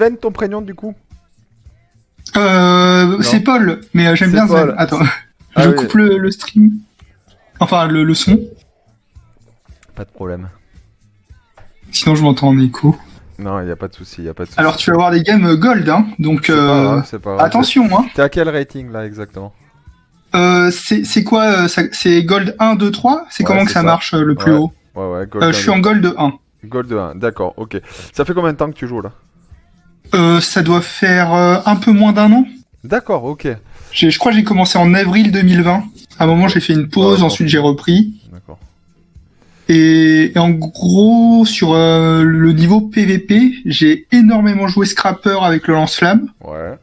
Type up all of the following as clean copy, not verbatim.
Sven, ton prénom du coup? C'est Paul, mais j'aime bien Sven. Attends, je coupe le stream. Enfin, le son. Pas de problème. Sinon, je m'entends en écho. Non, il n'y a pas de souci, Alors, tu vas avoir des games gold, hein. Donc, c'est pas grave. Attention, hein. T'es à quel rating là exactement? C'est quoi c'est Gold 1, 2, 3? C'est comment que ça marche le plus haut? Ouais, Gold je suis en Gold 1. Gold 1, d'accord, ok. Ça fait combien de temps que tu joues là? Ça doit faire un peu moins d'un an. D'accord, ok. Je crois que j'ai commencé en avril 2020. À un moment, j'ai fait une pause, ensuite j'ai repris. D'accord. Et en gros, sur le niveau PVP, j'ai énormément joué Scrapper avec le lance-flamme. Ouais.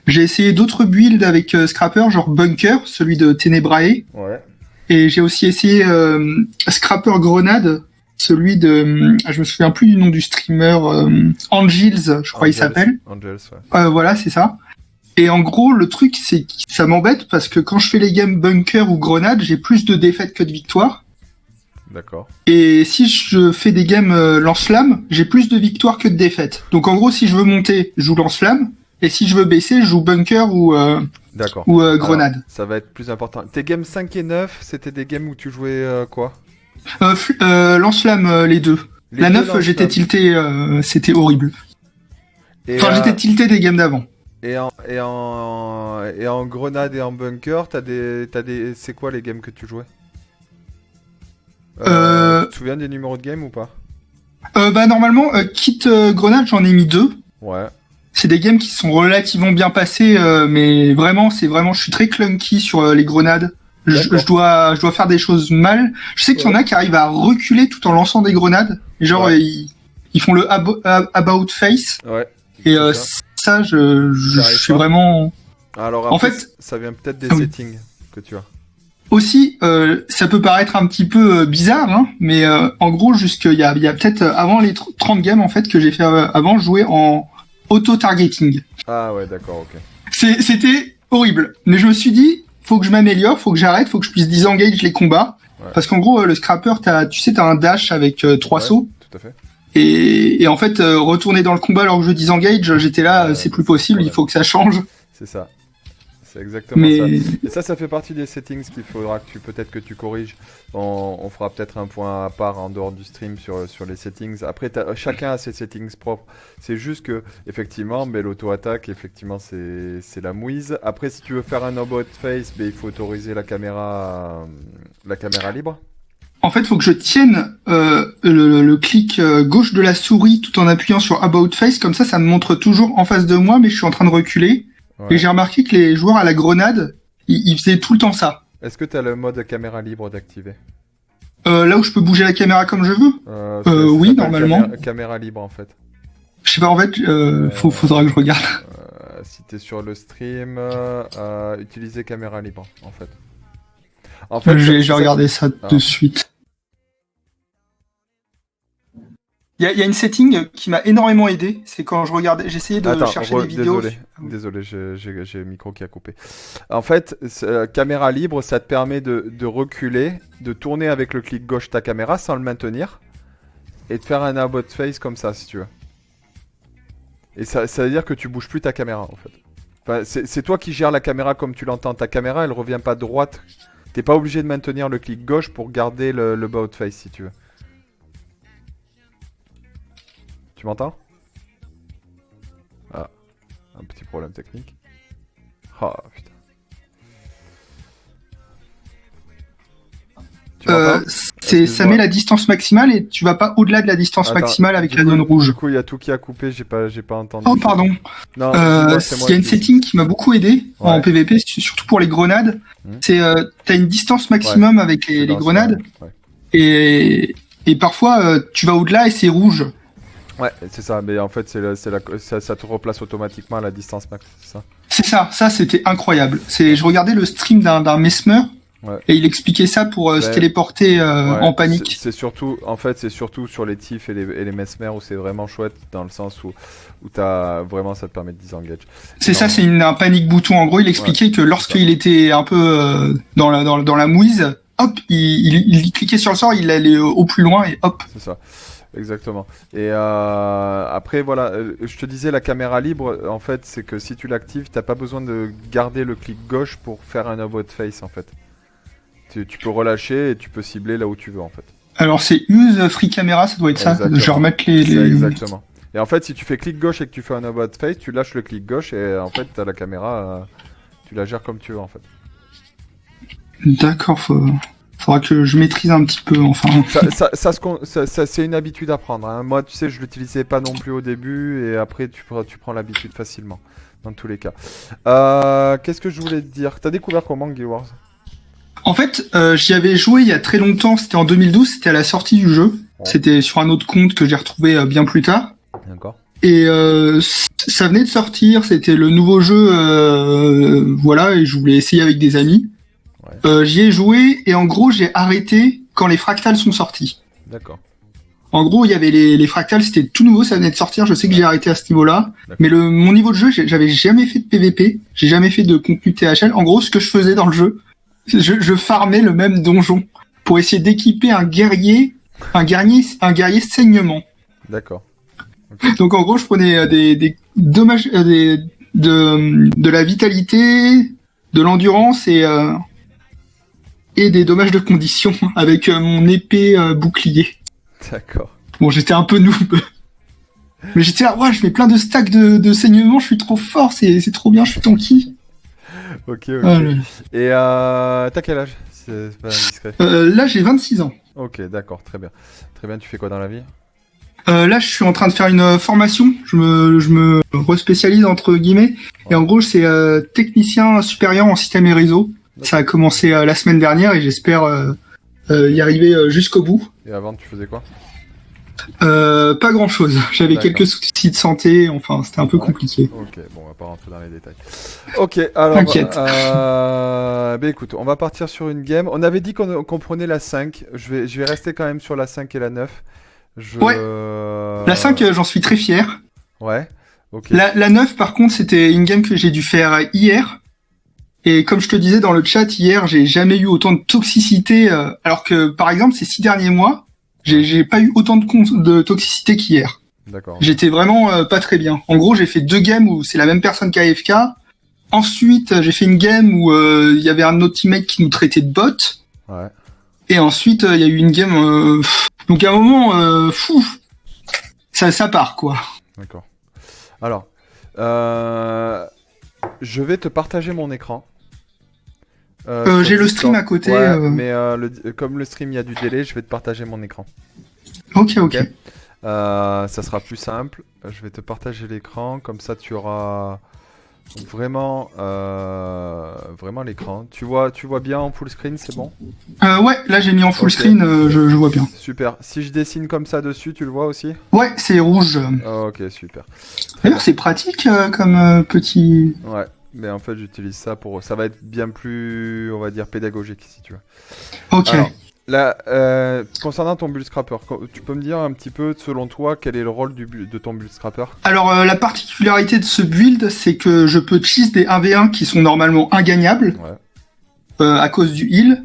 J'ai essayé d'autres builds avec Scrapper, genre Bunker, celui de Tenebrae. Ouais. Et j'ai aussi essayé Scrapper Grenade, celui de... je me souviens plus du nom du streamer, Angels, je crois il s'appelle. Angels, ouais. Voilà, c'est ça. Et en gros, le truc, c'est que ça m'embête parce que quand je fais les games Bunker ou Grenade, j'ai plus de défaites que de victoires. D'accord. Et si je fais des games lance-flamme, j'ai plus de victoires que de défaites. Donc en gros, si je veux monter, je joue lance-flamme. Et si je veux baisser, je joue Bunker ou Grenade. Alors, ça va être plus important. Tes games 5 et 9, c'était des games où tu jouais quoi? Lance-flamme, les deux. La 9, j'étais tilté, c'était horrible. Enfin, j'étais tilté des games d'avant. Et en Grenade et en Bunker, c'est quoi les games que tu jouais? Tu te souviens des numéros de game ou pas? Normalement, Kit Grenade, j'en ai mis 2. Ouais. C'est des games qui sont relativement bien passés, mais vraiment, je suis très clunky sur les grenades. Je dois faire des choses mal. Je sais qu'il y en a qui arrivent à reculer tout en lançant des grenades. Genre, ils font le about face. Ouais. Et ça, je suis vraiment... Alors, en fait, ça vient peut-être des settings que tu as. Aussi, ça peut paraître un petit peu bizarre, hein, mais en gros, il y a peut-être avant les 30 games en fait que j'ai fait avant, jouer en auto-targeting. Ah ouais, d'accord, ok. C'était horrible. Mais je me suis dit, faut que je m'améliore, faut que j'arrête, faut que je puisse disengage les combats. Ouais. Parce qu'en gros, le scrapper, t'as un dash avec 3 sauts. Tout à fait. Et en fait, retourner dans le combat alors que je disengage, j'étais là, c'est plus possible, il faut que ça change. C'est ça. C'est exactement ça. Et ça fait partie des settings qu'il faudra peut-être que tu corriges. On fera peut-être un point à part en dehors du stream sur les settings. Après, chacun a ses settings propres. C'est juste que, effectivement, l'auto-attaque, effectivement, c'est la mouise. Après, si tu veux faire un about face, il faut autoriser la caméra libre. En fait, il faut que je tienne le clic gauche de la souris tout en appuyant sur about face. Comme ça me montre toujours en face de moi, mais je suis en train de reculer. Ouais. Et j'ai remarqué que les joueurs à la grenade, ils faisaient tout le temps ça. Est-ce que tu as le mode caméra libre d'activer? Là où je peux bouger la caméra comme je veux oui, normalement. Caméra libre, en fait. Je sais pas, en fait, faudra que je regarde. Si t'es sur le stream, utiliser caméra libre, en fait. Je vais regarder ça de suite. Il y a une setting qui m'a énormément aidé, c'est quand j'essayais de chercher des vidéos. Désolé, j'ai le micro qui a coupé. En fait, caméra libre, ça te permet de reculer, de tourner avec le clic gauche ta caméra sans le maintenir, et de faire un about face comme ça, si tu veux. Et ça veut dire que tu bouges plus ta caméra, en fait. Enfin, c'est toi qui gères la caméra comme tu l'entends. Ta caméra, elle revient pas droite. T'es pas obligé de maintenir le clic gauche pour garder le about face, si tu veux. Tu m'entends? Ah, un petit problème technique. Ah, putain. Ça met la distance maximale et tu vas pas au-delà de la distance maximale avec la zone rouge. Du coup, il y a tout qui a coupé, j'ai pas entendu. Oh, pardon. Non, il y a une setting qui m'a beaucoup aidé en PVP, surtout pour les grenades. T'as une distance maximum avec les grenades. Et parfois, tu vas au-delà et c'est rouge. Ouais, c'est ça, mais en fait, ça te replace automatiquement à la distance max, c'est ça? C'est ça c'était incroyable. Je regardais le stream d'un Mesmer, et il expliquait ça pour se téléporter en panique. C'est surtout sur les tifs et les Mesmer où c'est vraiment chouette, dans le sens où vraiment ça te permet de disengage. C'est un panique bouton. En gros, il expliquait que lorsqu'il était un peu dans la mouise, hop, il cliquait sur le sort, il allait au plus loin et hop. C'est ça. Exactement. Et après, voilà, je te disais, la caméra libre, en fait, c'est que si tu l'actives, t'as pas besoin de garder le clic gauche pour faire un about face, en fait. Tu peux relâcher et tu peux cibler là où tu veux, en fait. Alors c'est use free camera, ça doit être ça. Exactement. Je vais remettre C'est les... exactement. Et en fait, si tu fais clic gauche et que tu fais un about face, tu lâches le clic gauche et en fait, t'as la caméra, tu la gères comme tu veux, en fait. D'accord, faudra que je maîtrise un petit peu, enfin. C'est une habitude à prendre, hein. Moi, tu sais, je l'utilisais pas non plus au début et après, tu prends l'habitude facilement, dans tous les cas. Qu'est-ce que je voulais te dire? T'as découvert comment Guild Wars? En fait, j'y avais joué il y a très longtemps, c'était en 2012, c'était à la sortie du jeu. Ouais. C'était sur un autre compte que j'ai retrouvé bien plus tard. D'accord. Et ça venait de sortir, c'était le nouveau jeu, voilà, et je voulais essayer avec des amis. Ouais. J'y ai joué et en gros j'ai arrêté quand les fractales sont sortis. D'accord. En gros, il y avait les fractales, c'était tout nouveau, ça venait de sortir. Je sais que j'ai arrêté à ce niveau-là, D'accord. mais mon niveau de jeu, j'avais jamais fait de PVP, j'ai jamais fait de contenu THL. En gros, ce que je faisais dans le jeu, je farmais le même donjon pour essayer d'équiper un guerrier saignement. D'accord. Donc en gros, je prenais des dommages, de la vitalité, de l'endurance et des dommages de condition avec mon épée bouclier. D'accord. Bon, j'étais un peu noob. Mais j'étais là, ouais, je fais plein de stacks de saignement, je suis trop fort, c'est trop bien, je suis tanky. Ok. Voilà. Et t'as quel âge? C'est pas indiscret. Là, j'ai 26 ans. Ok, d'accord, très bien. Très bien, tu fais quoi dans la vie? Là, je suis en train de faire une formation. Je me respécialise entre guillemets. Et en gros, c'est technicien supérieur en système et réseau. Ça a commencé la semaine dernière et j'espère y arriver jusqu'au bout. Et avant, tu faisais quoi? Pas grand chose. J'avais D'accord. quelques soucis de santé. Enfin, c'était un peu compliqué. Ok, bon, on va pas rentrer dans les détails. Ok, alors, T'inquiète. ben écoute, on va partir sur une game. On avait dit qu'on prenait la 5. Je vais rester quand même sur la 5 et la 9. Ouais. La 5, j'en suis très fier. Ouais, ok. La 9, par contre, c'était une game que j'ai dû faire hier. Et comme je te disais dans le chat hier, j'ai jamais eu autant de toxicité. Alors que, par exemple, ces 6 derniers mois, j'ai pas eu autant de toxicité qu'hier. D'accord. J'étais vraiment pas très bien. En gros, j'ai fait 2 games où c'est la même personne qu'AFK. Ensuite, j'ai fait une game où il y avait un autre teammate qui nous traitait de bot. Ouais. Et ensuite, il y a eu une game... Donc à un moment, ça part, quoi. D'accord. Alors, je vais te partager mon écran. J'ai sur le stream Discord. à côté. Ouais, mais comme le stream, il y a du délai, je vais te partager mon écran. Ok. Ça sera plus simple. Je vais te partager l'écran, comme ça tu auras vraiment l'écran. Tu vois bien en full screen, c'est bon? Ouais, là j'ai mis en full Ok. screen, je vois bien. Super. Si je dessine comme ça dessus, tu le vois aussi? Ouais, c'est rouge. Ok, super. D'ailleurs, c'est pratique comme petit... Ouais, mais en fait j'utilise ça pour... Ça va être bien plus, on va dire, pédagogique si tu veux. Ok. Alors, là, concernant ton build scrapper, tu peux me dire un petit peu, selon toi, quel est le rôle de ton build scrapper? Alors, la particularité de ce build, c'est que je peux cheese des 1v1 qui sont normalement ingagnables à cause du heal.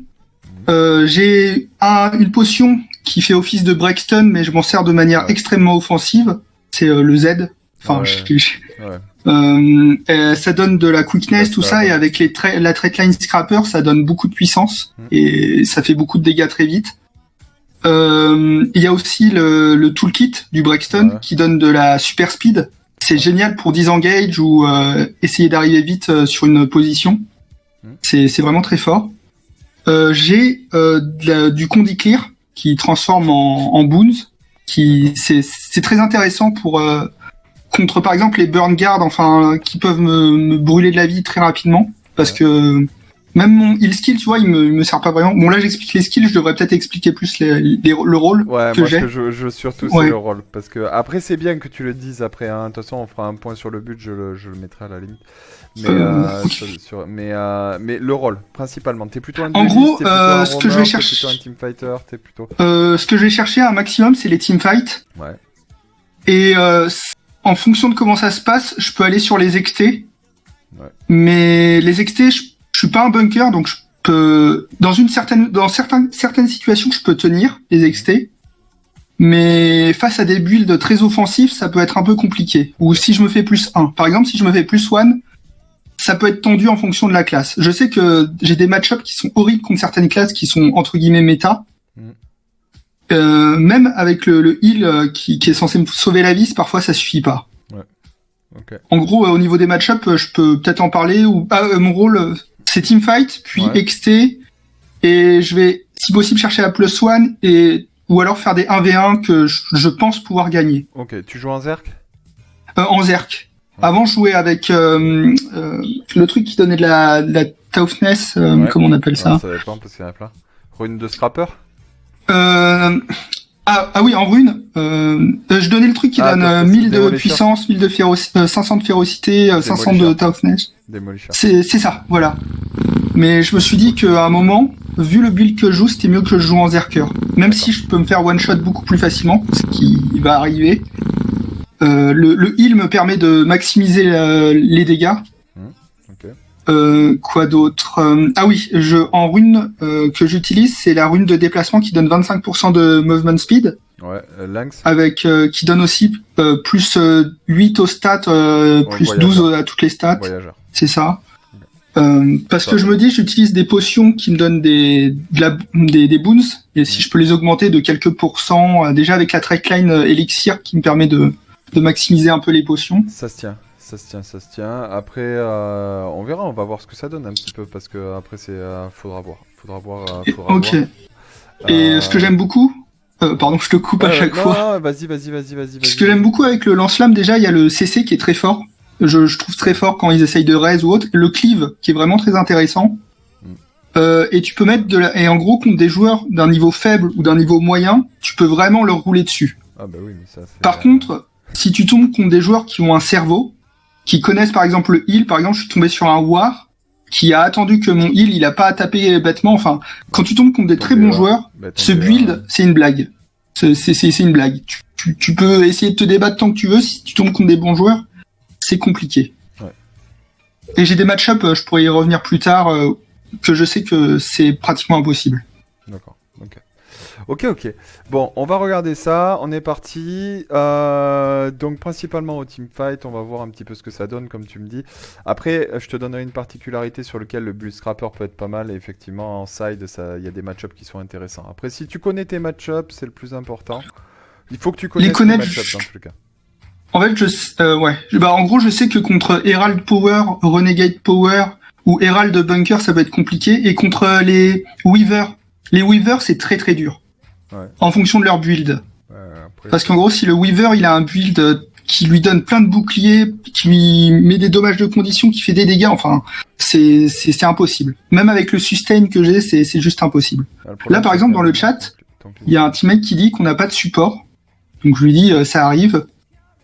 J'ai une potion qui fait office de breakstone, mais je m'en sers de manière extrêmement offensive. C'est le Z. Enfin, ça donne de la quickness, tout ça, et avec la Threatline Scrapper, ça donne beaucoup de puissance, et ça fait beaucoup de dégâts très vite. Il y a aussi le toolkit du Breakstone qui donne de la super speed. C'est génial pour disengage ou essayer d'arriver vite sur une position. C'est vraiment très fort. J'ai du Condi Clear qui transforme en boons. C'est très intéressant pour contre par exemple les burn guards, enfin qui peuvent me brûler de la vie très rapidement, parce que même mon heal skill, tu vois, il me sert pas vraiment. Bon là j'explique les skills, je devrais peut-être expliquer plus le rôle que j'ai. Moi ce que je veux surtout c'est le rôle, parce que après c'est bien que tu le dises après, hein. De toute façon on fera un point sur le but, je le mettrai à la limite. Mais, mais le rôle principalement, t'es plutôt un dueliste, en gros, ce que je vais chercher, t'es plutôt un teamfighter, t'es plutôt... ce que je vais chercher un maximum, c'est les teamfights. Ouais. Et en fonction de comment ça se passe, je peux aller sur les XT. Ouais. Mais les XT, je suis pas un bunker, donc je peux dans certaines situations, je peux tenir les XT. mais face à des builds très offensifs, ça peut être un peu compliqué. Ou si je me fais +1. Par exemple, si je me fais +1, ça peut être tendu en fonction de la classe. Je sais que j'ai des match-ups qui sont horribles contre certaines classes qui sont entre guillemets méta. Même avec le heal qui est censé me sauver la vie, parfois ça suffit pas. Ouais. Okay. En gros, au niveau des match-ups, je peux peut-être en parler. Mon rôle, c'est teamfight, puis XT, et je vais, si possible, chercher la +1 ou alors faire des 1v1 que je pense pouvoir gagner. Ok, tu joues en Zerk En Zerk. Ouais. Avant, je jouais avec le truc qui donnait de la toughness, comment on appelle ça Ça dépend parce qu'il y en a plein. Rune de scrapper oui, en rune, je donnais le truc qui donne 1000 de puissance, 1000 de 500 de férocité, 500 de toughness. Démolisher. C'est ça, voilà. Mais je me suis dit qu'à un moment, vu le build que je joue, c'était mieux que je joue en Zerker. Même si je peux me faire one-shot beaucoup plus facilement, ce qui va arriver. Le heal me permet de maximiser les dégâts. Quoi d'autre en rune que j'utilise, c'est la rune de déplacement qui donne 25% de movement speed. Ouais, Lynx. Avec qui donne aussi plus 8 aux stats, plus voyageur. 12 à toutes les stats. Voyageur. C'est ça. Parce que je me dis, j'utilise des potions qui me donnent des boons, et si je peux les augmenter de quelques pourcents, déjà avec la trackline Elixir qui me permet de maximiser un peu les potions. Ça se tient. Après, on verra, on va voir ce que ça donne un petit peu, parce que après, faudra voir. Ok. Et ce que j'aime beaucoup, pardon, je te coupe à chaque fois. Non, vas-y. Ce que j'aime beaucoup avec le lance-flamme, déjà, il y a le CC qui est très fort. Je trouve très fort quand ils essayent de raise ou autre. Le cleave, qui est vraiment très intéressant. Et tu peux mettre et en gros, contre des joueurs d'un niveau faible ou d'un niveau moyen, tu peux vraiment leur rouler dessus. Ah bah oui, mais ça c'est... Par contre, si tu tombes contre des joueurs qui ont un cerveau, qui connaissent par exemple le heal, par exemple, je suis tombé sur un war qui a attendu que mon heal, il a pas à taper bêtement. Enfin, quand tu tombes contre des très bons joueurs, ce build, c'est une blague. C'est une blague. Tu peux essayer de te débattre tant que tu veux. Si tu tombes contre des bons joueurs, c'est compliqué. Ouais. Et j'ai des match-up, je pourrais y revenir plus tard, que je sais que c'est pratiquement impossible. D'accord. Ok. Bon, on va regarder ça. On est parti. Donc, principalement au teamfight, on va voir un petit peu ce que ça donne, comme tu me dis. Après, je te donnerai une particularité sur laquelle le build scrapper peut être pas mal. Et effectivement, en side, il y a des match-ups qui sont intéressants. Après, si tu connais tes match-ups, c'est le plus important. Il faut que tu connaisses tes match-ups dans tous les cas. En fait, en gros, je sais que contre Herald Power, Renegade Power ou Herald Bunker, ça peut être compliqué. Et contre les Weavers, c'est très très dur. Ouais. En fonction de leur build. Après... Parce qu'en gros, si le Weaver, il a un build qui lui donne plein de boucliers, qui lui met des dommages de condition, qui fait des dégâts, enfin, c'est impossible. Même avec le sustain que j'ai, c'est juste impossible. Là, par exemple, dans le chat, il y a un teammate qui dit qu'on n'a pas de support. Donc je lui dis, ça arrive.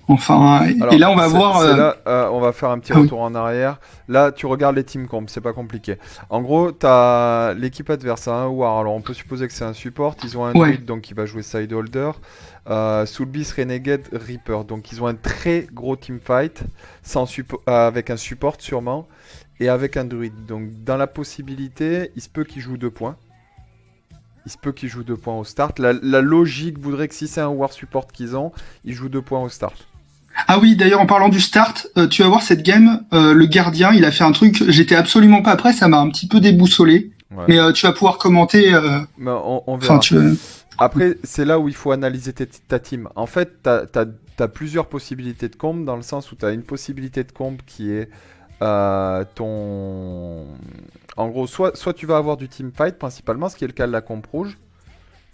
Enfin, alors, et là on va voir. Là, on va faire un petit retour en arrière. Là, tu regardes les team comps, c'est pas compliqué. En gros, t'as l'équipe adverse à un war. Alors, on peut supposer que c'est un support. Ils ont un druid, donc qui va jouer sideholder. Soulbeast, Renegade, Reaper. Donc, ils ont un très gros team fight avec un support sûrement et avec un druid. Donc, dans la possibilité, il se peut qu'ils jouent 2 points. Au start. La logique voudrait que si c'est un war support qu'ils ont, ils jouent 2 points au start. Ah oui, d'ailleurs, en parlant du start, tu vas voir cette game, le gardien, il a fait un truc, j'étais absolument pas prêt, ça m'a un petit peu déboussolé. Ouais. Mais tu vas pouvoir commenter. On verra. Après, c'est là où il faut analyser ta team. En fait, t'as plusieurs possibilités de comb, dans le sens où t'as une possibilité de comb qui est en gros, soit tu vas avoir du team fight principalement, ce qui est le cas de la comp rouge.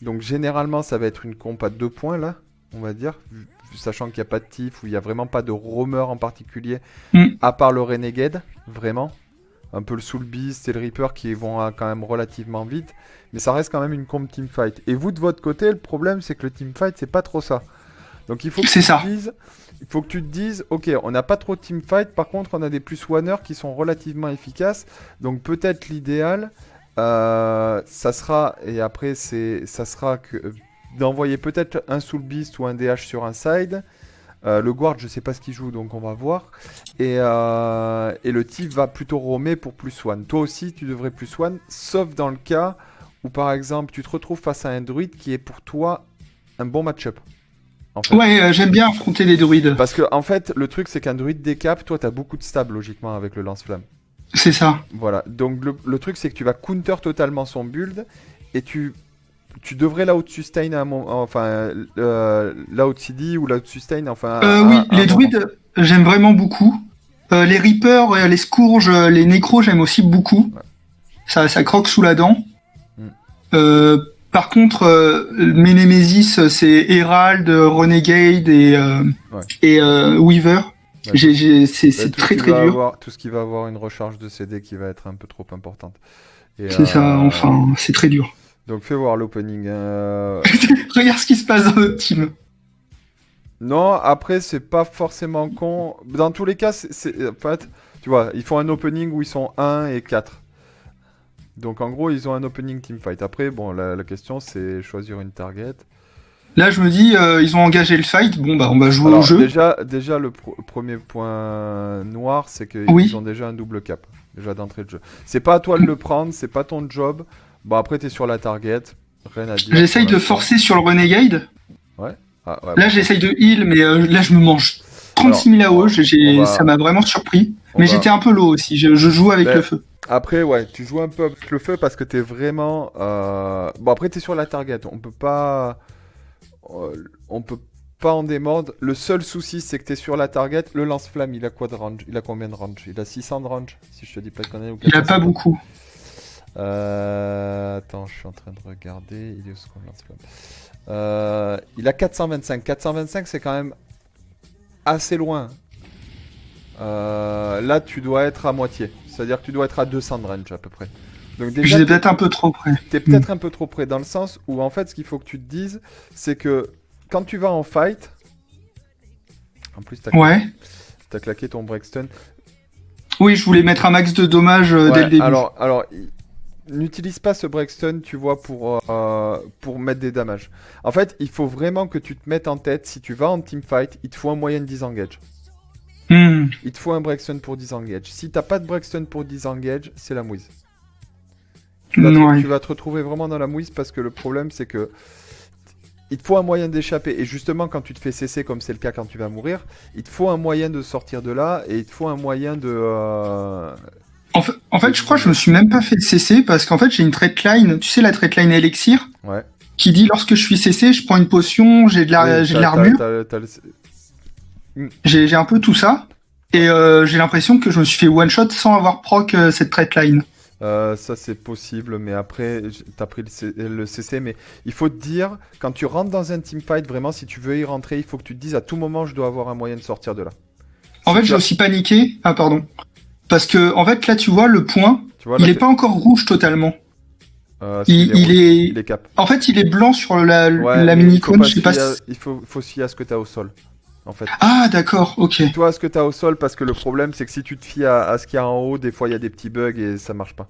Donc généralement, ça va être une comp à 2 points là, on va dire, sachant qu'il n'y a pas de tif, où il n'y a vraiment pas de roamer en particulier, à part le Renegade, vraiment. Un peu le Soulbeast et le Reaper qui vont quand même relativement vite, mais ça reste quand même une comp teamfight. Et vous, de votre côté, le problème, c'est que le teamfight, c'est pas trop ça. Donc il faut que tu te dises, ok, on n'a pas trop de teamfight, par contre, on a des plus oneers qui sont relativement efficaces, donc peut-être l'idéal, ça sera, et après, ça sera d'envoyer peut-être un Soulbeast ou un DH sur un side. Le guard, je sais pas ce qu'il joue, donc on va voir. Et le Tif va plutôt roamer pour plus one. Toi aussi, tu devrais plus one, sauf dans le cas où, par exemple, tu te retrouves face à un druide qui est pour toi un bon match-up. En fait. Ouais, j'aime bien affronter des druides. Parce que, en fait, le truc, c'est qu'un druide décap, toi, t'as beaucoup de stab, logiquement, avec le lance-flamme. C'est ça. Voilà. Donc, le truc, c'est que tu vas counter totalement son build, et tu devrais l'out-sustain à un moment, enfin, l'out-CD ou l'out-sustain, enfin... Oui, à un les druides, j'aime vraiment beaucoup. Les Reapers, les Scourges, les Nécros, j'aime aussi beaucoup. Ouais. Ça croque sous la dent. Mm. Par contre, mes Nemesis, c'est Herald, Renegade et Weaver. Ouais. C'est très très dur. Tout ce qui va avoir une recharge de CD qui va être un peu trop importante. Et, C'est ça, enfin, c'est très dur. donc fais voir l'opening. Regarde ce qui se passe dans notre team. Non, après c'est pas forcément con. Dans tous les cas, en fait, tu vois, ils font un opening où ils sont 1 et 4. Donc en gros, ils ont un opening teamfight. Après, bon, la question c'est choisir une target. Là, je me dis, ils ont engagé le fight. Bon, bah, on va jouer Alors, au jeu. déjà le premier point noir, c'est qu'ils Oui. ont déjà un double cap. Déjà d'entrée de jeu. C'est pas à toi de le prendre, c'est pas ton job. Bon, après, t'es sur la target. Rien à dire. J'essaye pour de l'instant. forcer sur le Renegade. Ouais. Ah, ouais, Là, bon. j'essaye de heal, mais là, je me mange 36 000 AO. on va- Ça m'a vraiment surpris. on Mais va- j'étais un peu low aussi. Je joue avec Mais- le feu. Après, ouais, tu joues un peu avec le feu parce que t'es vraiment. Bon, après, t'es sur la target. On peut pas. On peut pas en démordre. Le seul souci, c'est que t'es sur la target. Le lance-flamme, il a quoi de range? Il a combien de range? Il a 600 de range, si je te dis pas de conneries. Ou Il a pas 450. beaucoup. Attends, je suis en train de regarder. Il est où ce qu'on lance-flamme? Il a 425. 425, c'est quand même assez loin. Là, tu dois être à moitié. C'est-à-dire que tu dois être à 200 de range à peu près. Donc déjà, J'étais peut-être un peu trop près. t'es peut-être un peu trop près dans le sens où en fait, ce qu'il faut que tu te dises, c'est que quand tu vas en fight, en plus Ouais. t'as claqué ton breakstone. Oui, je voulais mettre un max de dommages dès Ouais, le début. alors, n'utilise pas ce breakstone, tu vois, pour mettre des damages. En fait, il faut vraiment que tu te mettes en tête, si tu vas en teamfight, il te faut un moyen de disengage. Hmm. Il te faut un breakstone pour disengage. Si t'as pas de breakstone pour disengage, c'est la mouise. Ouais. Tu vas te retrouver vraiment dans la mouise parce que le problème c'est que il te faut un moyen d'échapper. Et justement, quand tu te fais cesser, comme c'est le cas quand tu vas mourir, il te faut un moyen de sortir de là et il te faut un moyen de. En fait, je crois que je me suis même pas fait cesser parce qu'en fait, j'ai une trait-line, tu sais, la trait-line élixir, Ouais. qui dit lorsque je suis cessé, je prends une potion, j'ai de l'armure, j'ai un peu tout ça. Et j'ai l'impression que je me suis fait one-shot sans avoir proc cette trait-line. Ça c'est possible, mais après t'as pris le CC. Mais il faut te dire, quand tu rentres dans un teamfight, vraiment, si tu veux y rentrer, il faut que tu te dises à tout moment, je dois avoir un moyen de sortir de là. En fait, j'ai aussi paniqué. Ah, pardon. Parce que, en fait, là, tu vois, le point, Tu vois, il là, est pas encore rouge totalement. il Il est cap. En fait, il est blanc sur Ouais, la mais mini-cône, je sais pas il faut se fier à ce que t'as au sol, en fait. Ah, d'accord, ok. Toi, ce que tu as au sol, parce que le problème, c'est que si tu te fies à ce qu'il y a en haut, des fois, il y a des petits bugs et ça marche pas.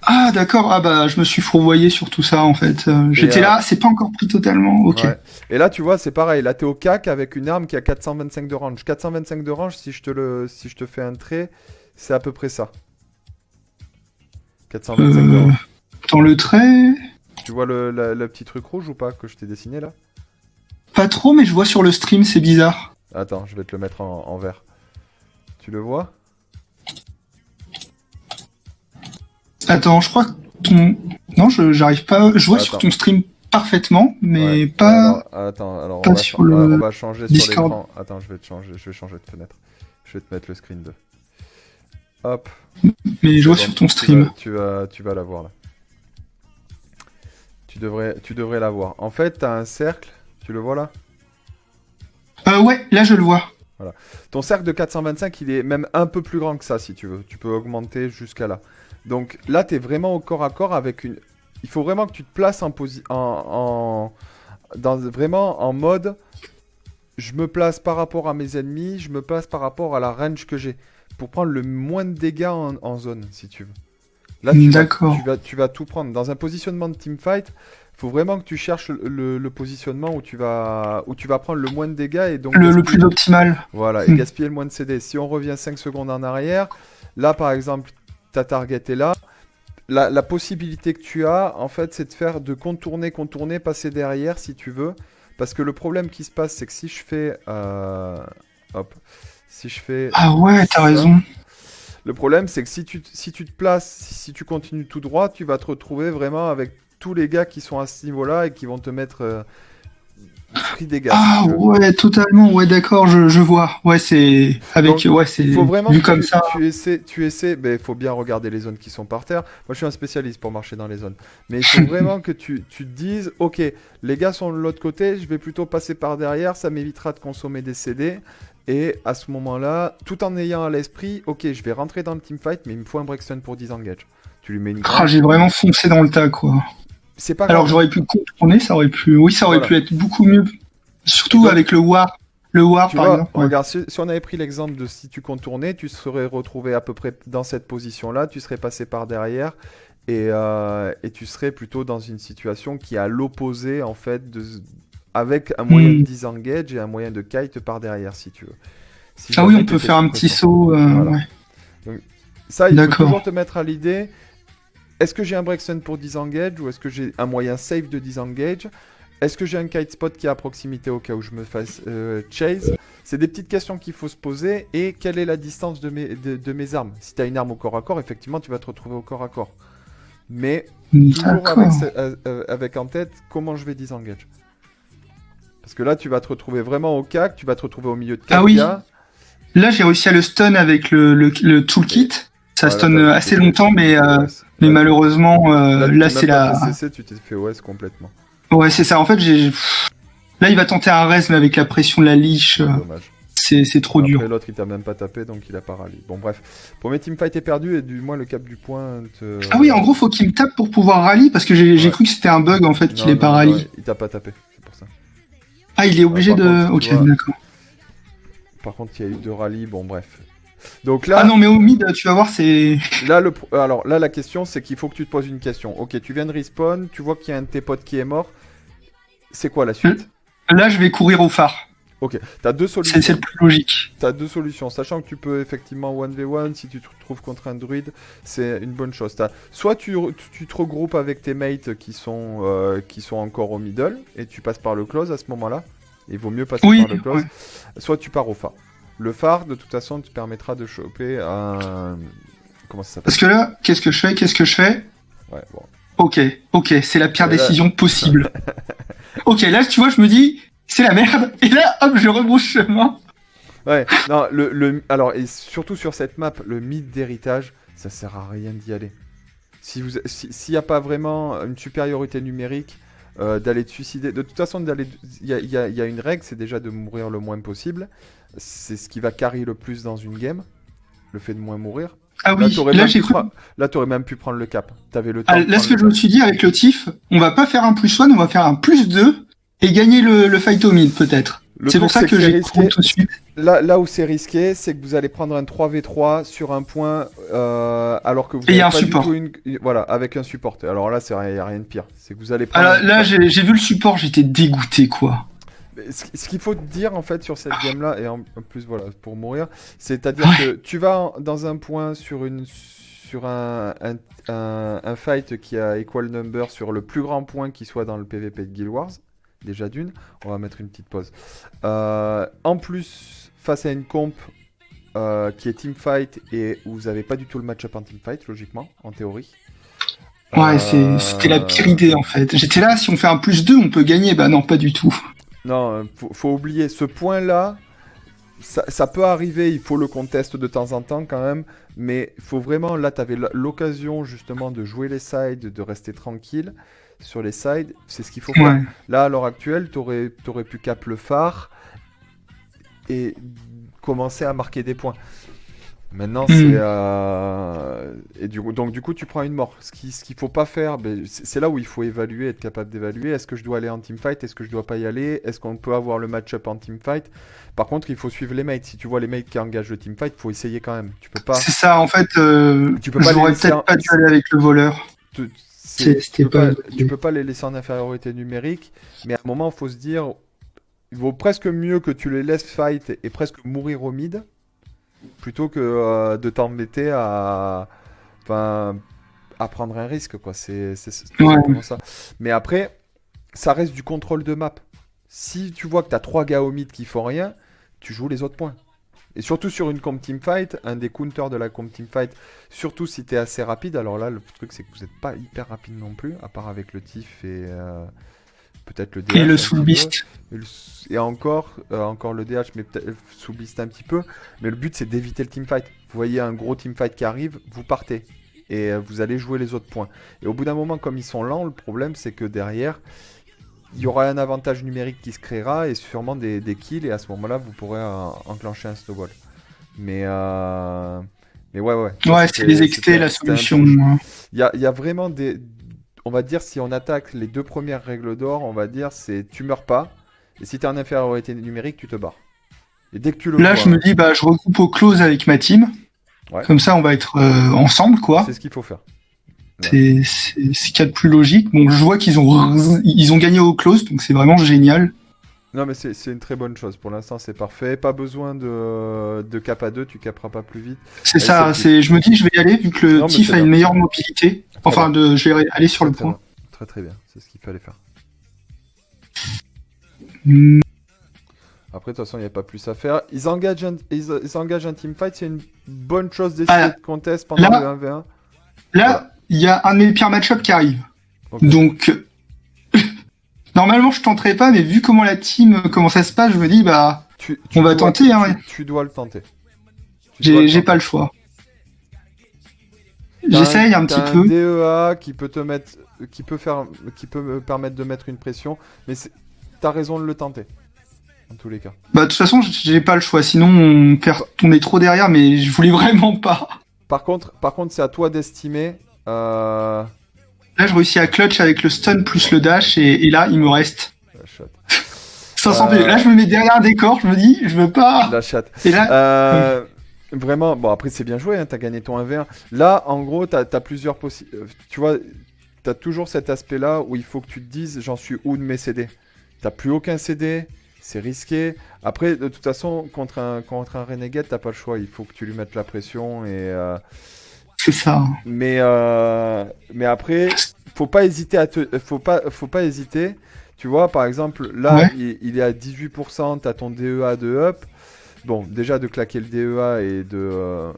Ah, d'accord, ah bah, je me suis fourvoyé sur tout ça, en fait. J'étais là, c'est pas encore pris totalement, ok. Ouais. Et là, tu vois, c'est pareil. Là, t'es au cac avec une arme qui a 425 de range. 425 de range, si je te fais un trait, c'est à peu près ça. 425 de range. Dans le trait, Tu vois le petit truc rouge ou pas que je t'ai dessiné là? pas trop, mais je vois sur le stream, c'est bizarre. Attends, je vais te le mettre en vert. Tu le vois? Attends, je crois que ton... Non, j'arrive pas... Je vois sur ton stream parfaitement, mais Ouais. pas... Alors, pas sur le on va changer sur Discord. l'écran. Attends, je vais changer de fenêtre. Je vais te mettre le screen 2. Hop. Mais je vois C'est sur bon, ton stream. Tu vas la voir là. Tu devrais la voir. En fait, t'as un cercle. Tu le vois là? Ouais, là je le vois. Ton cercle de 425, il est même un peu plus grand que ça si tu veux. Tu peux augmenter jusqu'à là. Donc là, t'es vraiment au corps à corps avec une. Il faut vraiment que tu te places vraiment en mode. Je me place par rapport à mes ennemis, je me place par rapport à la range que j'ai. Pour prendre le moins de dégâts en zone, si tu veux. Là, D'accord. tu vas tout prendre. Dans un positionnement de teamfight, il faut vraiment que tu cherches le positionnement où tu vas prendre le moins de dégâts et donc Le plus optimal. voilà, et gaspiller le moins de CD. Si on revient 5 secondes en arrière, là par exemple, ta target est là. La possibilité que tu as, en fait, c'est de contourner, passer derrière si tu veux, Parce que le problème qui se passe, c'est que si je fais... hop. Si je fais... Ah ouais, t'as ça, raison. le problème, c'est que si tu te places, si tu continues tout droit, tu vas te retrouver vraiment avec tous les gars qui sont à ce niveau-là et qui vont te mettre prix des gars. Ah Si tu veux. ouais, totalement, ouais, d'accord, je vois. Ouais, c'est avec, Donc, ouais, c'est il faut vraiment vu que comme ça. tu essaies, mais il faut bien regarder les zones qui sont par terre. Moi, je suis un spécialiste pour marcher dans les zones. Mais il faut vraiment que tu te dises, ok, les gars sont de l'autre côté, je vais plutôt passer par derrière, ça m'évitera de consommer des CD. Et à ce moment-là, tout en ayant à l'esprit, ok, je vais rentrer dans le teamfight, mais il me faut un Brexton pour disengage. Tu lui mets une Ah, grande. j'ai vraiment foncé dans le tas, quoi. C'est pas Alors grave. j'aurais pu contourner, ça aurait pu, oui, ça aurait Voilà. pu être beaucoup mieux. Surtout Donc, avec le war tu par vois, exemple. Ouais. regarde, si on avait pris l'exemple de si tu contournais, tu serais retrouvé à peu près dans cette position-là, tu serais passé par derrière et tu serais plutôt dans une situation qui est à l'opposé en fait avec un moyen de disengage et un moyen de kite par derrière si tu veux. Si Ah oui, jamais on peut t'étais faire sous un petit pression. saut. Voilà. Ouais. Donc, ça, il faut D'accord. toujours te mettre à l'idée, est-ce que j'ai un Brexton pour disengage ou est-ce que j'ai un moyen safe de disengage? Est-ce que j'ai un kite spot qui est à proximité au cas où je me fasse chase? C'est des petites questions qu'il faut se poser. Et quelle est la distance de mes armes? Si tu as une arme au corps à corps, effectivement, tu vas te retrouver au corps à corps. Mais toujours avec, D'accord. avec en tête comment je vais disengage. Parce que là, tu vas te retrouver vraiment au cac, tu vas te retrouver au milieu de 4 Ah oui. gars. Là, j'ai réussi à le stun avec le toolkit. Ça Voilà, stun assez longtemps, mais Là, malheureusement, là t'es c'est même pas la. fait CC, tu t'es fait OS complètement. Ouais, c'est ça. En fait, là, il va tenter un res, mais avec la pression de la leash, Dommage. c'est trop dur. Après, l'autre, il t'a même pas tapé, donc il a pas rallye. Bon, bref. Premier teamfight est perdu, et du moins, le cap du point Ah oui, en gros, faut qu'il me tape pour pouvoir rallye, parce que j'ai Ouais. cru que c'était un bug, en fait, qu'il Non, est pas non, rallye. il t'a pas tapé, c'est pour ça. Ah, il est obligé par de... contre, Ok, tu vois- d'accord. Par contre, il y a eu 2 rallyes, bon, bref. Donc là, Ah non, mais au mid, tu vas voir, c'est... alors là, la question, c'est qu'il faut que tu te poses une question. Ok, tu viens de respawn, tu vois qu'il y a un de tes potes qui est mort. C'est quoi la suite? Là, je vais courir au phare. Ok, t'as deux solutions. C'est le plus logique. T'as deux solutions, sachant que tu peux effectivement 1v1, si tu te retrouves contre un druide, c'est une bonne chose. Soit tu te regroupes avec tes mates qui sont encore au middle, et tu passes par le close à ce moment-là. Il vaut mieux passer Oui, par le close. ouais. Soit tu pars au phare. Le phare, de toute façon, te permettra de choper un... Comment ça s'appelle? Parce que là, qu'est-ce que je fais? Ouais, bon. Ok, c'est la pire Et là- décision possible. Ok, là, tu vois, je me dis, c'est la merde. Et là, hop, je rebrousse chemin. Ouais, non, alors, et surtout sur cette map, le mythe d'héritage, ça sert à rien d'y aller. S'il n'y a pas vraiment une supériorité numérique, d'aller te suicider. De toute façon, il y a une règle, c'est déjà de mourir le moins possible. C'est ce qui va carry le plus dans une game, le fait de moins mourir. Ah Là, oui, là, j'ai cru... Là, t'aurais même pu prendre le cap. T'avais le temps. Ah, de là, prendre ce que le je me cap. suis dit avec le TIF, on va pas faire un +1, on va faire un +2 et gagner le fight au mid, peut-être. Le C'est pour truc, ça que c'est j'ai risqué. couru tout de suite. Là où c'est risqué, c'est que vous allez prendre un 3v3 sur un point, alors que vous Et il y a avez un pas support. du tout voilà, avec un support. Alors là, y a rien de pire. C'est que vous allez prendre. Alors, là, j'ai vu le support, j'étais dégoûté, quoi. Mais ce qu'il faut te dire en fait sur cette game-là, et en plus voilà, pour mourir, c'est-à-dire que tu vas dans un point sur un fight qui a equal number sur le plus grand point qui soit dans le PVP de Guild Wars. Déjà d'une, on va mettre une petite pause. En plus, face à une comp qui est teamfight et où vous n'avez pas du tout le match-up en teamfight, logiquement, en théorie. Ouais, c'était la pire idée, en fait. J'étais là, si on fait un +2, on peut gagner. Bah non, pas du tout. Non, faut oublier ce point-là. Ça peut arriver, il faut le conteste de temps en temps quand même, mais il faut vraiment, là tu avais l'occasion justement de jouer les sides, de rester tranquille sur les sides, c'est ce qu'il faut faire. Ouais. Là à l'heure actuelle, t'aurais pu cap le phare et commencer à marquer des points. Maintenant donc du coup tu prends une mort. Ce qu'il faut pas faire, c'est là où il faut évaluer, être capable d'évaluer. Est-ce que je dois aller en teamfight? Est-ce que je dois pas y aller? Est-ce qu'on peut avoir le match-up en teamfight? Par contre, il faut suivre les mates. Si tu vois les mates qui engagent le teamfight, faut essayer quand même. Tu peux pas. C'est ça, en fait, Tu peux pas j'aurais les laisser peut-être pas dû aller avec le voleur. tu peux pas les laisser en infériorité numérique, mais à un moment, il faut se dire, il vaut presque mieux que tu les laisses fight et presque mourir au mid, plutôt que de t'embêter à prendre un risque, quoi. C'est Ouais. simplement ça. Mais après, ça reste du contrôle de map. Si tu vois que t'as 3 gars au mid qui font rien, tu joues les autres points. Et surtout sur une comp teamfight, un des counters de la comp teamfight, surtout si t'es assez rapide, alors là le truc c'est que vous n'êtes pas hyper rapide non plus, à part avec le TIF et peut-être le DH. Et le un Soul petit Beast. peu. Et encore le DH, mais peut-être Soul Beast un petit peu. Mais le but c'est d'éviter le teamfight. Vous voyez un gros teamfight qui arrive, vous partez. Et vous allez jouer les autres points. Et au bout d'un moment, comme ils sont lents, le problème c'est que derrière, il y aura un avantage numérique qui se créera et sûrement des kills. Et à ce moment-là, vous pourrez enclencher un snowball. Mais ouais. Ouais, c'est les XT la solution. Il y a vraiment des... On va dire, si on attaque les 2 premières règles d'or, on va dire, c'est tu meurs pas. Et si t'es en infériorité numérique, tu te barres. Et dès que tu le Là, vois, je me dis, je regroupe au close avec ma team. Ouais. Comme ça, on va être ensemble, quoi. C'est ce qu'il faut faire. Ouais. C'est ce qu'il y a de plus logique. Bon, je vois qu'ils ont gagné au close, donc c'est vraiment génial. Non, mais c'est une très bonne chose. Pour l'instant, c'est parfait. Pas besoin de cap à 2, tu caperas pas plus vite. C'est ça, je me dis, je vais y aller, vu que le TIF a une meilleure mobilité. Enfin, je vais aller sur le point. Très très bien, c'est ce qu'il fallait faire. Après, de toute façon, il n'y a pas plus à faire. Ils engagent un teamfight, c'est une bonne chose d'essayer de contest pendant le 1v1. Là, il y a un de mes pires match-ups qui arrive. Okay. Donc, normalement, je tenterai pas, mais vu comment la team, comment ça se passe, je me dis, on va tenter. Tu dois le tenter. J'ai pas le choix. J'essaye un petit peu. Un DEA qui peut me permettre de mettre une pression, mais t'as raison de le tenter. En tous les cas. De toute façon, j'ai pas le choix. Sinon, on est trop derrière, mais je voulais vraiment pas. Par contre, c'est à toi d'estimer. Là, je réussis à clutch avec le stun plus le dash, et là, il me reste. La chatte. 500 Là, je me mets derrière un décor, je me dis, je veux pas. La chatte. Et là. Vraiment, bon, après, c'est bien joué, hein, t'as gagné ton 1v1. Là, en gros, t'as plusieurs possibilités. Tu vois, t'as toujours cet aspect-là où il faut que tu te dises, j'en suis où de mes CD. T'as plus aucun CD. C'est risqué. Après, de toute façon, contre un Renegade, t'as pas le choix. Il faut que tu lui mettes la pression et. C'est ça. Mais après, faut pas hésiter faut pas hésiter. Tu vois, par exemple, là, ouais. il est à 18%. T'as ton DEA de up. Bon, déjà de claquer le DEA et de.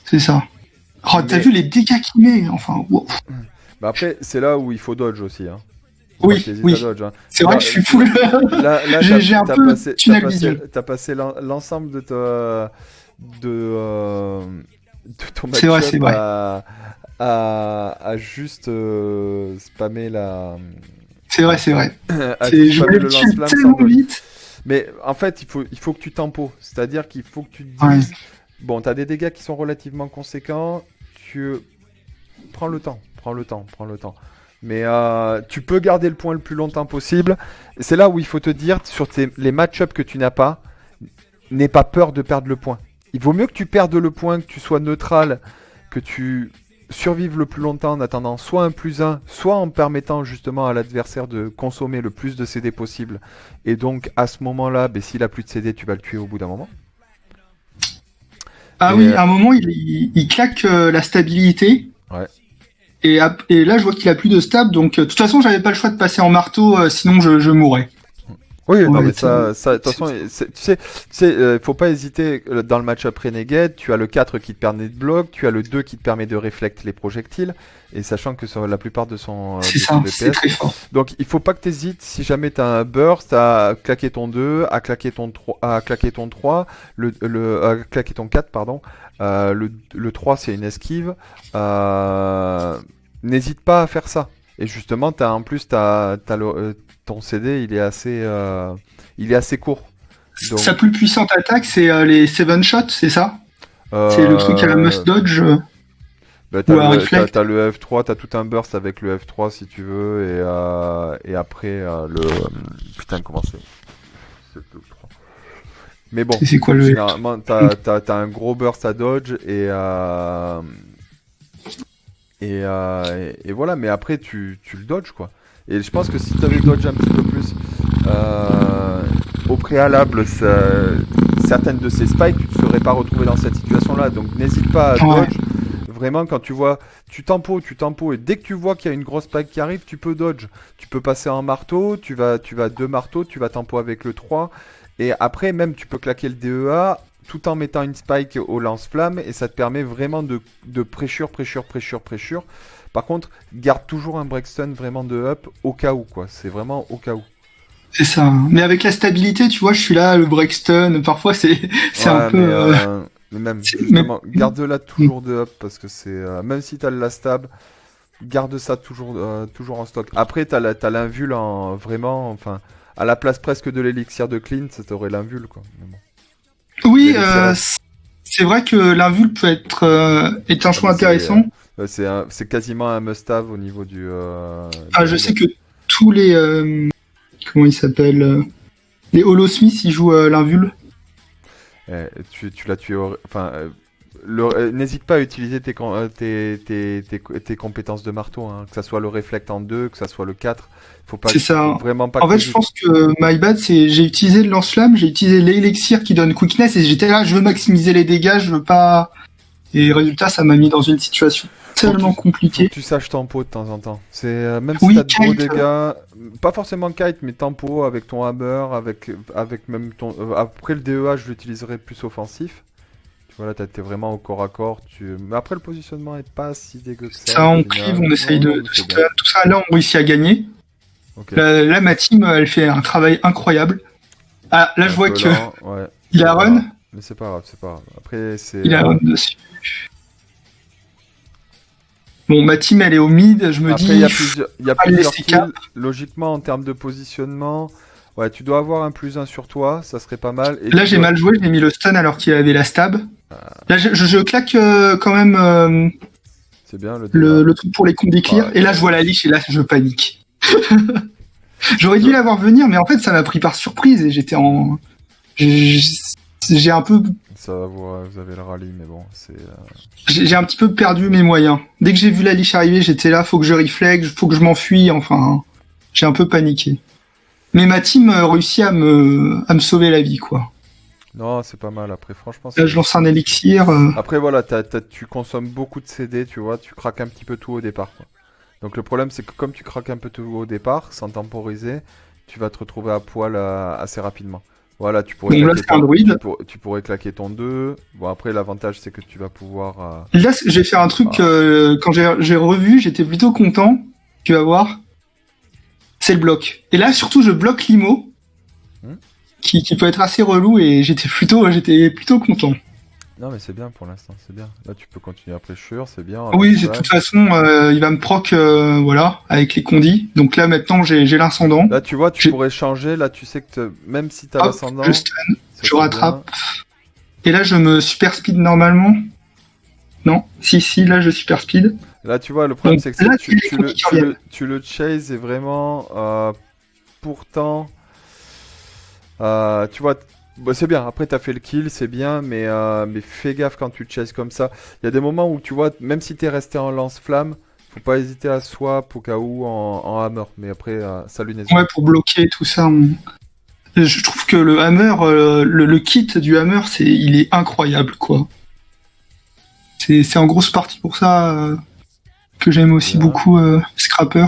C'est ça. Oh, t'as vu les dégâts qu'il met. Enfin. Wow. Après, c'est là où il faut dodge aussi. Hein. Oui. Dodge, hein. C'est vrai que je suis full. Là, j'ai un peu tunnel vision. T'as passé l'ensemble de ton match-up à juste spammer la. C'est vrai. Je vais le tuer tellement vite. Mais en fait, il faut que tu tempos. C'est-à-dire qu'il faut que tu te dises, bon, t'as des dégâts qui sont relativement conséquents. Prends le temps. Mais tu peux garder le point le plus longtemps possible. Et c'est là où il faut te dire, sur les match-ups que tu n'as pas, n'aie pas peur de perdre le point. Il vaut mieux que tu perdes le point, que tu sois neutral, que tu survives le plus longtemps en attendant soit un +1, soit en permettant justement à l'adversaire de consommer le plus de CD possible. Et donc à ce moment-là, s'il a plus de CD, tu vas le tuer au bout d'un moment. Ah oui, à un moment, il claque la stabilité. Ouais. Et là, je vois qu'il a plus de stab, donc de toute façon, j'avais pas le choix de passer en marteau, sinon je mourrais. Oui, non, mais ça, de toute façon, tu sais, faut pas hésiter dans le match-up Renegade. Tu as le 4 qui te permet de bloc, tu as le 2 qui te permet de réflecter les projectiles, et sachant que sur la plupart de son DPS. C'est très fort. Donc, il faut pas que tu hésites si jamais tu as un burst à claquer ton 2, à claquer ton 3, à claquer ton 4, pardon. Le 3, c'est une esquive. N'hésite pas à faire ça. Et justement, en plus, ton CD, il est assez court. Donc... Sa plus puissante attaque, c'est les 7 shots, c'est ça C'est le truc à la must dodge t'as le F3, t'as tout un burst avec le F3 si tu veux, et après Putain, comment c'est le 3. Mais bon, c'est quoi le généralement, t'as un gros burst à dodge, et voilà, mais après, tu le dodges, quoi. Et je pense que si tu avais dodge un petit peu plus au préalable, certaines de ces spikes, tu ne te serais pas retrouvé dans cette situation-là. Donc n'hésite pas à dodge. vraiment, quand tu vois, tu tempo, et dès que tu vois qu'il y a une grosse spike qui arrive, tu peux dodge. Tu peux passer en marteau, tu vas 2 marteaux, tu vas tempo avec le 3. Et après, même, tu peux claquer le DEA tout en mettant une spike au lance-flamme. Et ça te permet vraiment de pressure. Par contre, garde toujours un breakstun vraiment de up au cas où, quoi. C'est vraiment au cas où. C'est ça. Mais avec la stabilité, tu vois, je suis là, le breakstun, parfois c'est un peu... mais même, justement, garde-la toujours de up, parce que c'est... même si t'as le last stab, garde ça toujours en stock. Après, t'as l'invul en... Vraiment, enfin... À la place presque de l'élixir de clean, ça t'aurait l'invul, quoi. Mais bon. Oui, c'est vrai que l'invul peut être est un choix intéressant. C'est quasiment un must-have au niveau du... je sais que tous les... comment ils s'appellent les Holosmith, ils jouent l'invul. Tu l'as tué... Enfin... n'hésite pas à utiliser tes compétences de marteau, hein, que ça soit le réflect en 2, que ça soit le 4. Faut pas, c'est ça. Vraiment pas. En fait, je pense que my bad, j'ai utilisé le lance-flamme, j'ai utilisé l'élixir qui donne quickness et j'étais là, je veux maximiser les dégâts, je veux pas. Et résultat, ça m'a mis dans une situation tellement compliquée. Faut que tu saches tempo de temps en temps. C'est même si t'as de gros dégâts, pas forcément kite, mais tempo avec ton hammer, avec même ton. Après le DEA, je l'utiliserai plus offensif. Voilà, t'es vraiment au corps à corps. Mais après, le positionnement est pas si dégueu que ça. Ça, on clive, on essaye de tout ça. Là, on réussit à gagner. Okay. Là, ma team, elle fait un travail incroyable. Ah, là, je vois que il a run. Mais c'est pas grave. Après, c'est. Il a run dessus. Bon, ma team, elle est au mid. Je me dis. Il y a plusieurs kills. Logiquement, en termes de positionnement. Ouais, tu dois avoir un +1 sur toi, ça serait pas mal. Et là, j'ai mal joué, j'ai mis le stun alors qu'il avait la stab. Là, je claque quand même c'est bien, le truc pour les condés clear. Et là, je vois la liche et là, je panique. J'aurais dû la voir venir, mais en fait, ça m'a pris par surprise et j'étais en... J'ai un peu... Ça va, vous avez le rallye, mais bon, c'est... J'ai un petit peu perdu mes moyens. Dès que j'ai vu la liche arriver, j'étais là, faut que je reflègue, faut que je m'enfuis, enfin... J'ai un peu paniqué. Mais ma team réussit à me sauver la vie, quoi. Non, c'est pas mal. Après, franchement... Là, je lance un élixir. Après, voilà, tu consommes beaucoup de CD, tu vois, tu craques un petit peu tout au départ, quoi. Donc le problème, c'est que comme tu craques un peu tout au départ, sans temporiser, tu vas te retrouver à poil assez rapidement. Voilà, tu pourrais, tu pourrais claquer ton 2. Bon, après, l'avantage, c'est que tu vas pouvoir... Là, j'ai fait un truc, quand j'ai revu, j'étais plutôt content. Tu vas voir. C'est le bloc. Et là, surtout, je bloque l'IMO, qui peut être assez relou, et j'étais plutôt content. Non, mais c'est bien pour l'instant, c'est bien. Là, tu peux continuer à pressure, c'est bien. Oui, de toute façon, il va me proc, voilà, avec les condis. Donc là, maintenant, j'ai l'incendant. Là, tu vois, tu pourrais changer. Là, tu sais que même si t'as l'ascendant... Je stun, je rattrape. Bien. Et là, je me super speed normalement. Non, si, là, je super speed. Là, tu vois, le problème, c'est que tu le chase et vraiment... pourtant... tu vois... Bon, c'est bien, après t'as fait le kill, c'est bien, mais fais gaffe quand tu chases comme ça. Il y a des moments où tu vois, même si t'es resté en lance-flamme, faut pas hésiter à swap au cas où en hammer. Mais après, salut Nezio. Ouais, pour bloquer tout ça. Je trouve que le hammer, le kit du hammer, il est incroyable, quoi. C'est en grosse partie pour ça que j'aime aussi beaucoup Scrapper.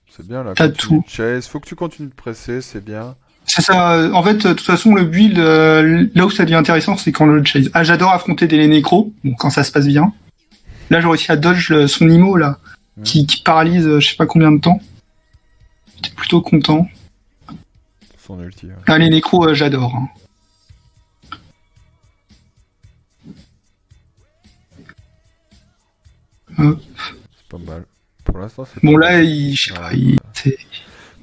C'est bien là, t'as tout. Chase, faut que tu continues de presser, c'est bien. C'est ça. En fait, de toute façon, le build, là où ça devient intéressant, c'est quand le chase. Ah, j'adore affronter des nécros, bon, quand ça se passe bien. Là, j'ai réussi à dodge son IMO, là, qui paralyse je sais pas combien de temps. J'étais plutôt content. Son ulti, ouais. Ah, les nécros, j'adore. Hein. C'est pas mal. Pour l'instant, c'est bon, là, je sais pas,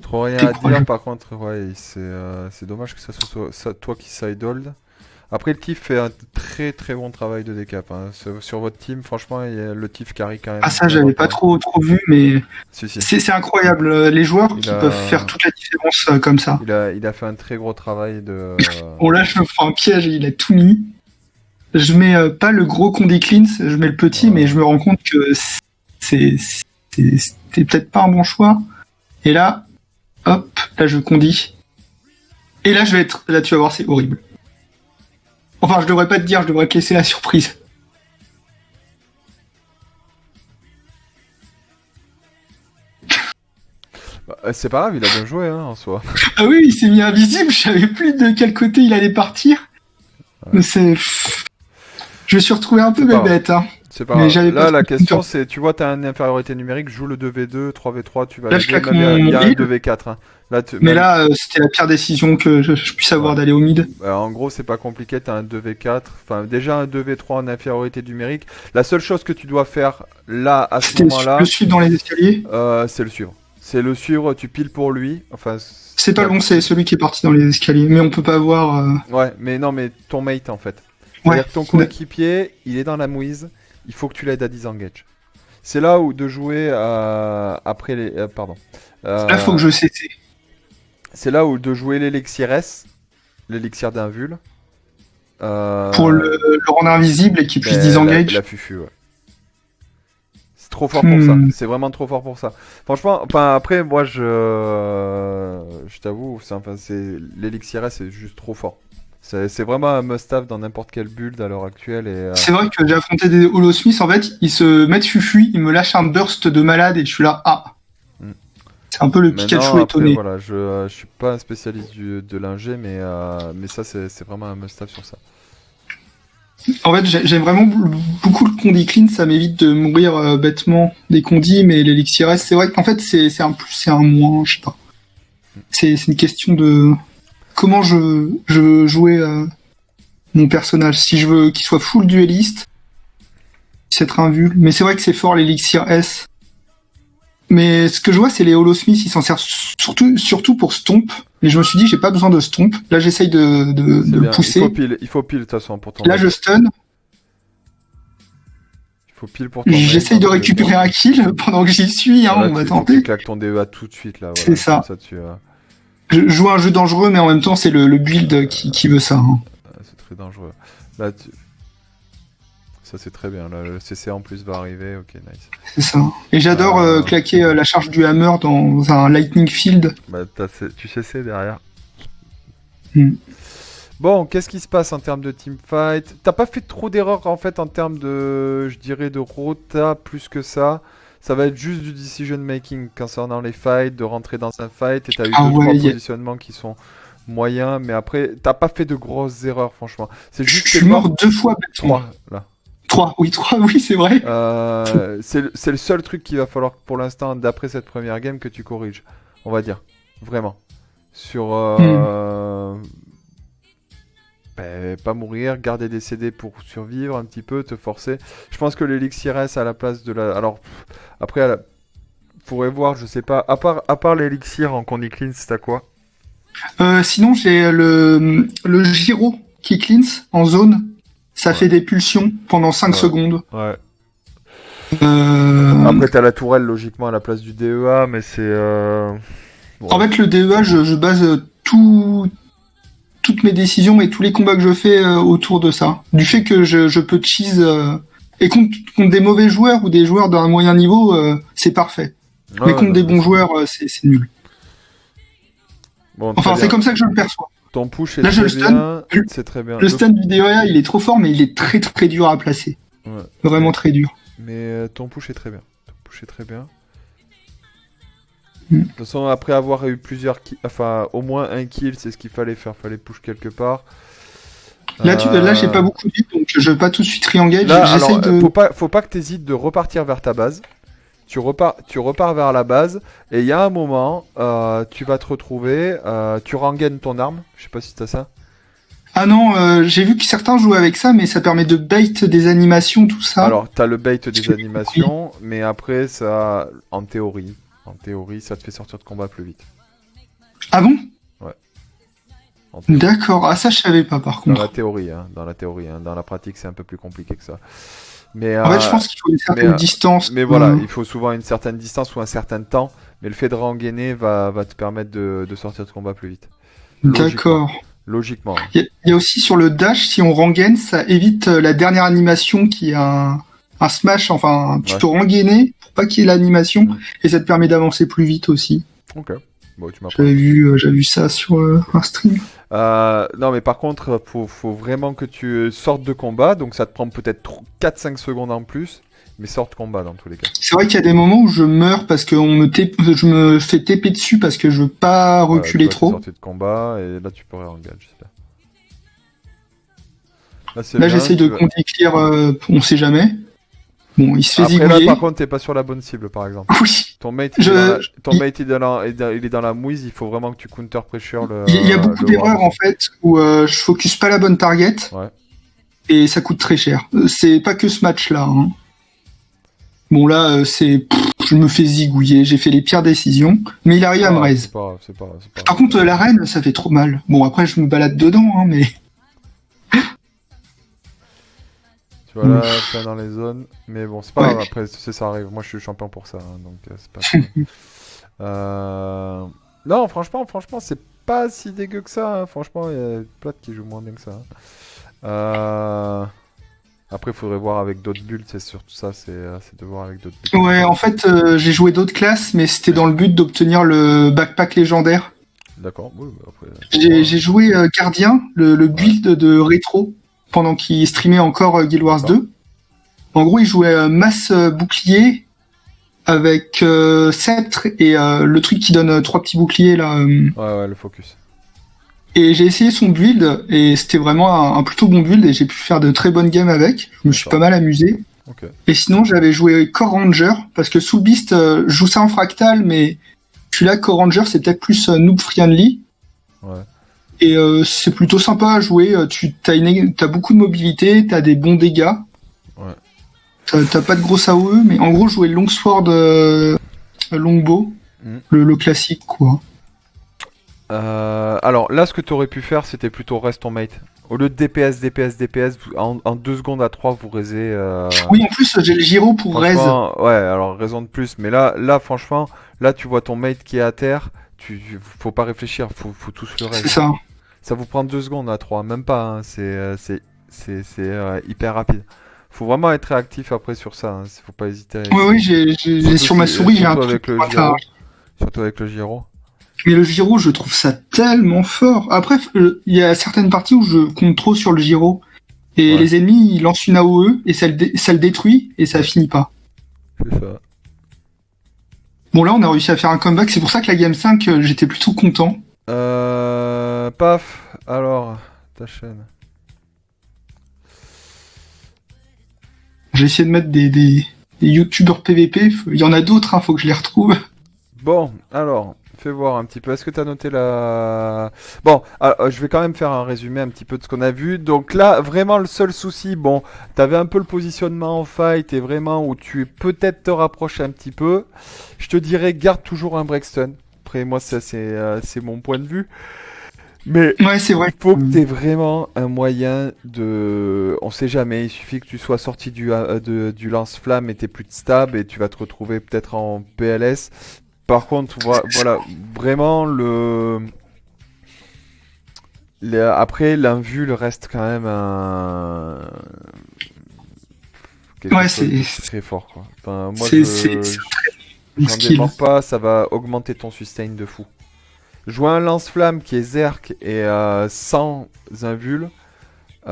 trop rien à dire, par contre, ouais, c'est dommage que ça soit toi qui side hold. Après, le Tiff fait un très très bon travail de décap. Hein. Sur votre team, franchement, le Tiff carry quand même. Ah, ça, j'avais pas trop vu, mais si. C'est incroyable. Les joueurs qui peuvent faire toute la différence comme ça. Il a fait un très gros travail de. Bon, là, je me prends un piège, il a tout mis. Je mets pas le gros Condé Cleans, je mets le petit, mais je me rends compte que c'était peut-être pas un bon choix. Et là, hop, là je condis. Et là là tu vas voir, c'est horrible. Enfin, je devrais pas te dire, je devrais te laisser la surprise. C'est pas grave, il a bien joué hein, en soi. Ah oui, il s'est mis invisible, je savais plus de quel côté il allait partir. Ouais. Mais c'est... Je me suis retrouvé un peu C'est pas bête, hein. C'est pas Mais grave. j'avais Là, pas la trop de question temps. c'est, tu vois, t'as une infériorité numérique, joue le 2v2, 3v3, tu vas Là, aller je claque même il y a un heal. 2v4. Hein. Là, Mais là, c'était la pire décision que je puisse avoir Ouais. d'aller au mid. En gros, c'est pas compliqué, t'as un 2v4, enfin déjà un 2v3 en infériorité numérique. La seule chose que tu dois faire là, à ce C'était moment-là, le suivre dans les escaliers. c'est le suivre. C'est le suivre, tu piles pour lui. Enfin, C'est pas le bon, c'est celui qui est parti dans les escaliers. Mais on peut pas voir... Ouais, mais non, mais ton mate en fait. Ouais. C'est-à-dire que ton coéquipier, il est dans la mouise, il faut que tu l'aides à disengage. C'est là où de jouer après les... pardon. Là, faut que je cesse. C'est là où de jouer l'élixir S, l'élixir d'invul. Pour le rendre invisible et qu'il puisse disengage. La fufu, ouais. C'est trop fort pour ça. C'est vraiment trop fort pour ça. Franchement, enfin, après, moi, je t'avoue, c'est l'élixir S, c'est juste trop fort. C'est vraiment un must-have dans n'importe quelle build à l'heure actuelle. C'est vrai que j'ai affronté des Holosmiths, en fait, ils se mettent fufu, ils me lâchent un burst de malade et je suis là, ah. C'est un peu le Pikachu étonné. Voilà, je suis pas un spécialiste de l'ingé, mais ça, c'est vraiment un must-have sur ça. En fait, j'aime vraiment beaucoup le Condi Clean, ça m'évite de mourir bêtement des Condis, mais l'élixir S, c'est vrai qu'en fait, c'est un plus, c'est un moins, je sais pas. C'est une question de comment je veux jouer mon personnage. Si je veux qu'il soit full dueliste, c'est être invul. Mais c'est vrai que c'est fort l'élixir S. Mais ce que je vois, c'est les Holosmiths, ils s'en servent surtout pour stomp. Et je me suis dit, j'ai pas besoin de stomp. Là, j'essaye de le pousser. Il faut pile de toute façon pour ton. Là, je stun. Il faut pile pour ton. J'essaye de récupérer un kill pendant que j'y suis. Hein, on va tenter. Tu claques ton DEA tout de suite là. Voilà, c'est ça. Je joue un jeu dangereux, mais en même temps, c'est le build qui veut ça. Hein. C'est très dangereux. Là, ça c'est très bien. Là, le CC en plus va arriver. Ok, nice. C'est ça. Et j'adore claquer la charge du hammer dans un lightning field. Bah, tu CC derrière. Mm. Bon, qu'est-ce qui se passe en termes de teamfight? T'as pas fait trop d'erreurs en fait en termes de, je dirais, de rota plus que ça. Ça va être juste du decision making concernant les fights, de rentrer dans un fight et t'as eu 2-3 positionnements qui sont moyens, mais après t'as pas fait de grosses erreurs franchement. C'est juste. Je suis mort 2 fois bêtement. 3 là. 3, oui, c'est vrai. C'est le seul truc qu'il va falloir pour l'instant, d'après cette première game, que tu corriges. On va dire. Vraiment. Sur... pas mourir, garder des CD pour survivre un petit peu, te forcer. Je pense que l'élixir S à la place de la... Alors, après, faudrait voir, je sais pas. À part l'élixir en Condi Cleanse, c'est à quoi? Sinon, j'ai le gyro qui cleanse en zone. Ça fait des pulsions pendant 5 secondes. Ouais. Après, t'as la tourelle, logiquement, à la place du DEA, mais c'est... Bon. En fait, le DEA, je base toutes mes décisions et tous les combats que je fais autour de ça. Du fait que je peux cheese... Et contre des mauvais joueurs ou des joueurs d'un moyen niveau, c'est parfait. Mais contre des bons joueurs, c'est nul. Bon, enfin, c'est comme ça que je le perçois. Ton push est très bien. C'est très bien. Le stun du DEA, il est trop fort, mais il est très très dur à placer. Ouais. Vraiment très dur. Mais ton push est très bien. De toute façon, après avoir eu plusieurs kills, enfin au moins un kill, c'est ce qu'il fallait faire. Fallait push quelque part. Là, j'ai pas beaucoup de vie, donc je vais pas tout de suite re-engage. Faut pas que t'hésites de repartir vers ta base. Tu repars vers la base et il y a un moment, tu vas te retrouver, tu rengaines ton arme. Je sais pas si t'as ça. Ah non, j'ai vu que certains jouent avec ça, mais ça permet de bait des animations, tout ça. Alors, t'as le bait des animations, mais après, ça, en théorie, ça te fait sortir de combat plus vite. Ah bon? Ouais. D'accord, ah ça je savais pas par contre. Dans la théorie, dans la pratique, c'est un peu plus compliqué que ça. Mais, en fait, je pense qu'il faut une certaine distance. Mais voilà, il faut souvent une certaine distance ou un certain temps. Mais le fait de rengainer va te permettre de sortir de combat plus vite. D'accord. Logiquement. Il y a aussi sur le dash, si on rengaine, ça évite la dernière animation qui est un smash. Enfin, tu peux rengainer pour pas qu'il y ait l'animation. Et ça te permet d'avancer plus vite aussi. Ok. Bon, tu m'apprends. J'avais vu ça sur un stream. Non, mais par contre, faut vraiment que tu sortes de combat, donc ça te prend peut-être 4-5 secondes en plus, mais sors de combat dans tous les cas. C'est vrai qu'il y a des moments où je meurs parce que je me fais TP dessus parce que je veux pas Voilà, reculer tu vois, t'es trop. sorti de combat, et là tu peux réengage, j'espère. Là, c'est Là, bien, j'essaye tu de vas- compter clear, on sait jamais. Bon, il se fait Après, là, zigouiller. par contre, t'es pas sur la bonne cible, par exemple. Oui, Ton mate, je, ton mate, il est dans la mouise, il faut vraiment que tu counter pressure il y a beaucoup le d'erreurs ward. en fait où je focus pas la bonne target Ouais. et ça coûte très cher. C'est pas que ce match-là. Hein. Bon là, je me fais zigouiller, j'ai fait les pires décisions, mais il arrive à me Ah, raise. c'est pas grave, c'est pas grave, c'est pas Par grave. contre, la reine, ça fait trop mal. Bon après, je me balade dedans, hein, mais Tu vois là, plein dans les zones. Mais bon, c'est pas Ouais. grave, après, tu sais, ça arrive. Moi, je suis champion pour ça, hein, donc c'est pas grave. Non, franchement, c'est pas si dégueu que ça, hein. Franchement, il y a Plat qui joue moins bien que ça, hein. Après, il faudrait voir avec d'autres builds, c'est surtout ça, c'est de voir avec d'autres builds. ouais, en fait, j'ai joué d'autres classes, mais c'était dans le but d'obtenir le backpack légendaire. D'accord, oui, bah après. J'ai joué Gardien, le build de rétro, pendant qu'il streamait encore Guild Wars 2. En gros, il jouait masse bouclier avec sceptre et le truc qui donne 3 petits boucliers là. Ouais, le focus. Et j'ai essayé son build et c'était vraiment un plutôt bon build et j'ai pu faire de très bonnes games avec. Je me suis D'accord. pas mal amusé. Ok. Et sinon, j'avais joué Core Ranger parce que Soul Beast je joue ça en fractal, mais celui-là, Core Ranger, c'est peut-être plus noob friendly. Ouais. Et c'est plutôt sympa à jouer. T'as beaucoup de mobilité, t'as des bons dégâts. Ouais. T'as pas de gros AOE, mais en gros, jouer Longsword Longbow, Mm. le classique, quoi. Alors là, ce que tu aurais pu faire, c'était plutôt reste ton mate. Au lieu de DPS, en 2 secondes à 3, vous raisez. Oui, en plus, j'ai le gyro pour raise. Franchement, ouais, alors raison de plus. Mais là, franchement, là, tu vois ton mate qui est à terre. Faut pas réfléchir, faut tous le C'est raise. ça. Ça vous prend 2 secondes à 3, même pas, hein. C'est hyper rapide. Faut vraiment être réactif après sur ça, hein. Faut pas hésiter. Oui, sur ma souris, j'ai un Surtout truc avec le pour gyro. faire. Surtout avec le gyro. Mais le gyro, je trouve ça tellement fort. Après, il y a certaines parties où je compte trop sur le gyro. Et Ouais. les ennemis, ils lancent une AOE et ça le détruit et ça finit pas. C'est ça. Bon, là, on a réussi à faire un comeback. C'est pour ça que la game 5, j'étais plutôt content. Paf, alors, ta chaîne. J'ai essayé de mettre des youtubeurs PVP. Il y en a d'autres, hein, faut que je les retrouve. Bon, alors, fais voir un petit peu. Est-ce que tu as noté la... Bon, alors, je vais quand même faire un résumé un petit peu de ce qu'on a vu. Donc là, vraiment, le seul souci, bon, t'avais un peu le positionnement en fight et vraiment où tu peut-être te rapproches un petit peu. Je te dirais, garde toujours un Brexton. Après, moi, ça, c'est mon point de vue. Mais Ouais, c'est vrai. il faut que tu aies vraiment un moyen de... On sait jamais, il suffit que tu sois sorti du lance-flamme et t'es plus de stab et tu vas te retrouver peut-être en PLS. Par contre, voilà, vraiment après, l'invul reste quand même quelque Ouais, chose de c'est très fort, quoi. Enfin, moi, c'est un j'en skill. démords pas, ça va augmenter ton sustain de fou. Jouer un lance-flamme qui est Zerk et sans invul, Et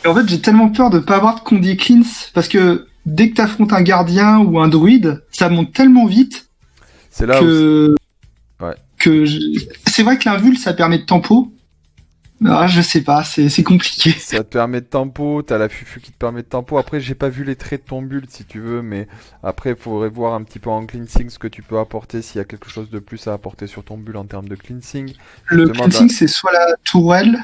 en fait, j'ai tellement peur de pas avoir de Condi Cleanse parce que dès que t'affrontes un gardien ou un druide, ça monte tellement vite c'est là où... que Ouais. c'est vrai que l'invul, ça permet de tempo. Ah, je sais pas, c'est compliqué. Ça te permet de tempo, t'as la fufu qui te permet de tempo. Après, j'ai pas vu les traits de ton build si tu veux, mais après, il faudrait voir un petit peu en cleansing ce que tu peux apporter, s'il y a quelque chose de plus à apporter sur ton build en termes de cleansing. Le Justement, cleansing, c'est soit la tourelle.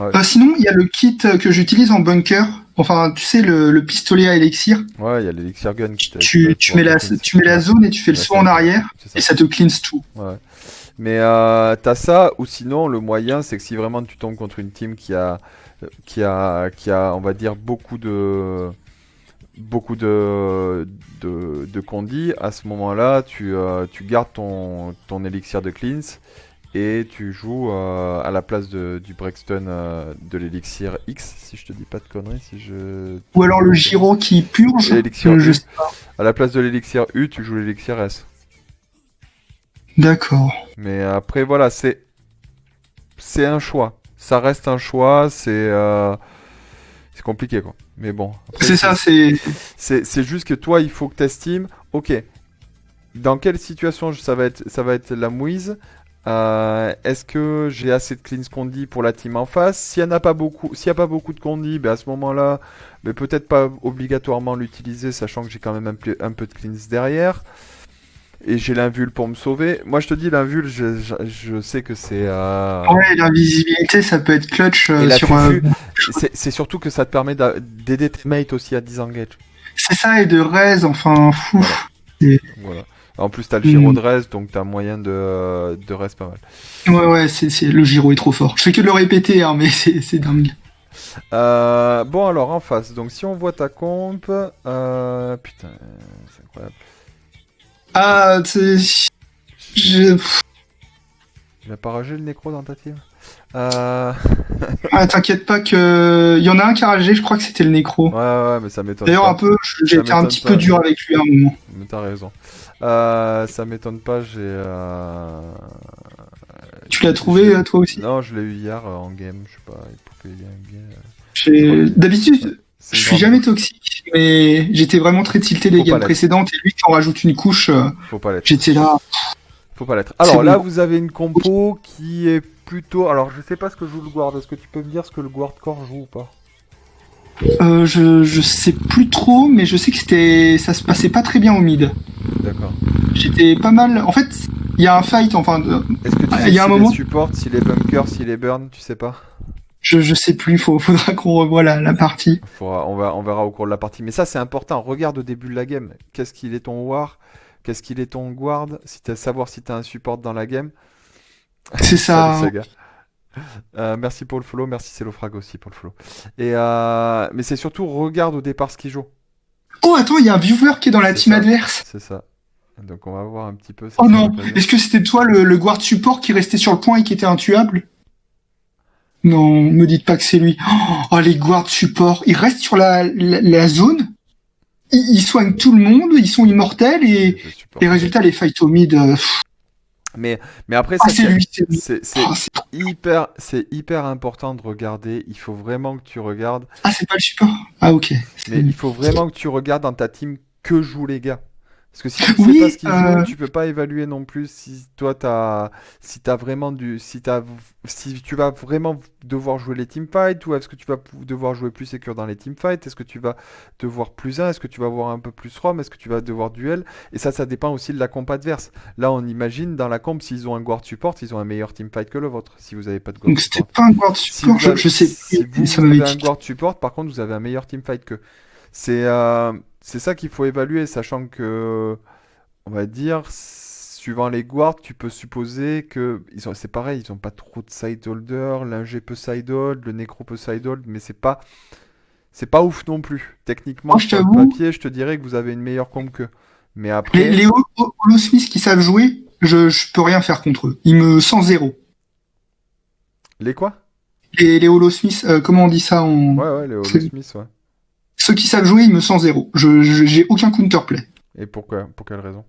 Ouais. Sinon, il y a le kit que j'utilise en bunker. Enfin, tu sais, le pistolet à élixir. Ouais, il y a l'elixir gun qui Tu mets la zone et tu fais le saut en arrière C'est et ça te cleanse tout. Ouais. Mais t'as ça, ou sinon le moyen c'est que si vraiment tu tombes contre une team qui a on va dire beaucoup de condi, à ce moment-là tu gardes ton élixir de cleanse et tu joues à la place du Brexton de l'élixir X, si je te dis pas de conneries, Ou alors le gyro qui purge. L'élixir je U. sais pas. À la place de l'élixir U, tu joues l'élixir S. D'accord. Mais après, voilà, c'est un choix. Ça reste un choix, c'est compliqué, quoi. Mais bon, après, C'est ça, c'est... c'est juste que toi, il faut que tu estimes, ok, dans quelle situation ça va être la mouise? Est-ce que j'ai assez de cleans condi pour la team en face? S'il n'y a pas beaucoup de condi, ben à ce moment-là, ben peut-être pas obligatoirement l'utiliser, sachant que j'ai quand même un peu de cleans derrière. Et j'ai l'invul pour me sauver. Moi, je te dis, l'invul, je sais que c'est... Ouais, l'invisibilité, ça peut être clutch Et la sur... fufu, c'est surtout que ça te permet d'aider tes mates aussi à disengage. C'est ça, et de raise, enfin, fou. Voilà. Et- Voilà. En plus, t'as le gyro de res, donc t'as moyen de res pas mal. Ouais, le gyro est trop fort. Je fais que de le répéter, hein, mais c'est dingue. Bon, alors, en face. Donc, si on voit ta comp... putain, c'est incroyable. Ah, je... Il a pas ragé le nécro dans ta team? Ah, t'inquiète pas que... Il y en a un qui a ragé, je crois que c'était le nécro. Ouais, mais ça m'étonne D'ailleurs, pas. un peu, j'ai été un m'étonne petit pas. peu dur avec lui à un moment. Mais t'as raison. Ça m'étonne pas, Tu l'as trouvé, toi aussi? Non, je l'ai eu hier en game, je sais pas, pour qu'il y ait un game. D'habitude, C'est je une suis grande jamais boucle. toxique, mais j'étais vraiment très tilté Faut des pas games l'être. précédentes, et lui qui en rajoute une couche, Faut pas l'être. j'étais là. Faut pas l'être. Alors C'est là, bon. vous avez une compo qui est plutôt... Alors, je sais pas ce que joue le guard. Est-ce que tu peux me dire ce que le guard core joue ou pas? Je sais plus trop, mais je sais que ça se passait pas très bien au mid. D'accord. J'étais pas mal. En fait, il y a un fight, enfin, Est-ce que tu sais il y a un s'il moment, est support, s'il est bunker, s'il est burn, tu sais pas? je sais plus. Faudra qu'on revoie la partie. On verra au cours de la partie. Mais ça, c'est important. Regarde au début de la game. Qu'est-ce qu'il est ton war? Qu'est-ce qu'il est ton guard? Savoir si t'as un support dans la game. C'est Salut, ça. Saga. Merci pour le follow. Merci Cellofrag aussi pour le follow. Mais c'est surtout regarde au départ ce qu'il joue. Oh, attends, il y a un viewer qui est dans la C'est team ça. adverse. C'est ça. Donc on va voir un petit peu. Oh non, est-ce que c'était toi le guard support qui restait sur le point et qui était intuable? Non, me dites pas que c'est lui. Oh, les guards support, ils restent sur la zone, ils soignent tout le monde, ils sont immortels et Je supporte. les résultats, les fights au mid. Mais après, Ah, ça, c'est lui, c'est lui. c'est Oh, hyper important de regarder. Il faut vraiment que tu regardes. c'est pas le support. Ah, ok. Mais il faut vraiment que tu regardes dans ta team que jouent les gars. Parce que si tu Oui, sais pas ce qu'ils jouent, tu peux pas évaluer non plus si toi si t'as vraiment si tu vas vraiment devoir jouer les teamfights ou est-ce que tu vas devoir jouer plus sécure dans les teamfights, est-ce que tu vas devoir plus 1, est-ce que tu vas avoir un peu plus rom, est-ce que tu vas devoir duel, et ça dépend aussi de la comp adverse. Là, on imagine dans la comp, s'ils ont un guard support, ils ont un meilleur teamfight que le vôtre, si vous avez pas de guard donc c'était support. pas un guard Si support, vous avez, je sais si plus, ça vous m'avait avez un dit. guard support, par contre, vous avez un meilleur teamfight que. C'est c'est ça qu'il faut évaluer, sachant que, on va dire, suivant les guards, tu peux supposer que c'est pareil, ils ont pas trop de side holder, l'ingé peut side hold, le nécro peut side hold, mais c'est pas ouf non plus. Techniquement, Moi, je sur le t'avoue, papier, je te dirais que vous avez une meilleure comp qu'eux. Mais les après, Holosmith qui savent jouer, je peux rien faire contre eux. Ils me 100-0. les quoi? Les Holosmith, comment on dit ça en... Ouais, les Holosmith, ouais. Ceux qui savent jouer, ils me 100-0. J'ai aucun counterplay. Et pourquoi? Pour quelle raison?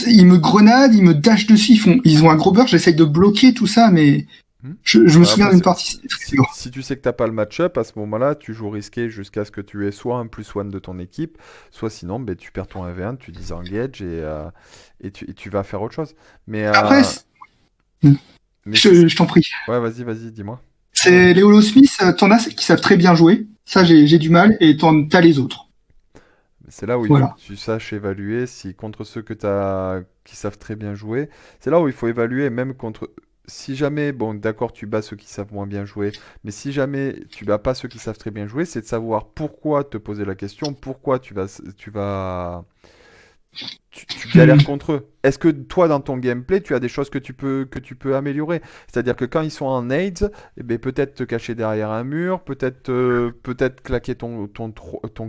Ils me grenadent, ils me dashent dessus, ils ont un gros burst, j'essaye de bloquer tout ça, mais je me souviens Après, d'une partie, c'était très dur. si tu sais que t'as pas le match-up, à ce moment-là, tu joues risqué jusqu'à ce que tu aies soit un +1 de ton équipe, soit sinon, ben, tu perds ton 1v1, tu disengage et tu vas faire autre chose. Mais, Après, mais je t'en prie. ouais, vas-y, dis-moi. C'est les Holosmith, t'en as qui savent très bien jouer, ça j'ai du mal, et t'as les autres. C'est là où il Voilà. faut que tu saches évaluer si contre ceux qui savent très bien jouer, c'est là où il faut évaluer même contre si jamais bon d'accord tu bats ceux qui savent moins bien jouer, mais si jamais tu bats pas ceux qui savent très bien jouer, c'est de savoir pourquoi te poser la question, pourquoi tu galères contre eux. Est-ce que toi, dans ton gameplay, tu as des choses que tu peux améliorer? C'est-à-dire que quand ils sont en nades, eh ben, peut-être te cacher derrière un mur, peut-être claquer ton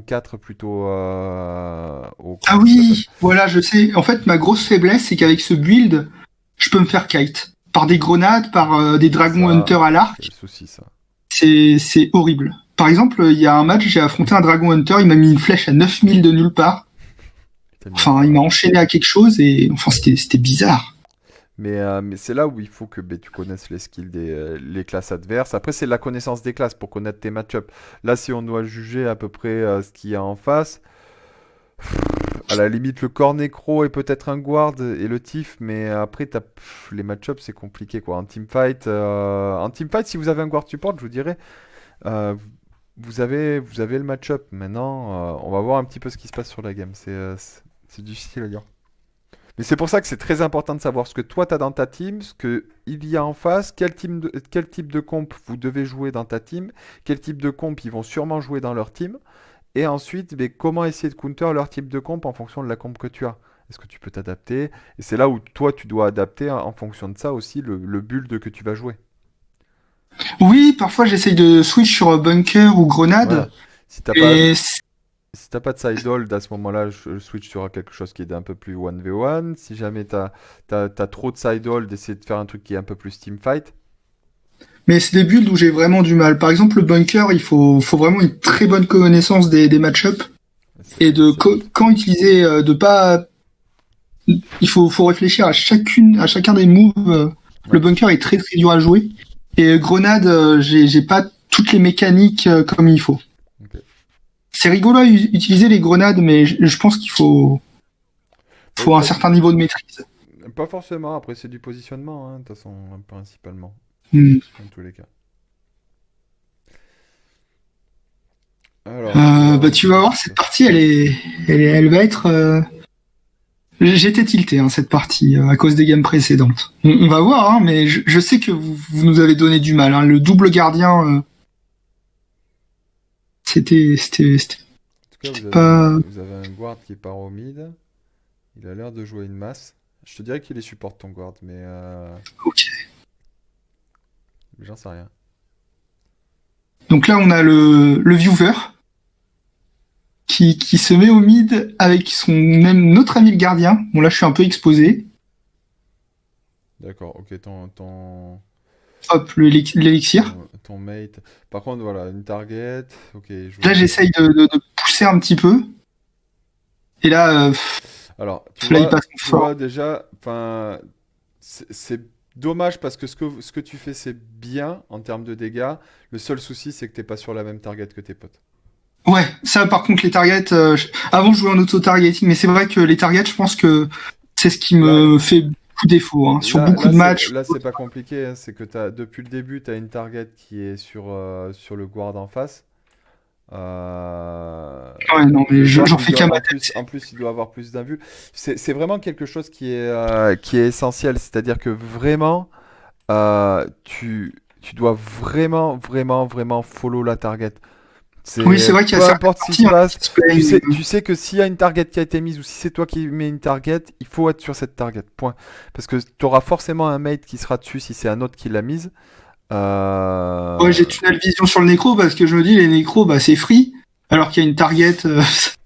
4 plutôt au... Ah oui, voilà, je sais. En fait, ma grosse faiblesse, c'est qu'avec ce build, je peux me faire kite. Par des grenades, par des Dragon Ça, Hunter à l'arc. c'est le souci, ça. C'est horrible. Par exemple, il y a un match, j'ai affronté un Dragon Hunter, il m'a mis une flèche à 9000 de nulle part. Enfin, il m'a enchaîné à quelque chose et enfin, c'était bizarre. Mais c'est là où il faut que tu connaisses les skills les classes adverses. Après, c'est la connaissance des classes pour connaître tes match-ups. Là, si on doit juger à peu près ce qu'il y a en face, à la limite, le corps nécro est peut-être un guard et le tif, mais après, les match-ups, c'est compliqué, quoi. En teamfight, si vous avez un guard support, je vous dirais, euh, vous avez le match-up. Maintenant, on va voir un petit peu ce qui se passe sur la game. C'est difficile à dire. Mais c'est pour ça que c'est très important de savoir ce que toi tu as dans ta team, ce qu'il y a en face, quel type de comp vous devez jouer dans ta team, quel type de comp ils vont sûrement jouer dans leur team, et ensuite comment essayer de counter leur type de comp en fonction de la comp que tu as. Est-ce que tu peux t'adapter? Et c'est là où toi tu dois adapter en fonction de ça aussi le build que tu vas jouer. Oui, parfois j'essaye de switch sur bunker ou grenade. Voilà. Si t'as pas, Et si t'as pas de side hold, à ce moment-là, je switch sur quelque chose qui est un peu plus 1v1. Si jamais t'as trop de side hold, essayer de faire un truc qui est un peu plus teamfight. Mais c'est des builds où j'ai vraiment du mal. Par exemple, le bunker, faut vraiment une très bonne connaissance des match-ups et de quand utiliser, de pas. Faut réfléchir à chacun des moves. Le Ouais. bunker est très très dur à jouer. Et grenade, j'ai pas toutes les mécaniques comme il faut. Ok. C'est rigolo à utiliser les grenades, mais je pense qu'il faut un certain niveau de maîtrise. Pas forcément, après c'est du positionnement, hein, de toute façon, principalement, Hmm. dans tous les cas. Alors, quoi Bah, tu vas voir, cette partie, elle va être. J'étais tilté cette partie à cause des gammes précédentes. On va voir, hein, mais je sais que vous nous avez donné du mal. Hein. Le double gardien, c'était En tout cas, pas. vous avez un guard qui part au mid. Il a l'air de jouer une masse. Je te dirais qu'il les supporte ton guard, Ok. mais j'en sais rien. Donc là, on a le viewer qui se met au mid avec même notre ami le gardien. Bon là, je suis un peu exposé. D'accord, ok, Hop, l'élixir. ton mate. Par contre, voilà, une target. Ok, je Là, vois. j'essaye de pousser un petit peu. Et là, Alors, là, il passe tu fort. vois déjà, enfin, c'est dommage parce que ce que tu fais, c'est bien en termes de dégâts. Le seul souci, c'est que t'es pas sur la même target que tes potes. Ouais, ça par contre les targets, avant je jouais en auto-targeting, mais c'est vrai que les targets, je pense que c'est ce qui Là, me fait beaucoup défaut, hein. Sur là, beaucoup là, de c'est, matchs. là, c'est pas compliqué, hein. C'est que depuis le début, tu as une target qui est sur le guard en face. Euh, Ouais, non, mais le guard, j'en fais qu'à ma en tête. plus, en plus, il doit avoir plus d'un vue. C'est vraiment quelque chose qui est essentiel. C'est-à-dire que vraiment, tu dois vraiment, vraiment, vraiment follow la target. Oui, c'est C'est vrai qu'il y a peu certaines importe ce qui se parties passe, qui se plaignent. tu sais que s'il y a une target qui a été mise ou si c'est toi qui mets une target, il faut être sur cette target. Point. Parce que tu auras forcément un mate qui sera dessus si c'est un autre qui l'a mise. Ouais, Euh, j'ai tunnel vision sur le nécro parce que je me dis les nécros, bah c'est free, alors qu'il y a une target.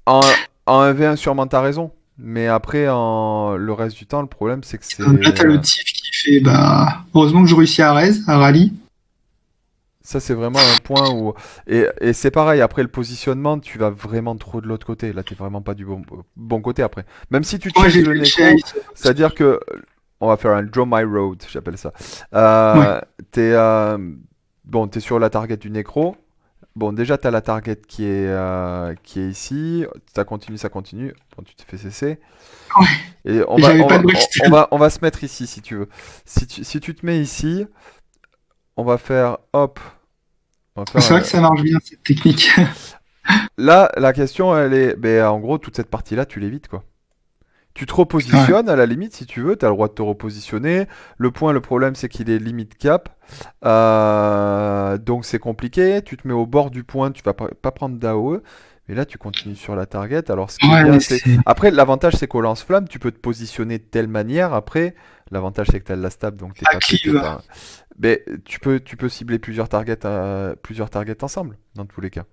en 1v1, sûrement t'as raison. Mais après, le reste du temps, le problème, c'est que Là, t'as le tif qui fait, bah heureusement que je réussis à rallye. ça, c'est vraiment un point où. Et c'est pareil, après le positionnement, tu vas vraiment trop de l'autre côté. Là, t'es vraiment pas du bon côté après. Même si tu Ouais, chase j'ai le fait le nécro, chase. c'est-à-dire que. On va faire un draw my road, j'appelle ça. Ouais, T'es bon, t'es sur la target du nécro. Bon, déjà, t'as la target qui est ici. Ça continue, ça continue. Bon, tu te fais cesser. ouais. Et on Et va, j'avais on pas va, de on breakstone. va, on va se mettre ici si tu veux. Si tu te mets ici, on va faire hop. On va faire, C'est vrai que ça marche bien cette technique. là, la question, elle est, ben, en gros, toute cette partie-là, tu l'évites, quoi. Tu te Ouais. repositionnes à la limite si tu veux, tu as le droit de te repositionner. Le problème, c'est qu'il est limite cap. Donc c'est compliqué. Tu te mets au bord du point, tu vas pas prendre d'AOE. Mais là, tu continues sur la target. Alors ce qui est Ouais, bien, mais c'est. c'est Après, l'avantage, c'est qu'au lance-flamme, tu peux te positionner de telle manière. Après, l'avantage, c'est que tu as la stab, donc t'es ça pas pété clive. par. Mais tu peux cibler plusieurs targets ensemble, dans tous les cas.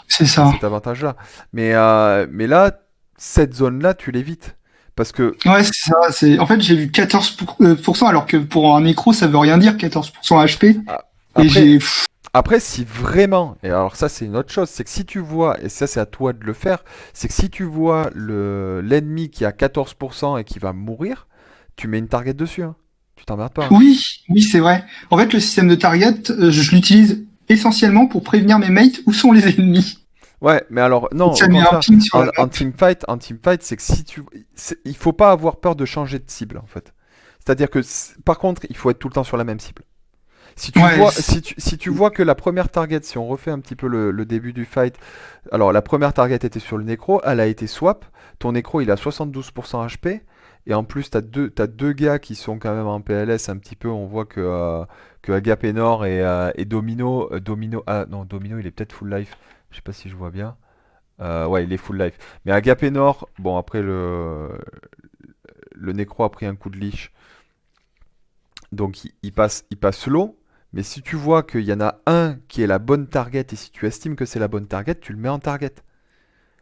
C'est T'as ça. cet avantage-là. Mais là, cette zone-là, tu l'évites. Parce que Ouais, c'est ça. En fait, j'ai vu 14%, alors que pour un nécro, ça veut rien dire, 14% HP. a- Et après, après, si vraiment, et alors ça c'est une autre chose, c'est que si tu vois, et ça c'est à toi de le faire, c'est que si tu vois l'ennemi qui a 14% et qui va mourir, tu mets une target dessus, hein. Tu t'emmerdes pas. Hein. Oui, c'est vrai. En fait, le système de target, je l'utilise essentiellement pour prévenir mes mates où sont les ennemis. Ouais, mais alors, non, Ça au met un contraire, ping sur la map. en teamfight, c'est que il faut pas avoir peur de changer de cible, en fait. C'est-à-dire que, par contre, il faut être tout le temps sur la même cible. Si tu Ouais, vois, si tu vois que la première target, si on refait un petit peu le début du fight, alors la première target était sur le nécro, elle a été swap, ton nécro il a 72% HP, et en plus t'as deux gars qui sont quand même en PLS un petit peu, on voit que Agapénor et Domino, ah non, Domino il est peut-être full life, je sais pas si je vois bien. Ouais, il est full life. Mais Agapénor, bon après le nécro a pris un coup de leash, donc il passe slow, mais si tu vois qu'il y en a un qui est la bonne target et si tu estimes que c'est la bonne target, tu le mets en target.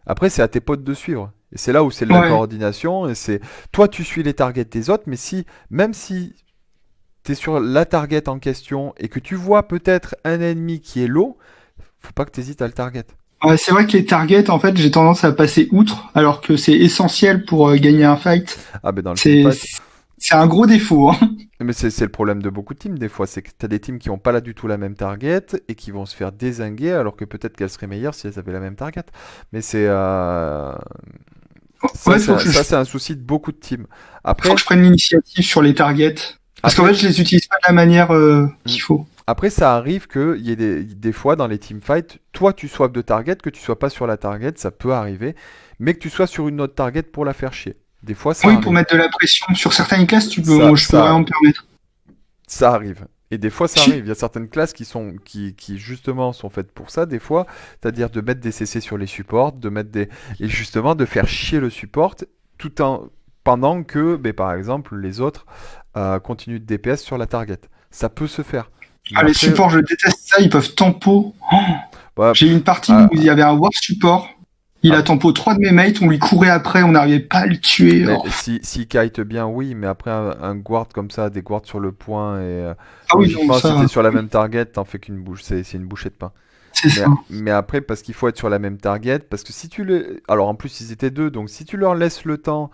Après, c'est à tes potes de suivre. Et c'est là où c'est de la ouais. coordination. Et c'est toi, tu suis les targets des autres, mais même si tu es sur la target en question et que tu vois peut-être un ennemi qui est low, faut pas que tu hésites à le target. Ouais, c'est vrai que les targets, en fait, j'ai tendance à passer outre, alors que c'est essentiel pour gagner un fight. Ah, ben dans le C'est teamfight. c'est un gros défaut. Hein. Mais c'est le problème de beaucoup de teams des fois, c'est que tu as des teams qui n'ont pas là du tout la même target et qui vont se faire dézinguer alors que peut-être qu'elles seraient meilleures si elles avaient la même target. Mais ça, Ouais, faut que ça, c'est un souci de beaucoup de teams. faut que Après, je prenne l'initiative sur les targets. Parce qu'en après, fait, je les utilise pas de la manière hmm, qu'il faut. après ça arrive qu'il y ait des fois dans les teamfights, toi tu swaps de target, que tu sois pas sur la target, ça peut arriver, mais que tu sois sur une autre target pour la faire chier. Des fois ça Oui, pour arrive. mettre de la pression sur certaines classes, Ça, je peux ça, vraiment me permettre. ça arrive. Et des fois, ça Je- arrive. Il y a certaines classes qui justement sont faites pour ça, des fois. C'est-à-dire de mettre des CC sur les supports, et justement de faire chier le support tout en, pendant que, ben, par exemple, les autres continuent de DPS sur la target. Ça peut se faire. Mais Ah, les après, supports, je déteste ça, ils peuvent tempo. Oh, bah, j'ai eu une partie où ah, il y avait un war support. Il ah, a tempo 3 de mes mates, on lui courait après, on n'arrivait pas à le tuer. mais Oh. si kite bien, oui, mais après un guard comme ça, des guards sur le point, Ah oui, non, logiquement, si t'es ça, sur la même target, t'en fais qu'une bouche, c'est une bouchée de pain. c'est Mais, ça. mais après, parce qu'il faut être sur la même target, parce que si tu les... Alors en plus, ils étaient deux, donc si tu leur laisses le temps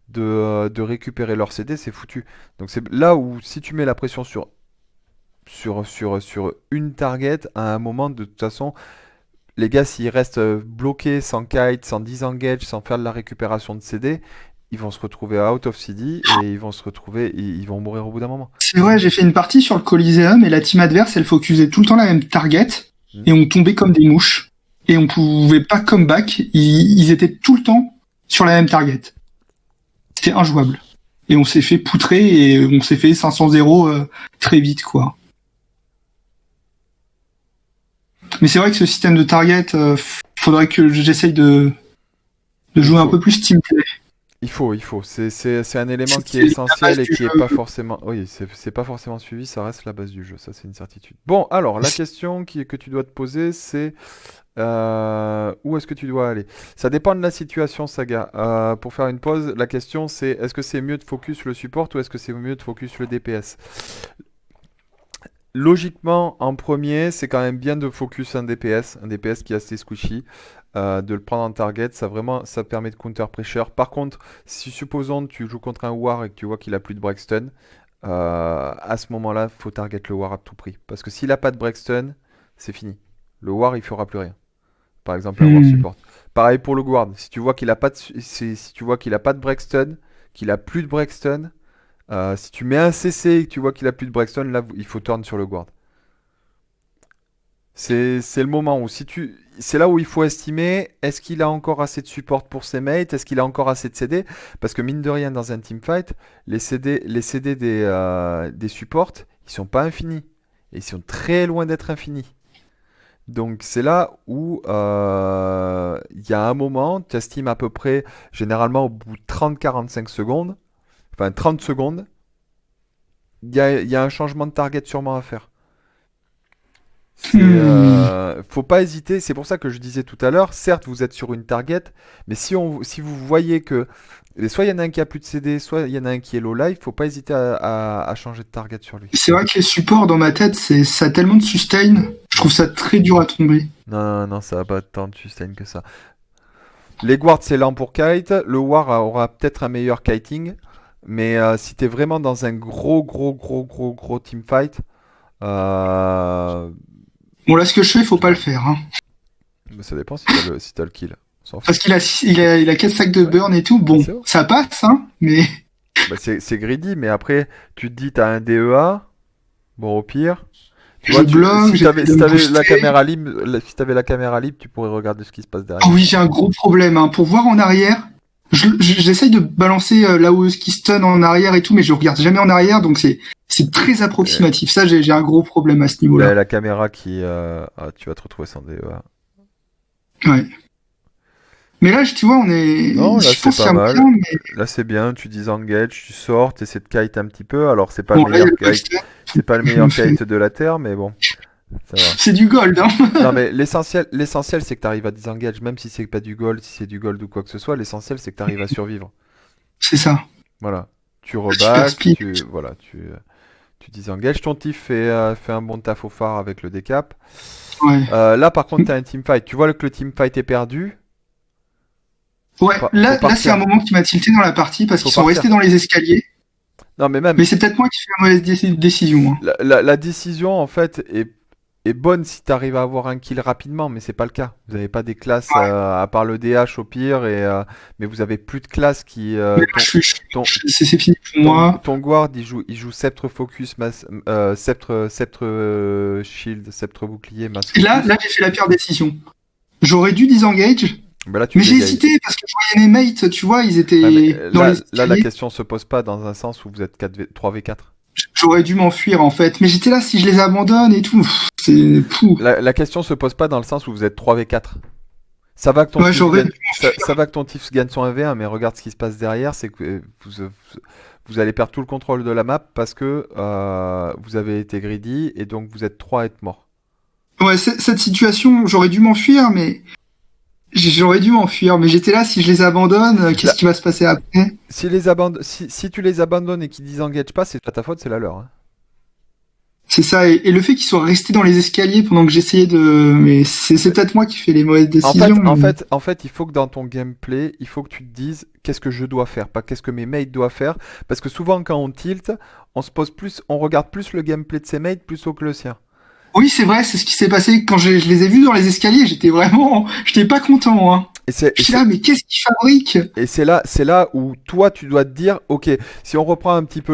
de récupérer leur CD, c'est foutu. Donc c'est là où si tu mets la pression sur une target, à un moment, de toute façon, les gars, s'ils restent bloqués sans kite, sans disengage, sans faire de la récupération de CD, ils vont se retrouver out of CD et ils vont se retrouver, ils vont mourir au bout d'un moment. C'est vrai, j'ai fait une partie sur le Coliseum et la team adverse, elle focusait tout le temps la même target Hmm. et on tombait comme des mouches. Et on pouvait pas comeback, ils étaient tout le temps sur la même target. C'était injouable. Et on s'est fait poutrer et on s'est fait 500-0 très vite, quoi. Mais c'est vrai que ce système de target, faudrait que j'essaye de Il jouer un peu faut, plus team play. il faut. C'est un élément qui C'est est la base essentiel et du qui est jeu. pas forcément. Oui, c'est pas forcément suivi, ça reste la base du jeu, ça c'est une certitude. Bon, alors la question que tu dois te poser, c'est où est-ce que tu dois aller? Ça dépend de la situation, Saga. Pour faire une pause, la question c'est est-ce que c'est mieux de focus le support ou est-ce que c'est mieux de focus le DPS? Logiquement, en premier, c'est quand même bien de focus un DPS qui est assez squishy, de le prendre en target, ça permet de counter pressure. Par contre, si supposons tu joues contre un war et que tu vois qu'il a plus de breakstun, à ce moment-là, faut target le war à tout prix. Parce que s'il a pas de breakstun, c'est fini. Le war, il fera plus rien. Par exemple, un war Hmm. support. Pareil pour le guard. Si tu vois qu'il a pas de, si tu vois qu'il a pas de breakstun, qu'il a plus de breakstun, si tu mets un CC et que tu vois qu'il a plus de breakstun, là, il faut turn sur le guard. C'est le moment où c'est là où il faut estimer est-ce qu'il a encore assez de support pour ses mates, est-ce qu'il a encore assez de CD parce que mine de rien dans un teamfight, les CD des supports, ils sont pas infinis et ils sont très loin d'être infinis. Donc c'est là où il y a un moment, tu estimes à peu près généralement au bout de 30-45 secondes, enfin 30 secondes, il y a un changement de target sûrement à faire. Hmm. Faut pas hésiter. C'est pour ça que je disais tout à l'heure. Certes, vous êtes sur une target, mais si vous voyez que soit il y en a un qui a plus de CD, soit il y en a un qui est low life, faut pas hésiter à changer de target sur lui. C'est vrai que les supports dans ma tête, ça a tellement de sustain, je Hmm. trouve ça très dur à tomber. Non, non, non, ça va pas tant de sustain que ça. Les guards, c'est lent pour kite. Le war aura peut-être un meilleur kiting. Mais si t'es vraiment dans un gros teamfight, euh, Bon, là, ce que je fais, faut pas le faire, hein. bah, ça dépend si t'as le kill. On s'en fout. Parce qu'il a 4 stacks de burn et tout. Bon, C'est bon. ça passe, hein, mais Bah, c'est greedy, mais après, tu te dis, t'as un DEA, bon, au pire. Tu je vois, bloque, si j'essaie t'avais de si me t'avais la booster. caméra libre, si t'avais la caméra libre, tu pourrais regarder ce qui se passe Ah derrière. oui, j'ai un gros problème, hein. Pour voir en arrière, j'essaye de balancer là où qui stun en arrière et tout, mais je regarde jamais en arrière, donc c'est très Euh, approximatif. Ça, j'ai un gros problème à ce niveau-là. la caméra qui... tu vas te retrouver sans DEA. Ouais. Mais là, tu vois, Non, là je c'est pense qu'il pas y a mal. moyen, mais Là c'est bien, tu disengage, tu sors, tu essaies de kite un petit peu. Alors c'est pas le bon, là, il y a meilleur le kite, coaster. c'est pas le Je me meilleur fais, kite de la Terre, mais bon, ça va. c'est du gold, hein. Non mais l'essentiel c'est que tu arrives à disengage, même si c'est pas du gold, si c'est du gold ou quoi que ce soit, l'essentiel c'est que tu arrives à survivre. C'est ça. Voilà. Tu Super reback, speed. tu disengages. Ton tif fait un bon taf au phare avec le décap. Ouais. Là par contre t'as un teamfight. Tu vois que le teamfight est perdu. Ouais, Faut là, c'est un partir. moment qui m'a tilté dans la partie parce Faut qu'ils sont partir. restés dans les escaliers. Non mais même Mais c'est peut-être moi qui fais la mauvaise décision, hein. la décision en fait est bonne si tu arrives à avoir un kill rapidement, mais c'est pas le cas. Vous n'avez pas des classes à part le DH au pire, mais vous avez plus de classes qui. Mais là, Ton, c'est fini pour moi. ton guard il joue sceptre focus, sceptre shield, sceptre bouclier, mass Et là, focus. là, j'ai fait la pire décision. J'aurais dû disengage, Ben là tu mais j'ai dégages. hésité parce que je voyais mes mates, tu vois, ils Ouais, mais étaient dans les là, la escaliers. question se pose pas dans un sens où vous êtes 3v4. J'aurais dû m'enfuir en fait. Mais j'étais là si je les abandonne et tout. C'est fou. La question se pose pas dans le sens où vous êtes 3v4. Ça va que ton Ouais, Tiff j'aurais gagne, dû ça m'enfuir. va que ton Tiff gagne son 1v1, mais regarde ce qui se passe derrière, c'est que vous allez perdre tout le contrôle de la map parce que vous avez été greedy et donc vous êtes 3 à être morts. Ouais, cette situation, j'aurais dû m'enfuir, mais j'aurais dû m'enfuir. Mais j'étais là si je les abandonne, qu'est-ce Là, qui va se passer après? si tu les abandonnes et qu'ils disengagent pas, c'est pas ta faute, c'est la leur, hein. C'est ça. Et le fait qu'ils soient restés dans les escaliers pendant que j'essayais de, mais c'est peut-être moi qui fais les mauvaises En fait, décisions. en fait, en fait, il faut que dans ton gameplay, il faut que tu te dises qu'est-ce que je dois faire, pas qu'est-ce que mes mates doivent faire, parce que souvent quand on tilt, on regarde plus le gameplay de ses mates plutôt que le sien. Oui, c'est vrai, c'est ce qui s'est passé quand je les ai vus dans les escaliers. J'étais pas content, hein. Et c'est, et Je suis là, c'est, mais qu'est-ce qu'ils fabriquent? Et c'est là où toi, tu dois te dire, ok, si on reprend un petit peu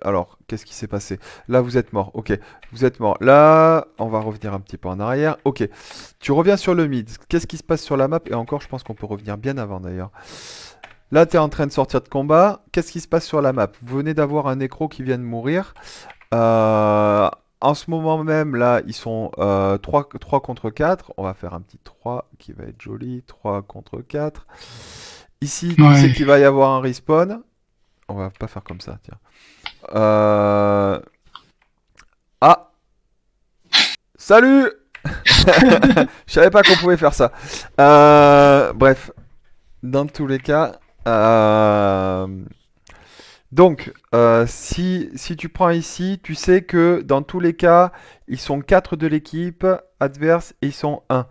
alors, qu'est-ce qui s'est passé? Là, vous êtes mort. Ok, vous êtes mort. Là, on va revenir un petit peu en arrière. Ok, tu reviens sur le mid. Qu'est-ce qui se passe sur la map? Et encore, je pense qu'on peut revenir bien avant d'ailleurs. Là, tu es en train de sortir de combat. Qu'est-ce qui se passe sur la map? Vous venez d'avoir un nécro qui vient de mourir. Euh, En ce moment même, là, ils sont 3 contre 4. On va faire un petit 3 qui va être joli. 3 contre 4. Ici, tu sais Ouais. qu'il va y avoir un respawn. On va pas faire comme ça, tiens. Euh... Ah, salut! Je savais pas qu'on pouvait faire ça. Bref, dans tous les cas, donc, si tu prends ici, tu sais que dans tous les cas, ils sont 4 de l'équipe adverse et ils sont un.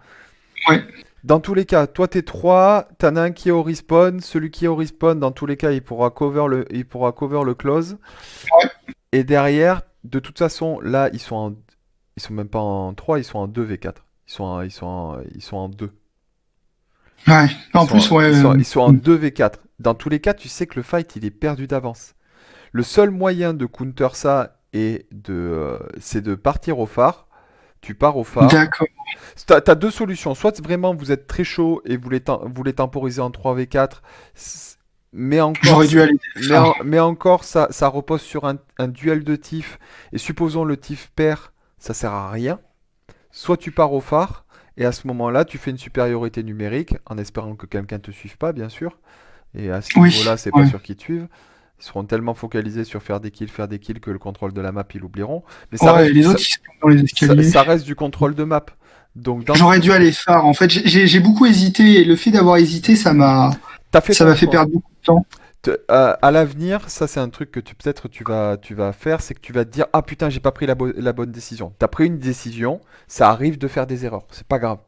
Ouais. Dans tous les cas, toi t'es 3, t'en as un qui est au respawn, celui qui est au respawn, dans tous les cas, il pourra cover le close. Et derrière, de toute façon, là, ils sont même pas en 3, ils sont en 2v4. Ils sont en 2. Ouais. Ils En sont, plus, ouais. ils sont, ils sont en 2v4. Dans tous les cas, tu sais que le fight, il est perdu d'avance. Le seul moyen de counter ça c'est de partir au phare. Tu pars au phare. D'accord. T'as deux solutions. Soit vraiment vous êtes très chaud et vous les temporisez en 3v4. Mais encore, J'aurais dû aller. mais encore ça repose sur un duel de tif. Et supposons le tif perd, ça sert à rien. Soit tu pars au phare. Et à ce moment-là, tu fais une supériorité numérique en espérant que quelqu'un te suive pas, bien sûr. Et à ce Oui. niveau-là, c'est pas Ouais. sûr qu'ils te suivent. Ils seront tellement focalisés sur faire des kills que le contrôle de la map, ils l'oublieront. Mais ça Ouais. reste, Et les ça, autres, ils sont dans les ça- escaliers. ça reste du contrôle de map. Donc, J'aurais dû aller phare. En fait, j'ai beaucoup hésité et le fait d'avoir hésité, t'as fait ça ton m'a fait choix. perdre beaucoup de temps. À l'avenir, ça c'est un truc que peut-être tu vas faire, c'est que tu vas te dire, ah putain, j'ai pas pris la bonne décision. T'as pris une décision, ça arrive de faire des erreurs, c'est pas grave.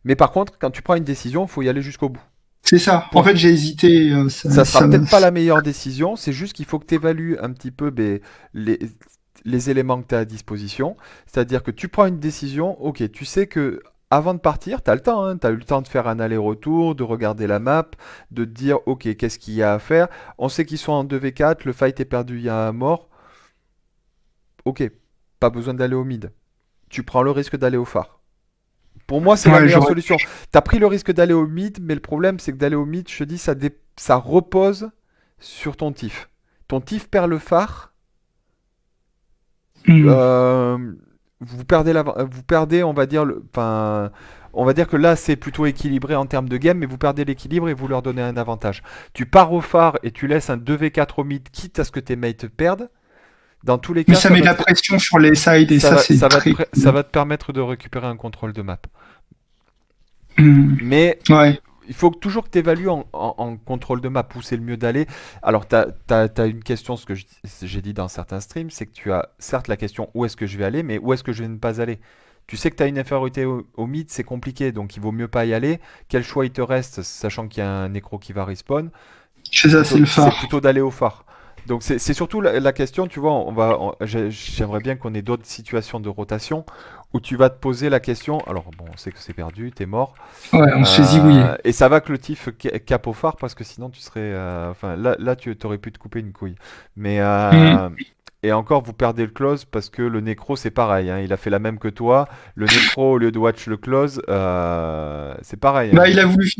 Mais par contre, quand tu prends une décision, il faut y aller jusqu'au bout. C'est ça. En fait, j'ai hésité. Ça sera peut-être pas la meilleure décision, c'est juste qu'il faut que tu évalues un petit peu les, les éléments que tu as à disposition. C'est-à-dire que tu prends une décision, ok, tu sais que avant de partir, tu as le temps, hein, tu as eu le temps de faire un aller-retour, de regarder la map, de te dire, ok, qu'est-ce qu'il y a à faire. On sait qu'ils sont en 2v4, le fight est perdu, il y a un mort. Ok, pas besoin d'aller au mid. Tu prends le risque d'aller au phare. Pour moi, c'est la Ouais, meilleure j'aurais. solution. Tu as pris le risque d'aller au mid, mais le problème, c'est que d'aller au mid, je te dis, ça repose sur ton tif. Ton tif perd le phare. Hmm. euh, vous perdez, on va dire, enfin, on va dire que là, c'est plutôt équilibré en termes de game, mais vous perdez l'équilibre et vous leur donnez un avantage. Tu pars au phare et tu laisses un 2v4 au mid, quitte à ce que tes mates perdent. Dans tous les Mais cas, ça met de la pression sur les sides et ça, c'est très ça cool. va te permettre de récupérer un contrôle de map. Hmm. Mais Ouais. il faut toujours que tu évalues en contrôle de map où c'est le mieux d'aller. Alors, tu as une question, ce que j'ai dit dans certains streams, c'est que tu as certes la question où est-ce que je vais aller, mais où est-ce que je vais ne pas aller. Tu sais que tu as une infériorité au mid, c'est compliqué, donc il vaut mieux pas y aller. Quel choix il te reste, sachant qu'il y a un nécro qui va respawn? Chez ça, c'est le C'est phare. plutôt d'aller au phare. Donc c'est surtout la question, tu vois, j'aimerais bien qu'on ait d'autres situations de rotation où tu vas te poser la question, alors bon, on sait que c'est perdu, t'es mort, Ouais, on se fait zigouiller. et ça va que le tif cap au phare parce que sinon tu serais, enfin là tu aurais pu te couper une couille. Mais Hmm. et encore vous perdez le close parce que le nécro c'est pareil, hein, il a fait la même que toi. Le nécro au lieu de watch le close, c'est pareil, hein. Bah, il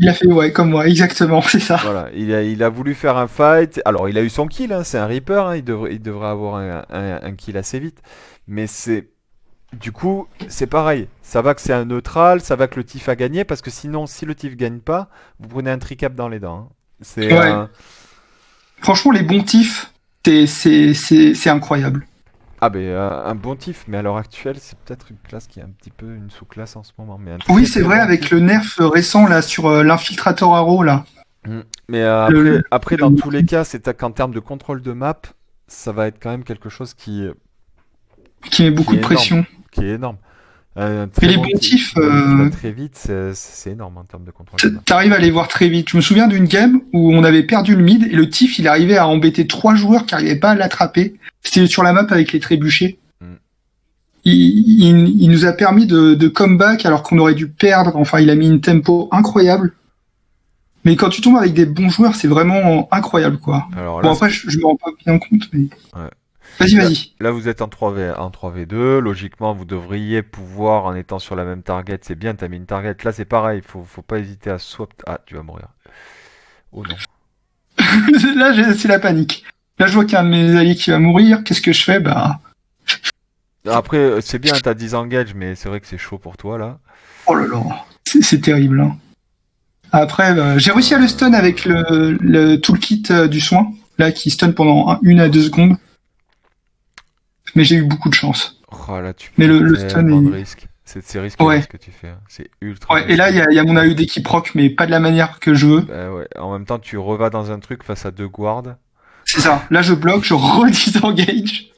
a fait, ouais, comme moi, exactement, c'est ça. Voilà, il a voulu faire un fight. Alors il a eu son kill, hein, c'est un Reaper, hein, il devrait avoir un kill assez vite. Mais c'est du coup, c'est pareil. Ça va que c'est un neutral, ça va que le Tif a gagné, parce que sinon, si le Tif gagne pas, vous prenez un tricap dans les dents, hein. C'est Ouais. Franchement, les bons tifs, c'est incroyable. ah ben un bon Tif, mais à l'heure actuelle, c'est peut-être une classe qui est un petit peu une sous-classe en ce moment, mais un Oui, très c'est très vrai, bon avec Tif. le nerf récent là sur l'infiltrator arrow là. Mm. Mais Le, après, dans tous les cas, c'est qu'en terme de contrôle de map, ça va être quand même quelque chose qui met qui beaucoup est de énorme, pression. qui est énorme. Un Mais très les bon bons tif, tifs, qui va très vite, c'est énorme en termes de contrôle de map. t'arrives à les voir très vite. Je me souviens d'une game où on avait perdu le mid et le tif il arrivait à embêter 3 joueurs qui n'arrivaient pas à l'attraper. C'était sur la map avec les trébuchets. Mm. Il nous a permis de comeback alors qu'on aurait dû perdre. Enfin, il a mis une tempo incroyable. Mais quand tu tombes avec des bons joueurs, c'est vraiment incroyable, quoi. Alors Bon, là, après, je me rends pas bien compte, mais... ouais. Vas-y, Là, vas-y. là, vous êtes en 3v2. Logiquement, vous devriez pouvoir, en étant sur la même target, c'est bien, t'as mis une target. Là, c'est pareil, faut pas hésiter à swap. Ah, tu vas mourir. Oh non. Là, c'est la panique. Là, je vois qu'il y a un de mes alliés qui va mourir. Qu'est-ce que je fais? Bah... Après, c'est bien, t'as 10 engage, mais c'est vrai que c'est chaud pour toi, là. Oh là là. C'est terrible, hein. Après, j'ai réussi à le stun Euh, avec le toolkit du soin, là, qui stun pendant 1 à 2 secondes. Mais j'ai eu beaucoup de chance. Oh là, tu Mais prends le stun tellement de est... risques. C'est risqué, là, Ouais. ce que tu fais, hein. C'est ultra Ouais, et là, risqué. il y a mon AED qui proc, mais pas de la manière que je veux. Bah ouais. En même temps, tu revas dans un truc face à deux guards. C'est ça. Là, je bloque, je redisengage.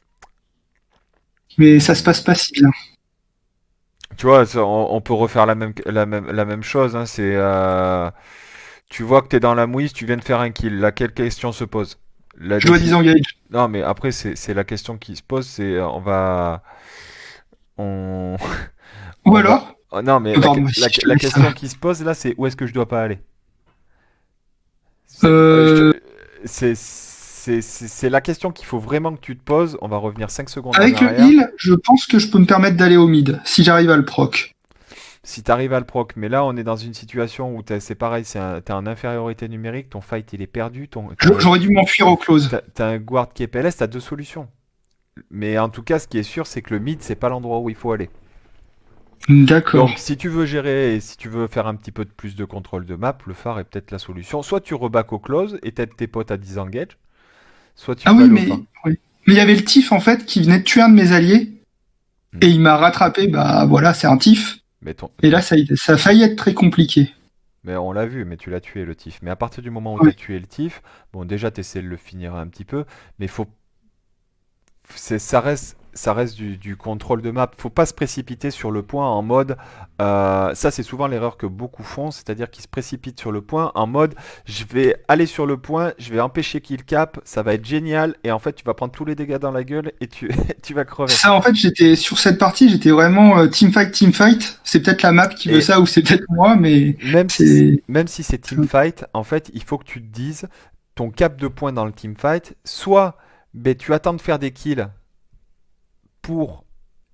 Mais ça se passe pas si bien. Tu vois, on peut refaire la même chose, hein. C'est, tu vois que t'es dans la mouise, tu viens de faire un kill. Là, quelle question se pose? La Je dois déci- disengage. Non, mais après, c'est la question qui se pose, c'est, on, Ou on va, alors... oh, non, mais Pardon, si je te la laisse question ça. qui se pose là, c'est où est-ce que je dois pas aller? Euh, C'est la question qu'il faut vraiment que tu te poses. On va revenir 5 secondes en avec le arrière. heal, je pense que je peux me permettre d'aller au mid, si j'arrive à le proc. Si tu arrives à le proc, mais là on est dans une situation où c'est pareil, t'es en infériorité numérique, ton fight il est perdu, J'aurais dû m'enfuir au close. t'as un guard qui est PLS, t'as deux solutions. Mais en tout cas, ce qui est sûr, c'est que le mid, c'est pas l'endroit où il faut aller. D'accord. Donc, si tu veux gérer et si tu veux faire un petit peu de plus de contrôle de map, le phare est peut-être la solution. Soit tu reback au close et t'aides tes potes à disengage, soit tu Ah peux oui, aller au mais... phare. Oui. Mais il y avait le tif, en fait, qui venait de tuer un de mes alliés, Hmm. et il m'a rattrapé, bah voilà, c'est un tif. Mais, Et là, ça a failli être très compliqué. mais on l'a vu, mais tu l'as tué le tif. Mais à partir du moment où tu Ouais. as tué le tif, bon déjà tu essaies de le finir un petit peu, mais faut, ça reste, ça reste du contrôle de map. Faut pas se précipiter sur le point en mode. Ça, c'est souvent l'erreur que beaucoup font, c'est-à-dire qu'ils se précipitent sur le point en mode je vais aller sur le point, je vais empêcher qu'il cap, ça va être génial, et en fait, tu vas prendre tous les dégâts dans la gueule et tu, tu vas crever. Ça, en fait, j'étais sur cette partie, j'étais vraiment teamfight. C'est peut-être la map qui veut Et ça ou c'est peut-être moi, mais même c'est. si c'est teamfight, en fait, il faut que tu te dises ton cap de points dans le teamfight, soit ben, tu attends de faire des kills pour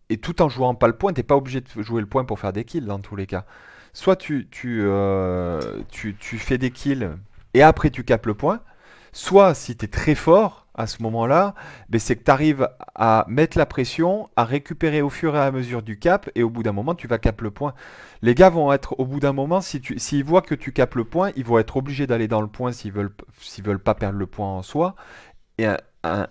et tout en jouant pas le point, t'es pas obligé de jouer le point pour faire des kills dans tous les cas. Soit tu fais des kills et après tu capes le point. Soit si tu es très fort à ce moment-là, ben c'est que tu arrives à mettre la pression, à récupérer au fur et à mesure du cap, et au bout d'un moment tu vas cap le point. Les gars vont être au bout d'un moment, s'ils voient que tu capes le point, ils vont être obligés d'aller dans le point s'ils veulent pas perdre le point en soi et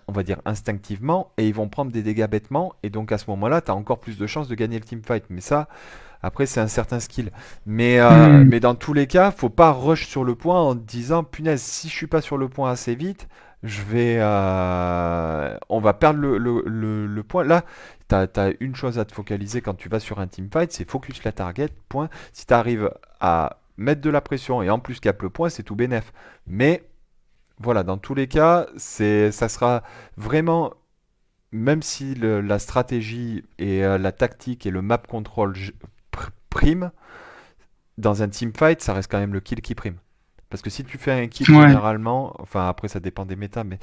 on va dire instinctivement, et ils vont prendre des dégâts bêtement, et donc à ce moment-là, tu as encore plus de chances de gagner le teamfight. Mais ça, après, c'est un certain skill. Mais dans tous les cas, faut pas rush sur le point en te disant, punaise, si je suis pas sur le point assez vite, on va perdre le point. Là, tu as une chose à te focaliser quand tu vas sur un teamfight, c'est focus la target, point. Si tu arrives à mettre de la pression et en plus cap le point, c'est tout bénef. Mais voilà, dans tous les cas, ça sera vraiment, même si la stratégie et la tactique et le map control prime, dans un teamfight, ça reste quand même le kill qui prime. Parce que si tu fais un kill Ouais. généralement, enfin après ça dépend des méta, mais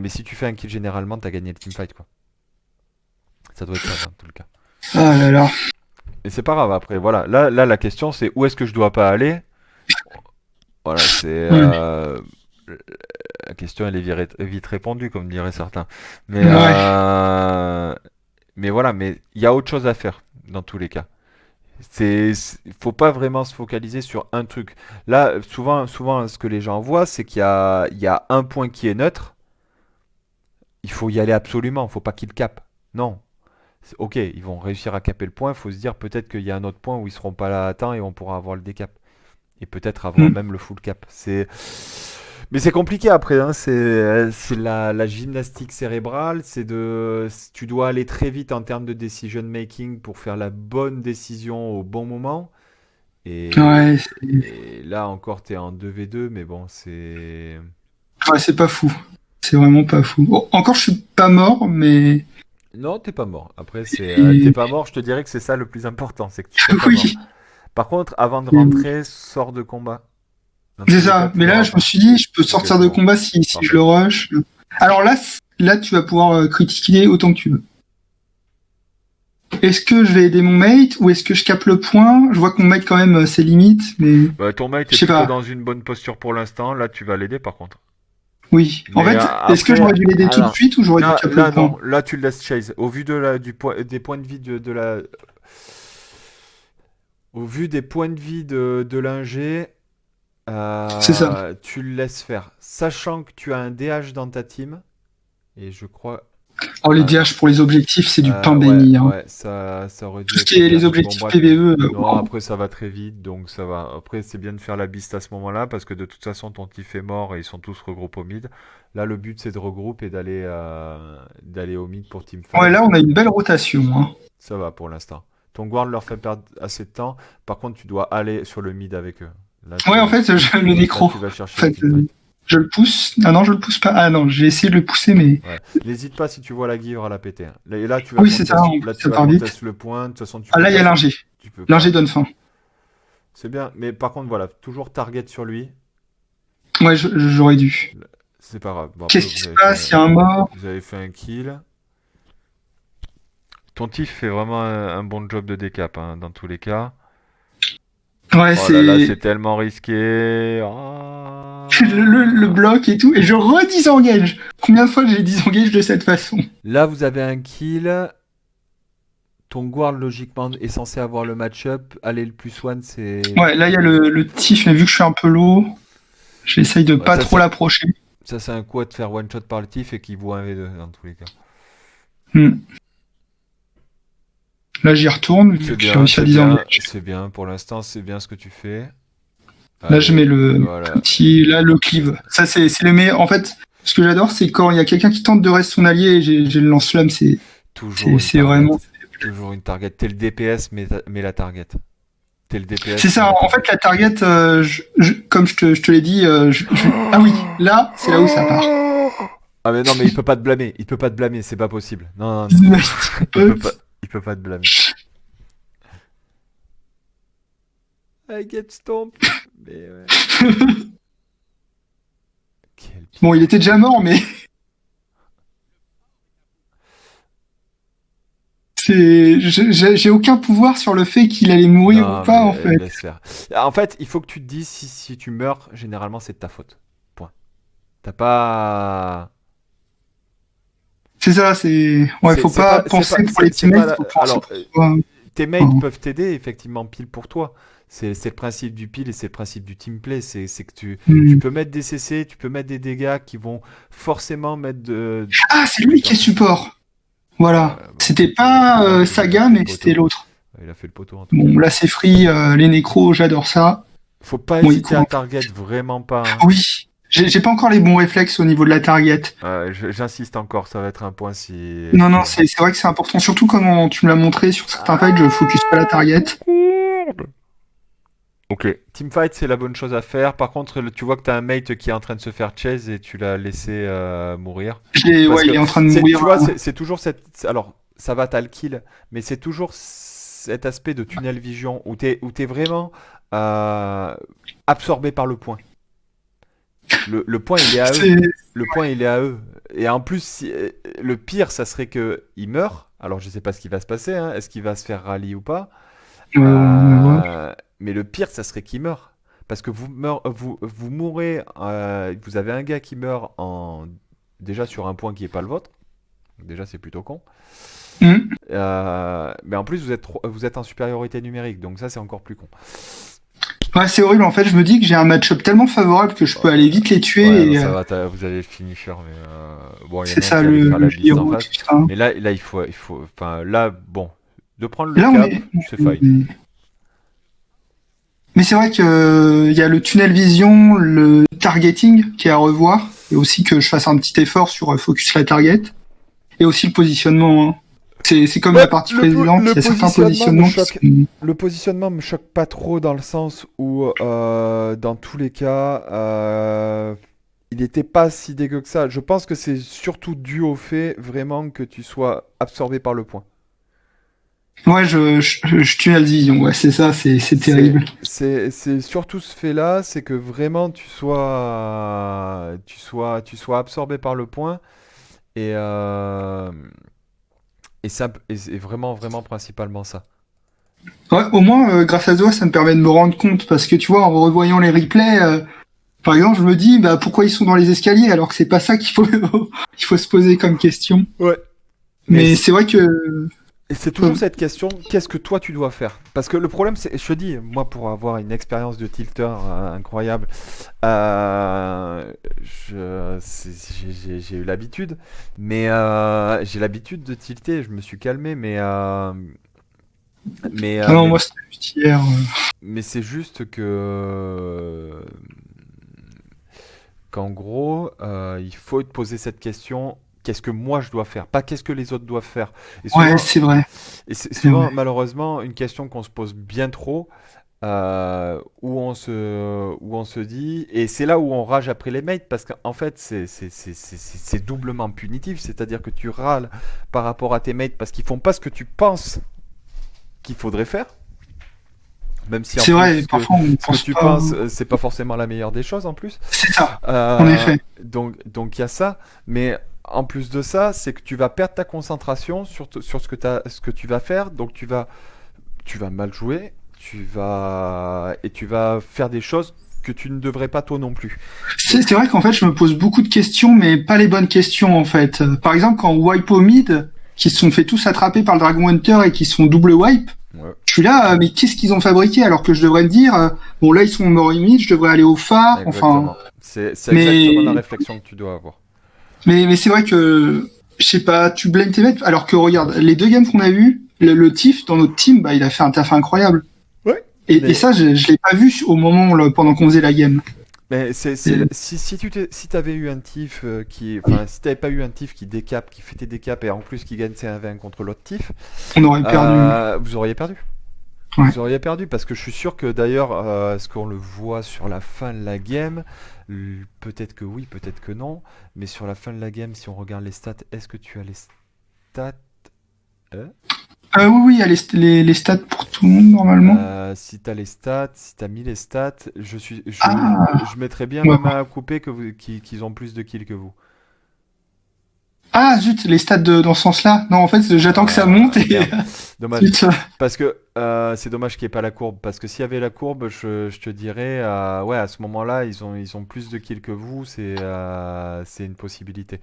si tu fais un kill généralement, t'as gagné le teamfight quoi. Ça doit être ça dans tout le cas. Ah là là. Et c'est pas grave après, voilà. Là la question c'est où est-ce que je dois pas aller? Voilà, Ouais. la question elle est vite répondue comme diraient certains. Mais Ouais. euh, mais voilà, mais il y a autre chose à faire dans tous les cas. Faut pas vraiment se focaliser sur un truc. Là, souvent, ce que les gens voient, c'est qu'il y a un point qui est neutre. Il faut y aller absolument. Faut pas qu'ils capent. Non. Ok, ils vont réussir à caper le point. Il faut se dire peut-être qu'il y a un autre point où ils seront pas là à temps et on pourra avoir le décap. Et peut-être avoir Mm. même le full cap. Mais c'est compliqué après, hein. C'est la gymnastique cérébrale. Tu dois aller très vite en termes de decision making pour faire la bonne décision au bon moment. Ouais, Et là encore, t'es en 2v2, mais bon, c'est. ouais, c'est pas fou. C'est vraiment pas fou. Bon, encore, je suis pas mort, mais Non, t'es pas mort. Après, t'es et- pas mort, je te dirais que c'est ça le plus important, c'est que tu sois pas mort. oui, Par contre, avant de et- rentrer, sors de combat. Dans c'est tous les cas, ça. tu Mais là, l'auras je me pas. suis dit, je peux Ok, sortir c'est de bon. combat si je Parfait. le rush. Alors là, là, tu vas pouvoir critiquer autant que tu veux. Est-ce que je vais aider mon mate ou est-ce que je capte le point? Je vois que mon mate quand même ses limites, mais Bah, ton mate je est sais plutôt pas. dans une bonne posture pour l'instant. Là, tu vas l'aider par contre. Oui. En Mais fait, est-ce que après, j'aurais dû l'aider tout de alors, suite ou j'aurais dû capte le là point? non, là tu le laisses chase. Au vu des points de vie au vu des points de vie de l'ingé, C'est ça. tu le laisses faire. Sachant que tu as un DH dans ta team, et je crois. Alors les Ah non. DH pour les objectifs, c'est du pain Ouais, béni, hein. ouais, ça aurait Tout dû ce être qui le est les DH. Bon, objectifs bref. PVE, Non, waouh. après, ça va très vite, donc ça va. Après, c'est bien de faire la biste à ce moment-là, parce que de toute façon, ton tif est mort et ils sont tous regroupés au mid. Là, le but, c'est de regrouper et d'aller au mid pour Ouais, teamfight. là, on a une belle rotation, hein. Ça va pour l'instant. Ton guard leur fait perdre assez de temps. Par contre, tu dois aller sur le mid avec eux. Là, Ouais, en fait, le là, nécro. tu vas En chercher le fait, teamfight. je le pousse. Ah non, je le pousse pas. Ah non, j'ai essayé de le pousser, mais Ouais. N'hésite pas si tu vois la guivre à la péter, hein. Et là, tu vas oui, c'est ça. En là, plus, tu ça vas part vite. contester le point. De toute façon, Ah là, il y a l'ingé. tu peux L'ingé pas. donne faim. C'est bien. Mais par contre, voilà, toujours target sur lui. Ouais, j'aurais dû. C'est pas grave. Bon, après, Qu'est-ce qui se passe? Il y a un mort. vous avez fait un kill. Ton tif fait vraiment un bon job de décap, hein, dans tous les cas. Ouais, Oh là là, c'est c'est tellement risqué. Ah. le bloc et tout. Et je redisengage. Combien de fois j'ai disengage de cette façon? Là, vous avez un kill. Ton guard, logiquement, est censé avoir le match-up. Allez, le plus one, c'est. Ouais, là, il y a le tif, mais vu que je suis un peu low, j'essaye de Ouais, pas trop l'approcher. ça, c'est un coup à te faire one-shot par le tif et qui vaut un V2 dans tous les cas. Hmm. Là, j'y retourne, vu C'est que j'ai bien, réussi à c'est bien, disengage. c'est bien. Pour l'instant, c'est bien ce que tu fais. Là, je mets Allez, le voilà. petit, là, le cleave. Ça, c'est le meilleur. En fait, ce que j'adore, c'est quand il y a quelqu'un qui tente de rester son allié et j'ai le lance-flamme, c'est Toujours C'est vraiment. toujours une target. T'es le DPS, mais la target. T'es le DPS. C'est ça. En fait, la target, comme je te l'ai dit, ah oui, là, c'est là où ça part. Ah mais non, mais il peut pas te blâmer. Il peut pas te blâmer, c'est pas possible. Non, non, non. Il peut pas te blâmer. I get stomped. Mais ouais. Quel pire. Bon, il était déjà mort, mais j'ai aucun pouvoir sur le fait qu'il allait mourir Non, ou pas, en mais fait. laisse faire. En fait, il faut que tu te dises si tu meurs, généralement c'est de ta faute. Point. T'as pas. C'est ça, ouais, faut C'est pas pas, penser pour les c'est pas teammates, faut penser alors, pour soi. tes mates peuvent t'aider effectivement pile pour toi. C'est le principe du pile et c'est le principe du team play. C'est que tu Hmm. peux mettre des CC, tu peux mettre des dégâts qui vont forcément mettre de. Ah, c'est lui qui est support. Voilà. Bon, C'était pas il a Saga, fait le mais c'était poteau. l'autre. Il a fait le poteau en tout cas. Bon, là, c'est free, les nécros, j'adore ça. Faut pas Bon, il hésiter à court. target, vraiment pas. Hein. Oui. J'ai pas encore les bons réflexes au niveau de la target. J'insiste encore, ça va être un point si. Non, non, c'est vrai que c'est important. Surtout comme tu me l'as montré sur certains fights, je focus pas la target. Ok. Teamfight, c'est la bonne chose à faire. Par contre, tu vois que t'as un mate qui est en train de se faire chase et tu l'as laissé mourir. Parce Ouais, que il est en train de tu mourir. vois, c'est toujours alors, ça va, t'as le kill, mais c'est toujours cet aspect de tunnel vision où t'es vraiment absorbé par le point. Le point, il est à eux. C'est- Le point, il est à eux. Et en plus, le pire, ça serait que il meurt. Alors, je sais pas ce qui va se passer. Hein. Est-ce qu'il va se faire rallye ou pas? Ouais. Mais le pire, ça serait qu'il meurt. Parce que vous mourrez. Vous avez un gars qui meurt déjà sur un point qui est pas le vôtre. Donc déjà, c'est plutôt con. Hmm. Mais en plus, vous êtes en supériorité numérique. Donc ça, c'est encore plus con. Ouais, c'est horrible. En fait, je me dis que j'ai un match-up tellement favorable que je peux aller vite les tuer. Ouais, non, Et, ça va, vous avez le finisher. Mais bon, il y en c'est a un ça qui allait le faire la bise en héros, face. tout ça. Mais là, il faut. Enfin, là, bon. De prendre le Là, on cap, est. c'est fine. Mais c'est vrai que il y a le tunnel vision, le targeting qui est à revoir, et aussi que je fasse un petit effort sur focus la target, et aussi le positionnement. Hein. C'est comme Ouais, la partie précédente, il y a certains positionnements qui sont... Le positionnement me choque pas trop dans le sens où, dans tous les cas, il n'était pas si dégueu que ça. Je pense que c'est surtout dû au fait vraiment que tu sois absorbé par le point. Ouais, je tunnel vision, ouais, c'est ça, c'est terrible. C'est surtout ce fait-là, c'est que vraiment tu sois absorbé par le point et, et c'est vraiment, vraiment principalement ça. Ouais, au moins, grâce à toi, ça me permet de me rendre compte, parce que tu vois, en revoyant les replays, par exemple, je me dis, bah, pourquoi ils sont dans les escaliers, alors que c'est pas ça qu'il faut, qu'il faut se poser comme question. Ouais. Mais c'est vrai que... Et c'est toujours cette question, qu'est-ce que toi tu dois faire? Parce que le problème, c'est, je te dis, moi pour avoir une expérience de tilter incroyable, j'ai eu l'habitude, mais j'ai l'habitude de tilter, je me suis calmé, non, moi, c'était juste hier. mais c'est juste qu'en gros, il faut te poser cette question. Qu'est-ce que moi je dois faire? Pas qu'est-ce que les autres doivent faire. Et souvent, Ouais, c'est vrai. et c'est C'est souvent vrai. malheureusement une question qu'on se pose bien trop, où on se dit, et c'est là où on rage après les mates, parce qu'en fait c'est doublement punitif, c'est-à-dire que tu râles par rapport à tes mates parce qu'ils font pas ce que tu penses qu'il faudrait faire. Même si en C'est plus vrai, parfois on ce que pense tu pas. penses, c'est pas forcément la meilleure des choses en plus. C'est ça, en effet. Donc il y a ça, mais en plus de ça, c'est que tu vas perdre ta concentration sur ce que tu vas faire, donc tu vas mal jouer, tu vas faire des choses que tu ne devrais pas toi non plus. C'est vrai qu'en fait, je me pose beaucoup de questions, mais pas les bonnes questions, en fait. Par exemple, quand wipe au mid, qui se sont fait tous attraper par le Dragon Hunter et qui sont double wipe, Ouais. je suis là, mais qu'est-ce qu'ils ont fabriqué alors que je devrais me dire, bon là ils sont morts au mid, je devrais aller au phare, Exactement. enfin. C'est Mais exactement la réflexion que tu dois avoir. mais c'est vrai que je sais pas, tu blâmes tes mecs, alors que regarde, les deux games qu'on a vus, le Tiff dans notre team, bah il a fait un taf incroyable. Ouais. Et Mais, ça, je l'ai pas vu au moment pendant qu'on faisait la game. Mais Et- si t'avais eu un tif enfin, si t'avais pas eu un tif qui décape, qui fait tes décapes et en plus qui gagne ses 1v1 contre l'autre tif, On aurait perdu. vous auriez perdu. Ouais. Vous auriez perdu parce que je suis sûr que d'ailleurs, est-ce qu'on le voit sur la fin de la game? Peut-être que oui, peut-être que non. Mais sur la fin de la game, si on regarde les stats, est-ce que tu as les stats? Oui, oui, il y a les stats pour tout le monde normalement. Si t'as les stats, si t'as mis les stats, Ah, je mettrais bien ouais. ma main à couper qu'ils ont plus de kills que vous. Ah, zut, les stats dans ce sens-là. Non, en fait, j'attends que ça monte et Merde, dommage. zut. Parce que c'est dommage qu'il n'y ait pas la courbe. Parce que s'il y avait la courbe, je te dirais, ouais, à ce moment-là, ils ont plus de kills que vous. C'est une possibilité.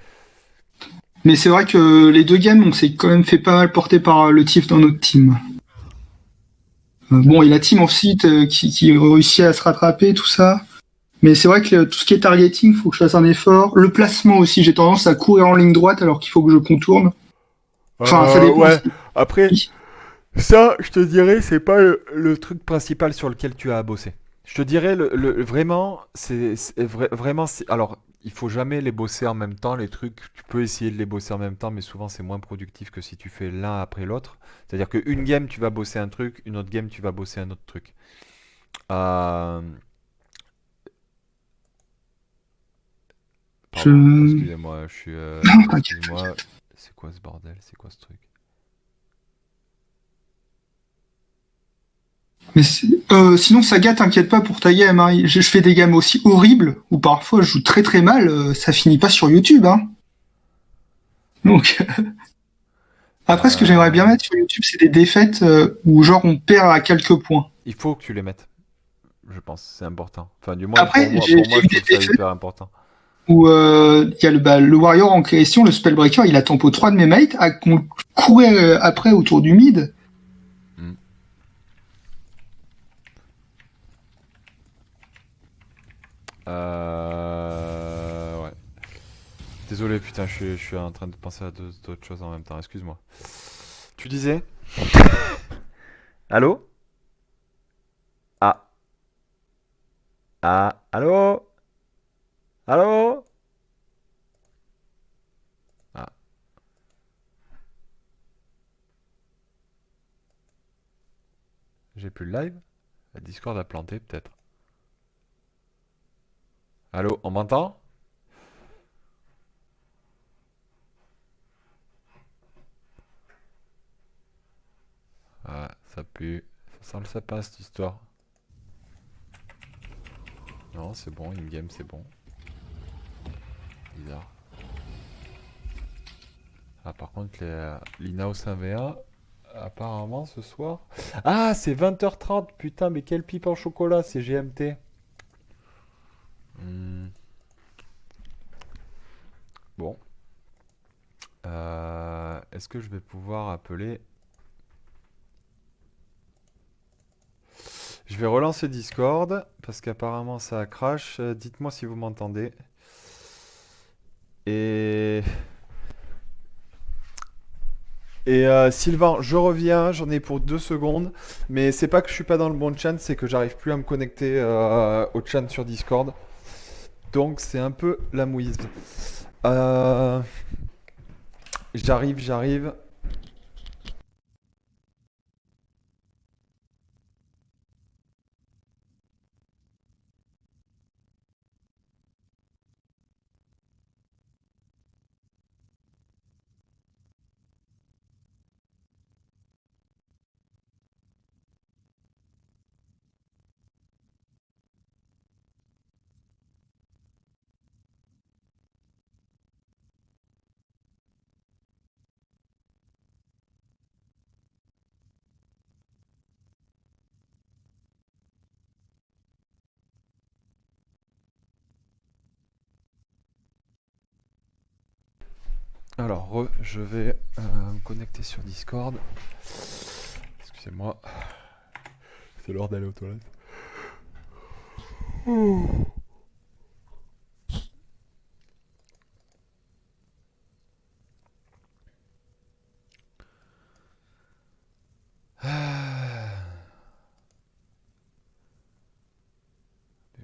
Mais c'est vrai que les deux games, on s'est quand même fait pas mal porter par le TIF dans notre team. Bon, et la team ensuite qui réussit à se rattraper, tout ça. Mais c'est vrai que tout ce qui est targeting, faut que je fasse un effort. Le placement aussi, j'ai tendance à courir en ligne droite alors qu'il faut que je contourne. Enfin, ça dépend Ouais. aussi. Après, ça, je te dirais, c'est pas le truc principal sur lequel tu as à bosser. Je te dirais, vraiment, vraiment, alors, il faut jamais les bosser en même temps, les trucs. Tu peux essayer de les bosser en même temps, mais souvent, c'est moins productif que si tu fais l'un après l'autre. C'est-à-dire qu'une game, tu vas bosser un truc, une autre game, tu vas bosser un autre truc. Euh, Je... Pardon, excusez-moi, Non, t'inquiète. excusez-moi, c'est quoi ce bordel? C'est quoi ce truc? Mais sinon, Saga, t'inquiète pas pour ta game. Hein. Je fais des games aussi horribles où parfois je joue très très mal. Ça finit pas sur YouTube. Hein. Donc, après, ce que j'aimerais bien Euh, mettre sur YouTube, c'est des défaites où genre on perd à quelques points. il faut que tu les mettes. Je pense, c'est important. Enfin, du moins Après, pour j'ai moi, eu je des trouve ça défaites hyper important. où il y a le Warrior en question, le Spellbreaker, il a tempo 3 de mes mates, qu'on courait après autour du mid. Hmm. Ouais. Désolé, putain, je suis en train de penser à d'autres choses en même temps. Excuse-moi. Tu disais? Allô? Ah. Ah. Allô? Allô? Ah. J'ai plus le live? La Discord a planté, peut-être. Allô? On m'entend? Ah, ça pue. Ça sent le sapin, cette histoire. Non, c'est bon, in-game, c'est bon. Bizarre. Ah, par contre, l'Inaos 1v1, apparemment, ce soir... Ah, c'est 20h30, putain, mais quelle pipe en chocolat, c'est GMT. Hmm, bon. Est-ce que je vais pouvoir appeler... Je vais relancer Discord, parce qu'apparemment ça crash. Dites-moi si vous m'entendez. Et... Sylvain, je reviens, j'en ai pour 2 secondes, mais c'est pas que je suis pas dans le bon chan, c'est que j'arrive plus à me connecter au chan sur Discord. Donc c'est un peu la mouise. Euh, j'arrive. Alors, je vais me connecter sur Discord. Excusez-moi, c'est l'heure d'aller aux toilettes.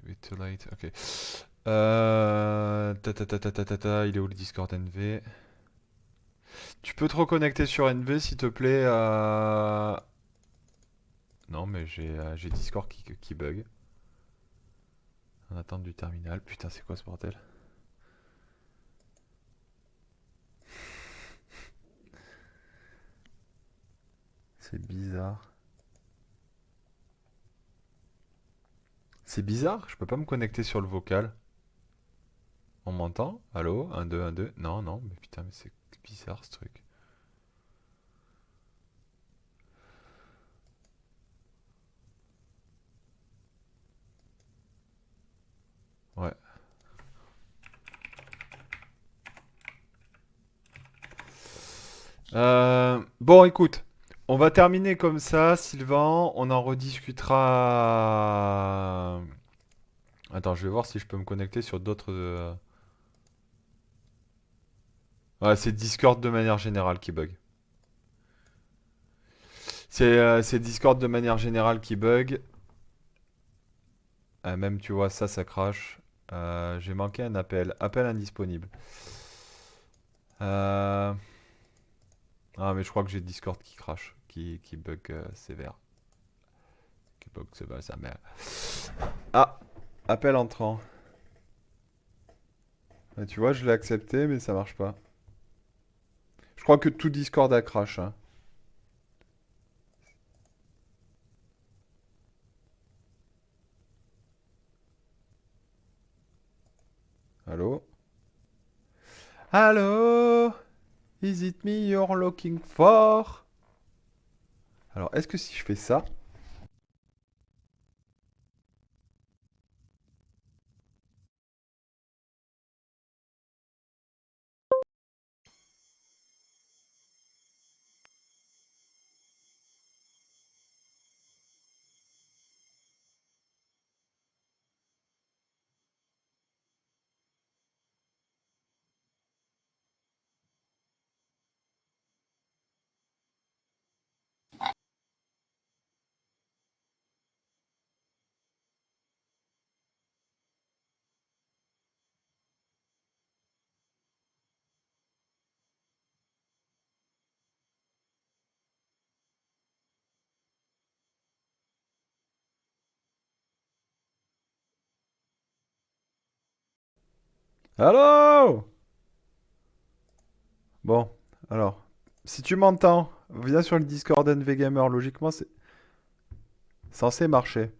It's too late. Ok. Il est où le Discord NV? Tu peux te reconnecter sur NV s'il te plaît. Non, mais j'ai Discord qui bug. En attente du terminal. Putain, c'est quoi ce bordel? C'est bizarre. C'est bizarre, je peux pas me connecter sur le vocal. On m'entend? Allô? 1, 2, 1, 2. Non, non, mais putain, mais c'est bizarre ce truc. Ouais. Bon, écoute, on va terminer comme ça, Sylvain. On en rediscutera. Attends, je vais voir si je peux me connecter sur d'autres. Ouais, c'est Discord de manière générale qui bug. C'est Discord de manière générale qui bug. Même, tu vois, ça crache. J'ai manqué un appel. Appel indisponible. Ah, mais je crois que j'ai Discord qui crache, qui bug sévère. Qui bug sévère, ça merde. Ah, appel entrant. Tu vois, je l'ai accepté, mais ça marche pas. Je crois que tout Discord a crash, hein. Allô? Allô? Is it me you're looking for? Alors, est-ce que si je fais ça... Allô? Bon, alors, si tu m'entends, viens sur le Discord NVGamer. Logiquement, c'est censé marcher.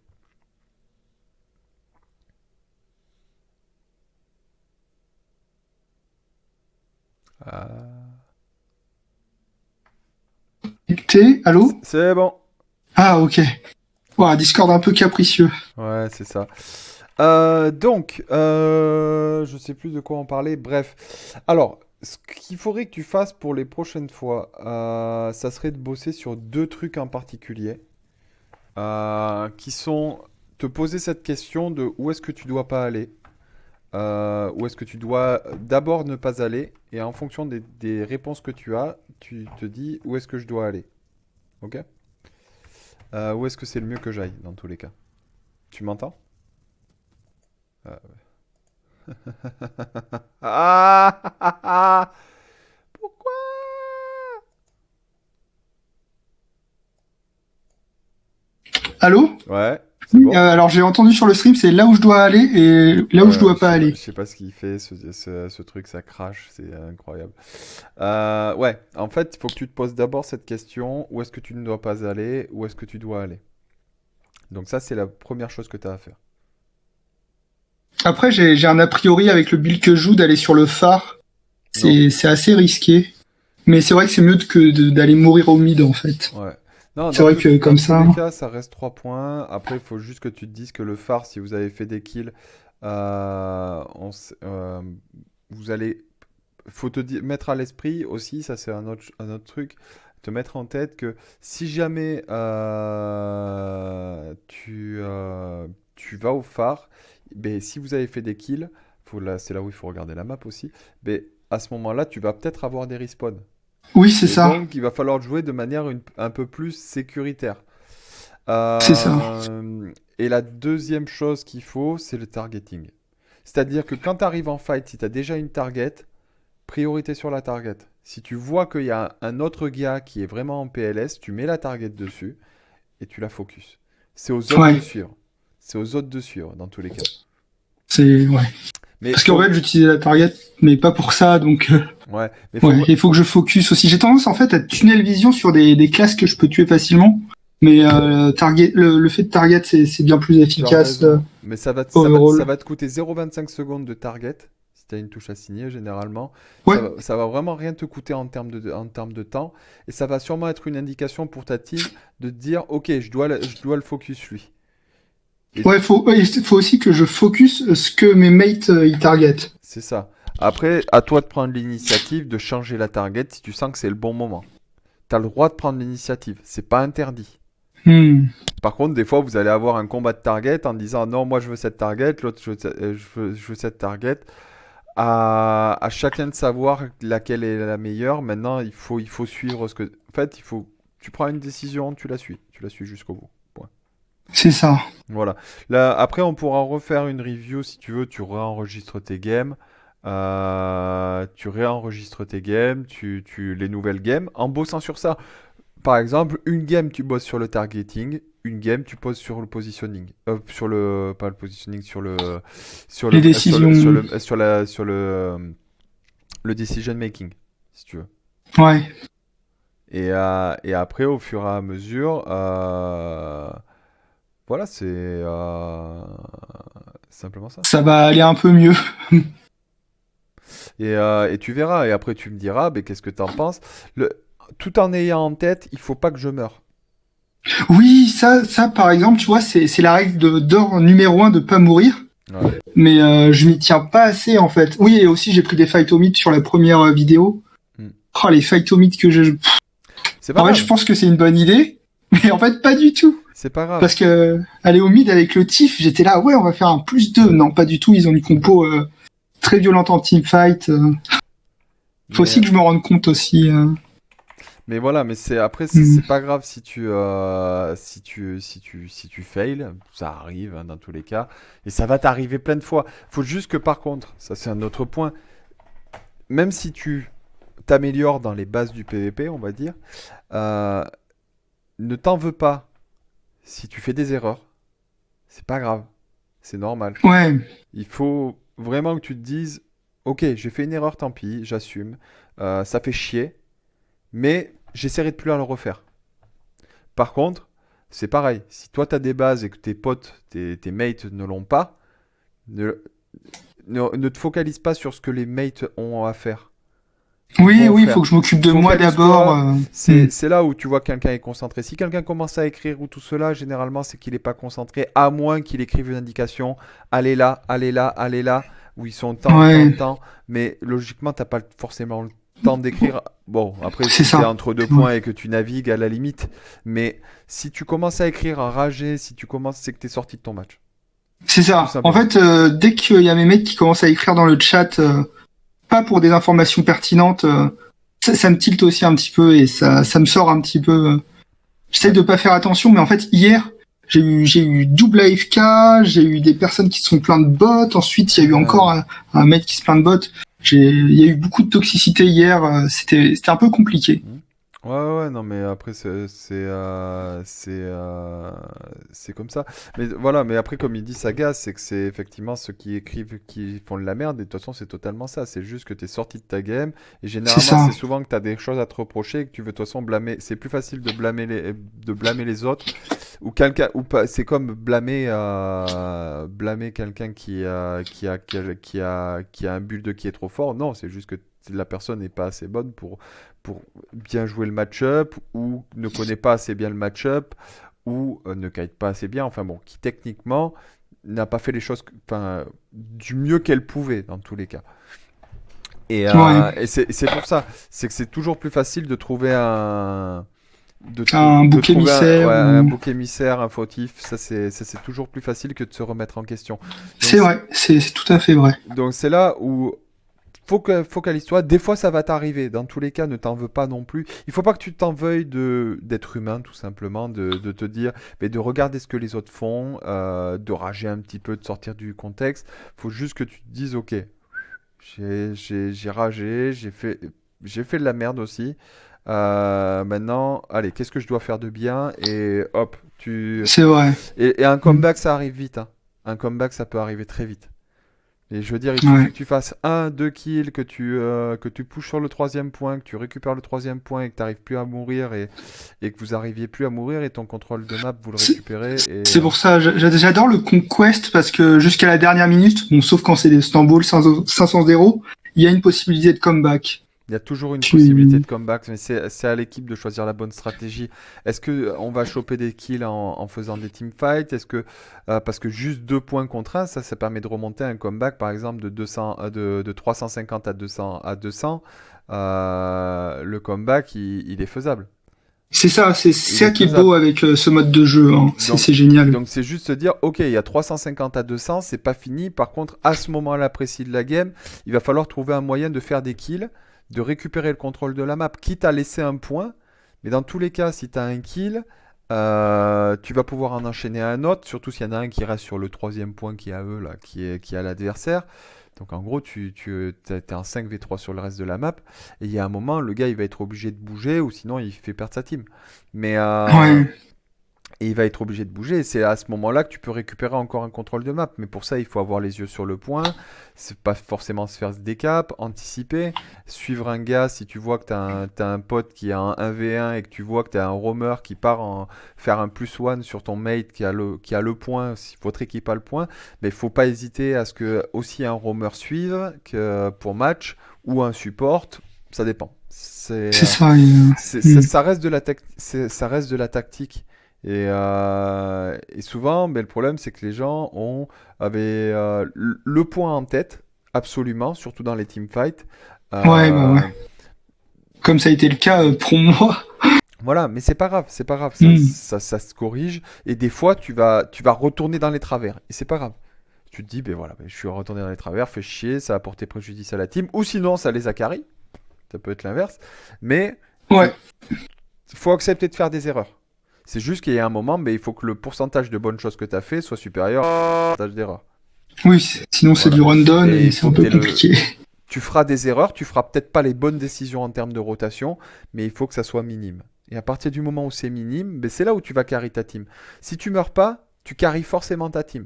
Allô? C'est bon. Ah, ok. Ouah, Discord un peu capricieux. Ouais, c'est ça. Je sais plus de quoi en parler. Bref. Alors, ce qu'il faudrait que tu fasses pour les prochaines fois, ça serait de bosser sur deux trucs en particulier, qui sont te poser cette question de où est-ce que tu dois pas aller, où est-ce que tu dois d'abord ne pas aller, et en fonction des réponses que tu as, tu te dis où est-ce que je dois aller. Ok? Où est-ce que c'est le mieux que j'aille dans tous les cas? Tu m'entends? Euh, Ah, pourquoi? Allô? Ouais, c'est Oui, bon. alors j'ai entendu sur le stream, c'est là où je dois aller et là où je dois pas Je aller. sais pas ce qu'il fait, ce truc, ça crache, c'est incroyable. Ouais, en fait, il faut que tu te poses d'abord cette question, où est-ce que tu ne dois pas aller, où est-ce que tu dois aller? Donc ça, c'est la première chose que tu as à faire. Après, j'ai un a priori avec le build que je joue d'aller sur le phare. Non, C'est assez risqué. Mais c'est vrai que c'est mieux d'aller mourir au mid en fait. ouais. Non, C'est vrai que dans comme tous ça. les cas, ça reste 3 points. Après, il faut juste que tu te dises que le phare, si vous avez fait des kills, vous allez faut mettre à l'esprit aussi, ça c'est un autre truc, te mettre en tête que si jamais tu vas au phare, ben, si vous avez fait des kills, c'est là où il faut regarder la map aussi, ben, à ce moment-là, tu vas peut-être avoir des respawns. Oui, c'est Et ça. donc, il va falloir jouer de manière un peu plus sécuritaire. C'est ça. Euh, Et la deuxième chose qu'il faut, c'est le targeting. C'est-à-dire que quand tu arrives en fight, si tu as déjà une target, priorité sur la target. Si tu vois qu'il y a un autre gars qui est vraiment en PLS, tu mets la target dessus et tu la focus. C'est aux autres de suivre. C'est aux autres de suivre dans tous les cas. Mais parce qu'en fait, j'utilisais la target, mais pas pour ça, donc. Ouais. Mais il faut que je focus aussi. J'ai tendance en fait à tunnel vision sur des classes que je peux tuer facilement. Mais target, le fait de target, c'est bien plus efficace. Mais ça va te coûter 0,25 secondes de target si tu as une touche assignée généralement. Ouais. Ça va vraiment rien te coûter en termes de temps. Et ça va sûrement être une indication pour ta team de te dire ok, je dois le focus lui. Ouais, faut aussi que je focus ce que mes mates ils target. C'est ça. Après, à toi de prendre l'initiative de changer la target si tu sens que c'est le bon moment. Tu as le droit de prendre l'initiative, c'est pas interdit. Par contre, des fois, vous allez avoir un combat de target en disant non, moi je veux cette target, l'autre je veux cette target. À chacun de savoir laquelle est la meilleure. Maintenant, il faut suivre ce que. En fait, tu prends une décision, tu la suis jusqu'au bout. Point. C'est ça. Voilà. Là, après, on pourra refaire une review si tu veux. Tu réenregistres tes games. Les nouvelles games, en bossant sur ça. Par exemple, une game, tu bosses sur le targeting, une game, tu bosses sur le positioning. Pas le positioning, sur les décisions. Le decision making, si tu veux. Ouais. Et après, au fur et à mesure, voilà, c'est simplement ça. Ça va aller un peu mieux. Et tu verras. Et après, tu me diras, qu'est-ce que tu en penses. Tout en ayant en tête, il faut pas que je meure. Oui, ça, par exemple, tu vois, c'est la règle d'or numéro 1 de pas mourir. Ouais. Mais je m'y tiens pas assez, en fait. Oui, et aussi, j'ai pris des fightomites sur la première vidéo. Oh, les fightomites que je... C'est pas en grave. fait, je pense que c'est une bonne idée, mais en fait, pas du tout. C'est pas grave. Parce que aller au mid avec le Tiff, j'étais là, ouais, on va faire un +2. Non, pas du tout, ils ont une compo très violente en teamfight. Faut aussi que je me rende compte aussi... Mais voilà, mais c'est pas grave si tu fails, ça arrive dans tous les cas, et ça va t'arriver plein de fois. Faut juste que par contre, ça c'est un autre point, même si tu t'améliores dans les bases du PVP, on va dire, ne t'en veux pas si tu fais des erreurs. C'est pas grave, c'est normal. Ouais. Il faut vraiment que tu te dises, ok, j'ai fait une erreur, tant pis, j'assume, ça fait chier. Mais j'essaierai de plus à le refaire. Par contre, c'est pareil. Si toi, tu as des bases et que tes potes, tes mates ne l'ont pas, ne te focalise pas sur ce que les mates ont à faire. Oui, il faut que je m'occupe de moi d'abord. C'est là où tu vois que quelqu'un est concentré. Si quelqu'un commence à écrire ou tout cela, généralement, c'est qu'il n'est pas concentré, à moins qu'il écrive une indication. Allez là, allez là, allez là, où ils sont temps. Mais logiquement, tu n'as pas forcément le temps d'écrire. Bon, après, si c'est entre deux points et que tu navigues à la limite. Mais si tu commences à écrire, à rager, c'est que tu es sorti de ton match. C'est ça. En fait, dès qu'il y a mes mecs qui commencent à écrire dans le chat, pas pour des informations pertinentes, ça me tilte aussi un petit peu et ça me sort un petit peu. J'essaie de pas faire attention, mais en fait, hier, j'ai eu double AFK, j'ai eu des personnes qui se sont plaintes de bots, ensuite il y a eu encore un mec qui se plaint de bots. Il y a eu beaucoup de toxicité hier, c'était un peu compliqué. Ouais, non, mais après, c'est comme ça. Mais voilà, mais après, comme il dit Saga, c'est que c'est effectivement ceux qui écrivent qui font de la merde, et de toute façon, c'est totalement ça. C'est juste que tu es sorti de ta game, et généralement, c'est souvent que tu as des choses à te reprocher, et que tu veux de toute façon blâmer. C'est plus facile de blâmer les autres, ou quelqu'un, ou pas. C'est comme blâmer quelqu'un qui a un build qui est trop fort. Non, c'est juste que la personne n'est pas assez bonne pour bien jouer le match-up, ou ne connaît pas assez bien le match-up, ou ne kite pas assez bien, enfin bon, qui techniquement n'a pas fait les choses du mieux qu'elle pouvait dans tous les cas. Et c'est pour ça, c'est que c'est toujours plus facile de trouver un bouc émissaire, un bouc émissaire, un fautif. Ça c'est toujours plus facile que de se remettre en question. Donc, c'est vrai, c'est tout à fait vrai. Donc c'est là où Focalise-toi. Des fois, ça va t'arriver. Dans tous les cas, ne t'en veux pas non plus. Il faut pas que tu t'en veuilles d'être humain, tout simplement, de te dire, mais de regarder ce que les autres font, de rager un petit peu, de sortir du contexte. Faut juste que tu te dises, ok, j'ai ragé, j'ai fait de la merde aussi. Maintenant, allez, qu'est-ce que je dois faire de bien? Et hop, C'est vrai. et un Mm. comeback, ça arrive vite, hein. Un comeback, ça peut arriver très vite. Et je veux dire, il suffit Ouais. que tu fasses un, deux kills, que tu pushes sur le troisième point, que tu récupères le troisième point et que tu n'arrives plus à mourir et que vous arriviez plus à mourir et ton contrôle de map, vous le C'est récupérez. Et c'est pour ça, j'adore le Conquest parce que jusqu'à la dernière minute, bon, sauf quand c'est des Istanbul 500-0, il y a une possibilité de comeback. il y a toujours une possibilité Tu... de comeback, mais c'est à l'équipe de choisir la bonne stratégie. Est-ce que on va choper des kills en faisant des teamfights? Parce que juste 2 points contre 1, ça permet de remonter un comeback, par exemple, de 200, de 350 à 200. Le comeback, il est faisable. C'est ça, c'est Il est ça qui est faisable. beau avec ce mode de jeu. Hein. Donc, C'est génial. donc c'est juste se dire, ok, il y a 350 à 200, c'est pas fini. Par contre, à ce moment-là précis de la game, il va falloir trouver un moyen de faire des kills, de récupérer le contrôle de la map, quitte à laisser un point. Mais dans tous les cas, si tu as un kill, tu vas pouvoir en enchaîner un autre, surtout s'il y en a un qui reste sur le troisième point qui est à eux, là, qui est à l'adversaire. Donc en gros, t'es en 5v3 sur le reste de la map, et il y a un moment, le gars il va être obligé de bouger, ou sinon il fait perdre sa team. Mais Ouais. et il va être obligé de bouger. Et c'est à ce moment-là que tu peux récupérer encore un contrôle de map. Mais pour ça, il faut avoir les yeux sur le point. C'est pas forcément se faire ce décap, anticiper, suivre un gars. Si tu vois que t'as un pote qui a un 1v1 et que tu vois que t'as un roamer qui part faire un +1 sur ton mate qui a le point, si votre équipe a le point, mais il faut pas hésiter à ce que aussi un roamer suive que pour match ou un support. Ça dépend. C'est ça. Hmm. Ça reste de ça reste de la tactique. Et souvent, ben, le problème, c'est que les gens avaient le point en tête, absolument, surtout dans les teamfights. Ouais, bah ouais. Euh, Comme ça a été le cas pour moi. voilà, mais c'est pas grave, Hmm. ça se corrige. Et des fois, tu vas retourner dans les travers, et c'est pas grave. Tu te dis, ben voilà, ben, je suis retourné dans les travers, fait chier, ça a porté préjudice à la team, ou sinon, ça les a carry, ça peut être l'inverse. Mais Ouais. il faut accepter de faire des erreurs. C'est juste qu'il y a un moment, mais il faut que le pourcentage de bonnes choses que tu as fait soit supérieur au pourcentage d'erreurs. Oui, sinon c'est Voilà. du run-down Et et il c'est faut un que peu compliqué. tu feras des erreurs, tu feras peut-être pas les bonnes décisions en termes de rotation, mais il faut que ça soit minime. Et à partir du moment où c'est minime, ben c'est là où tu vas carry ta team. Si tu meurs pas, tu carry forcément ta team.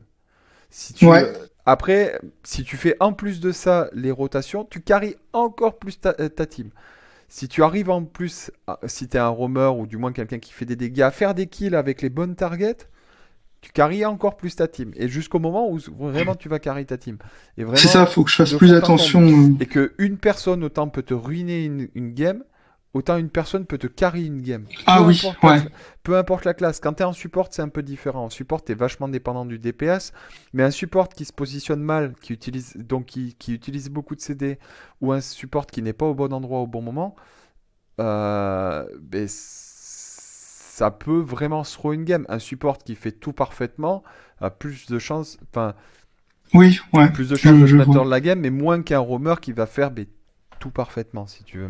Si tu... Ouais. Après, si tu fais en plus de ça les rotations, tu carry encore plus ta team. Si tu arrives en plus, si tu es un roamer ou du moins quelqu'un qui fait des dégâts, à faire des kills avec les bonnes targets, tu carries encore plus ta team. Et jusqu'au moment où vraiment tu vas carry ta team. Et C'est vraiment, ça, faut que je fasse de plus fond en comble. attention. Et que une personne autant peut te ruiner une game, autant une personne peut te carry une game. Ah oui, ouais. Peu importe la classe. Quand tu es en support, c'est un peu différent. En support, tu es vachement dépendant du DPS. Mais un support qui se positionne mal, qui utilise beaucoup de CD, ou un support qui n'est pas au bon endroit au bon moment, ben, ça peut vraiment se throw une game. Un support qui fait tout parfaitement a plus de chances, enfin, Oui, ouais. plus de chances de se Je mettre vois. dans la game, mais moins qu'un roamer qui va faire ben, tout parfaitement, si tu veux.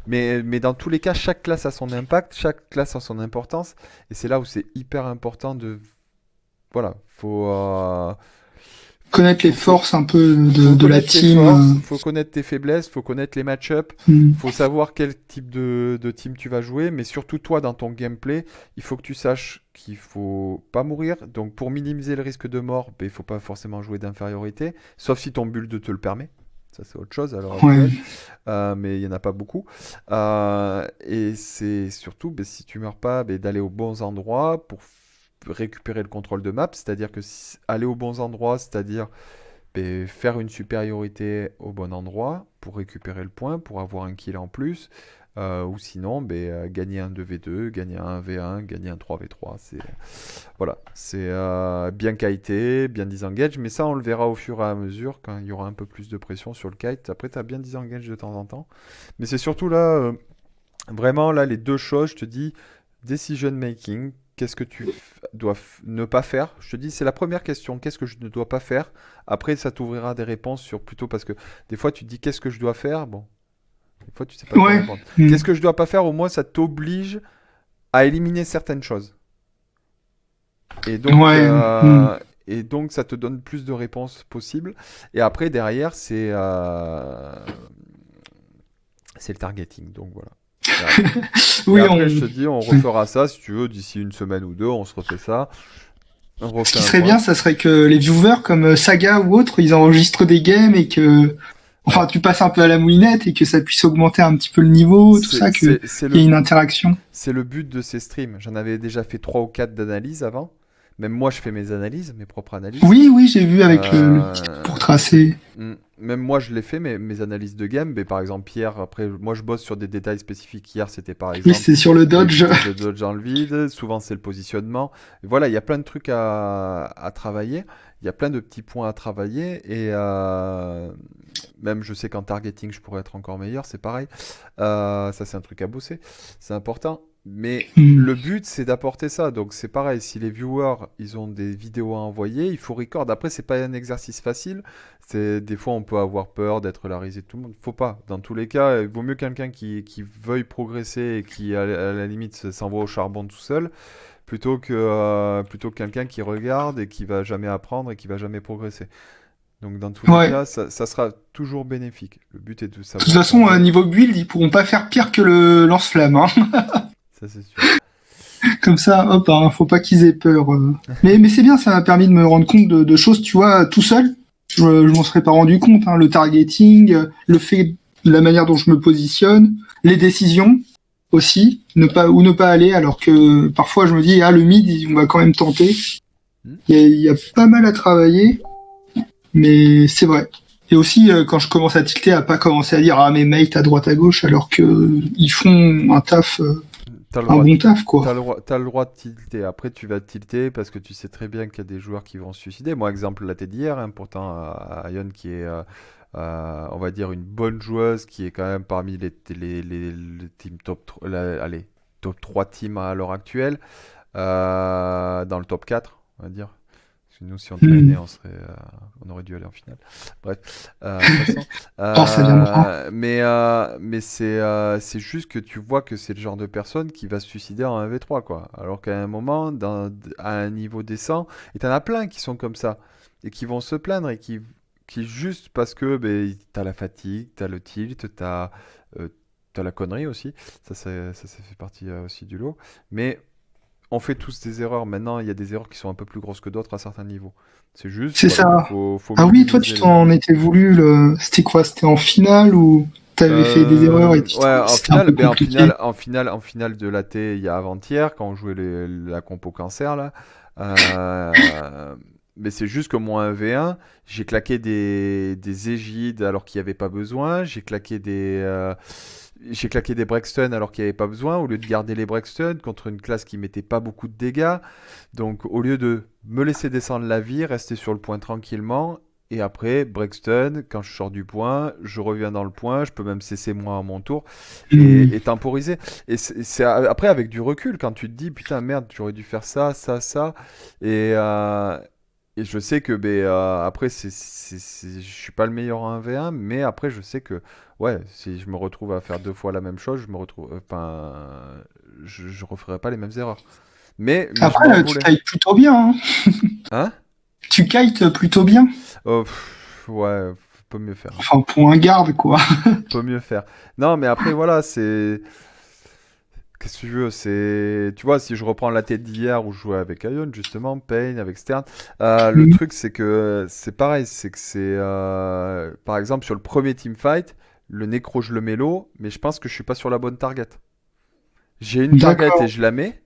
Mais dans tous les cas, chaque classe a son impact, chaque classe a son importance, et c'est là où c'est hyper important de, voilà, Connaître les faut, forces un peu faut de la connaître tes team. forces, faut connaître tes faiblesses, faut connaître les match-ups, Hmm. faut savoir quel type de team tu vas jouer, mais surtout toi dans ton gameplay, il faut que tu saches qu'il faut pas mourir. Donc pour minimiser le risque de mort, ben, il faut pas forcément jouer d'infériorité, sauf si ton build te le permet. Ça c'est autre chose à l'heure Ouais. actuelle. Mais il y en a pas beaucoup. Et c'est surtout, ben, si tu meurs pas, ben, d'aller aux bons endroits pour récupérer le contrôle de map, c'est-à-dire que aller aux bons endroits, c'est-à-dire ben, faire une supériorité au bon endroit pour récupérer le point, pour avoir un kill en plus, ou sinon ben, gagner un 2v2, gagner un 1v1, gagner un 3v3. Voilà, c'est bien kité, bien disengage, mais ça on le verra au fur et à mesure quand il y aura un peu plus de pression sur le kite. Après, tu as bien disengage de temps en temps, mais c'est surtout là, vraiment là, les deux choses, je te dis, decision making. qu'est-ce que ne pas faire. Je te dis, c'est la première question. Qu'est-ce que je ne dois pas faire? Après, ça t'ouvrira des réponses sur plutôt parce que des fois, tu te dis qu'est-ce que je dois faire? Bon, des fois, tu sais pas quoi Ouais. répondre. Mm. Qu'est-ce que je dois pas faire? Au moins, ça t'oblige à éliminer certaines choses. Et donc, Ouais. Mm. euh, et donc, ça te donne plus de réponses possibles. Et après, derrière, c'est le targeting. Donc voilà. Et après, et Oui, après, je te dis, on refera ça si tu veux d'ici une semaine ou deux. On se refait ça. On ce refait qui un serait point. bien, ça serait que les viewers comme Saga ou autres, ils enregistrent des games et que, enfin, Alors, tu passes un peu à la moulinette et que ça puisse augmenter un petit peu le niveau, tout c'est ça, c'est- qu'il c'est y ait le, une interaction. c'est le but de ces streams. J'en avais déjà fait 3 ou 4 d'analyse avant. Même moi, je fais mes analyses, mes propres analyses. Oui, oui, j'ai vu avec le petit truc pour Euh, tracer. Même moi, je l'ai fait, mes analyses de game. Mais par exemple, hier, après, moi, je bosse sur des détails spécifiques. Hier, c'était par Oui, exemple c'est sur le Dodge. éviter de dodge dans le vide. Souvent, c'est le positionnement. Et voilà, il y a plein de trucs à travailler. Il y a plein de petits points à travailler. Et même, je sais qu'en targeting, je pourrais être encore meilleur. C'est pareil. Ça, c'est un truc à bosser. C'est important. Mais Hmm. le but, c'est d'apporter ça. Donc, c'est pareil. Si les viewers, ils ont des vidéos à envoyer, il faut record. Après, c'est pas un exercice facile. Des fois, on peut avoir peur d'être la risée de tout le monde. Faut pas. Dans tous les cas, il vaut mieux quelqu'un qui veuille progresser et qui, à la limite, s'envoie au charbon tout seul, plutôt que quelqu'un qui regarde et qui va jamais apprendre et qui va jamais progresser. Donc, dans tous les Ouais. cas, ça sera toujours bénéfique. Le but est de De toute savoir façon, combler. niveau build, ils pourront pas faire pire que le lance-flamme, hein. Ça, c'est sûr. Comme ça, hop, hein, faut pas qu'ils aient peur. Mais c'est bien, ça m'a permis de me rendre compte de choses, tu vois, tout seul. Je m'en serais pas rendu compte, hein, le targeting, le fait, la manière dont je me positionne, les décisions aussi, ne pas aller, alors que parfois je me dis, ah, le mid, on va quand même tenter. Hmm. Il y a pas mal à travailler, mais c'est vrai. Et aussi, quand je commence à tilter, à pas commencer à dire, ah, mes mates à droite à gauche, alors que ils font un taf, T'as le un droit, bon taf, quoi. t'as le droit de tilter. Après, tu vas tilter parce que tu sais très bien qu'il y a des joueurs qui vont se suicider. Moi, exemple, la tête d'hier, hein, pourtant, Ion qui est, on va dire, une bonne joueuse, qui est quand même parmi les teams allez, top 3 teams à l'heure actuelle, dans le top 4 on va dire. Parce que nous, si on traînait, Hmm. on aurait dû aller en finale. Bref, passons. Or, ça viendra. Mais c'est juste que tu vois que c'est le genre de personne qui va se suicider en 1v3, quoi. Alors qu'à un moment, à un niveau décent, et t'en as plein qui sont comme ça, et qui vont se plaindre, et qui juste parce que ben, t'as la fatigue, t'as le tilt, euh, t'as la connerie aussi, ça fait partie aussi du lot, mais on fait tous des erreurs. Maintenant, il y a des erreurs qui sont un peu plus grosses que d'autres à certains niveaux. C'est juste, C'est voilà, ça. faut Ah oui, toi, tu minimiser les... t'en étais voulu, c'était quoi? C'était en finale ou t'avais fait des erreurs et tu Ouais, trouvais que c'était un peu compliqué? en finale de l'AT, il y a avant-hier, quand on jouait la compo cancer, là. euh, mais c'est juste que moi, 1v1, j'ai claqué des égides alors qu'il n'y avait pas besoin. J'ai claqué des Brexton alors qu'il n'y avait pas besoin, au lieu de garder les Brexton contre une classe qui mettait pas beaucoup de dégâts. Donc, au lieu de me laisser descendre la vie, rester sur le point tranquillement, et après, Brexton, quand je sors du point, je reviens dans le point, je peux même cesser moi à mon tour Hmm. et temporiser. Et après, avec du recul, quand tu te dis, putain, merde, j'aurais dû faire ça, ça, ça. Et, euh, et je sais que, après, je suis pas le meilleur en 1v1, mais après, je sais que, ouais, si je me retrouve à faire 2 fois la même chose, enfin, je referai pas les mêmes erreurs. Mais je Après, m'en tu voulais. kites plutôt bien, hein. Hein? Tu kites plutôt bien. Ouais, peut mieux faire. Enfin, pour un garde, quoi. Peut mieux faire. Non, mais après, voilà, c'est. Qu'est-ce que tu veux? Tu vois, si je reprends la tête d'hier où je jouais avec Ion, justement, Pain, avec Stern, le Hmm. truc, c'est que c'est pareil. C'est que par exemple, sur le premier teamfight, le nécro, je le mets low, mais je pense que je suis pas sur la bonne target. J'ai une target et D'accord. je la mets,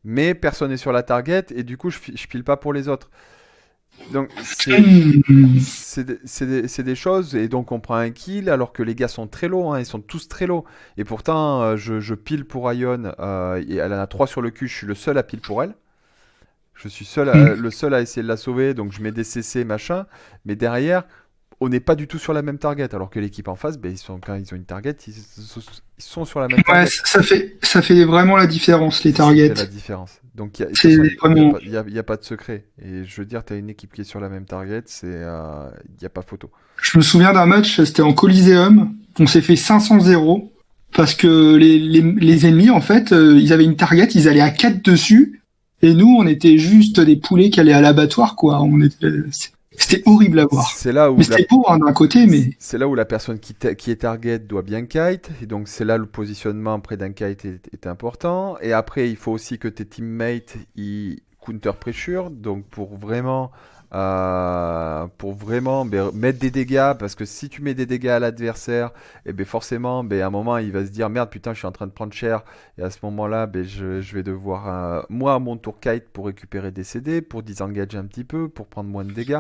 mais personne n'est sur la target, et du coup, je pile pas pour les autres. Donc, Hmm. c'est des choses, et donc on prend un kill alors que les gars sont très low, hein, ils sont tous très low. Et pourtant, je pile pour Ion, et elle en a 3 sur le cul, je suis le seul à pile pour elle. Je suis Hmm. le seul à essayer de la sauver, donc je mets des CC, machin. Mais derrière, on n'est pas du tout sur la même target, alors que l'équipe en face, ben, quand ils ont une target, ils sont sur la même Ouais, target. ça fait vraiment la différence, les Ça targets. fait la différence. Donc, de toute C'est façon, il n'y a, vraiment. pas y a pas de secret. Et je veux dire, tu as une équipe qui est sur la même target, il n'y a pas photo. Je me souviens d'un match, c'était en Coliseum, on s'est fait 500-0 parce que les ennemis, en fait, ils avaient une target, ils allaient à 4 dessus, et nous, on était juste des poulets qui allaient à l'abattoir, quoi. C'était horrible à voir. C'est là où Mais c'était beau, hein, d'un côté, mais c'est là où la personne qui est target doit bien kite, et donc c'est là le positionnement près d'un kite est important. Et après, il faut aussi que tes teammates ils counter pressure, donc pour vraiment ben, mettre des dégâts, parce que si tu mets des dégâts à l'adversaire, et ben forcément, ben, à un moment, il va se dire merde, putain, je suis en train de prendre cher, et à ce moment-là, ben, je vais devoir, moi, à mon tour kite pour récupérer des CD, pour disengage un petit peu, pour prendre moins de dégâts.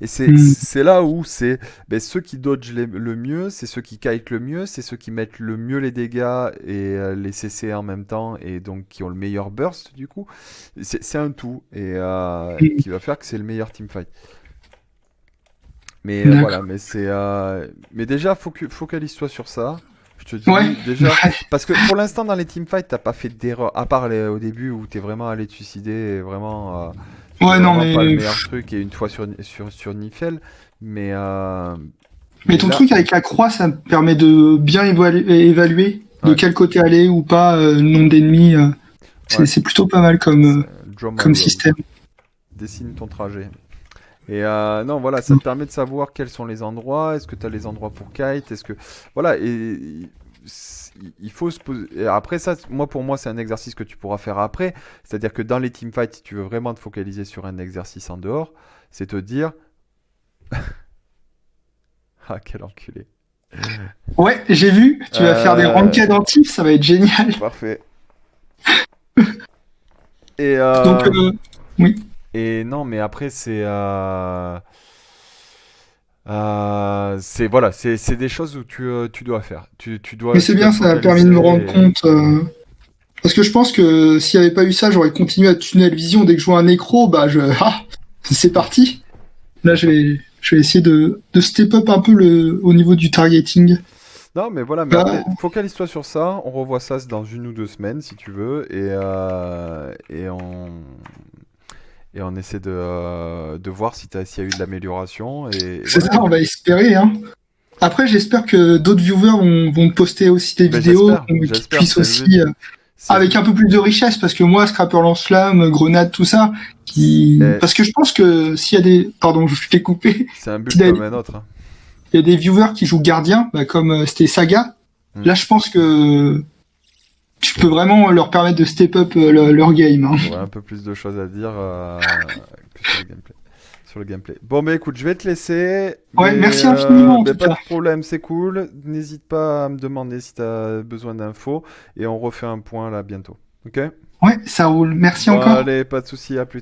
Et hmm, c'est là où c'est ben, ceux qui dodge le mieux, c'est ceux qui kite le mieux, c'est ceux qui mettent le mieux les dégâts et les CC en même temps, et donc qui ont le meilleur burst du coup. C'est un tout, et qui va faire que c'est le meilleur teamfight. Mais voilà, d'accord. mais déjà, focalise-toi sur ça. Je te Ouais, dis déjà, ouais, parce que pour l'instant dans les teamfights, t'as pas fait d'erreur, à part au début où t'es vraiment allé te suicider, et vraiment, c'était ouais, non, vraiment pas le mais meilleur truc, et une fois sur Nifel, mais mais mais ton là, truc avec la croix, ça me permet de bien évaluer de ouais, quel côté aller ou pas, le nombre d'ennemis. ouais, C'est plutôt pas mal c'est draw my comme road, système. dessine ton trajet. Et non, voilà, ça te permet de savoir quels sont les endroits. Est-ce que tu as les endroits pour kite? Est-ce que voilà, il faut se poser. Et après ça, pour moi, c'est un exercice que tu pourras faire après. C'est-à-dire que dans les teamfights, si tu veux vraiment te focaliser sur un exercice en dehors, c'est te dire, ah quel enculé. Ouais, j'ai vu, tu vas faire des Euh, ranked antifs, ça va être génial. Parfait. Et Donc, oui. non, mais après c'est voilà, c'est des choses où tu dois faire. Mais c'est Tu dois bien, te ça a permis de me rendre focaliser. compte. Parce que je pense que s'il n'y avait pas eu ça, j'aurais continué à tunnel vision dès que je vois un nécro, bah ah, c'est parti. Là, Bien sûr. je vais essayer de step up un peu au niveau du targeting. Non, mais voilà, mais Bah, après, focalise-toi sur ça. On revoit ça dans 1 ou 2 semaines si tu veux, et on essaie de voir si s'il y a eu de l'amélioration. Et c'est voilà. ça, on va espérer, hein. Après, j'espère que d'autres viewers vont poster aussi des Ben, vidéos, qui j'espère, puissent c'est le but. aussi, C'est le avec but. un peu plus de richesse, parce que moi, Scrapper Lance-Flamme, Grenade, tout ça, Et parce que je pense que s'il y a pardon, je t'ai coupé, c'est un but s'il y a comme un autre, hein. il y a des viewers qui jouent gardien, bah, comme c'était Saga, Hmm. là, je pense que tu peux vraiment leur permettre de step up leur game, hein. J'aurais un peu plus de choses à dire que sur le gameplay. Sur le gameplay. Bon, bah écoute, je vais te laisser, Ouais, mais merci infiniment, en tout pas de cas. problème, c'est cool. N'hésite pas à me demander si tu as besoin d'infos, et on refait un point là bientôt. Ok? Ouais, ça roule. Merci Bon, encore. allez, pas de souci, à plus tard.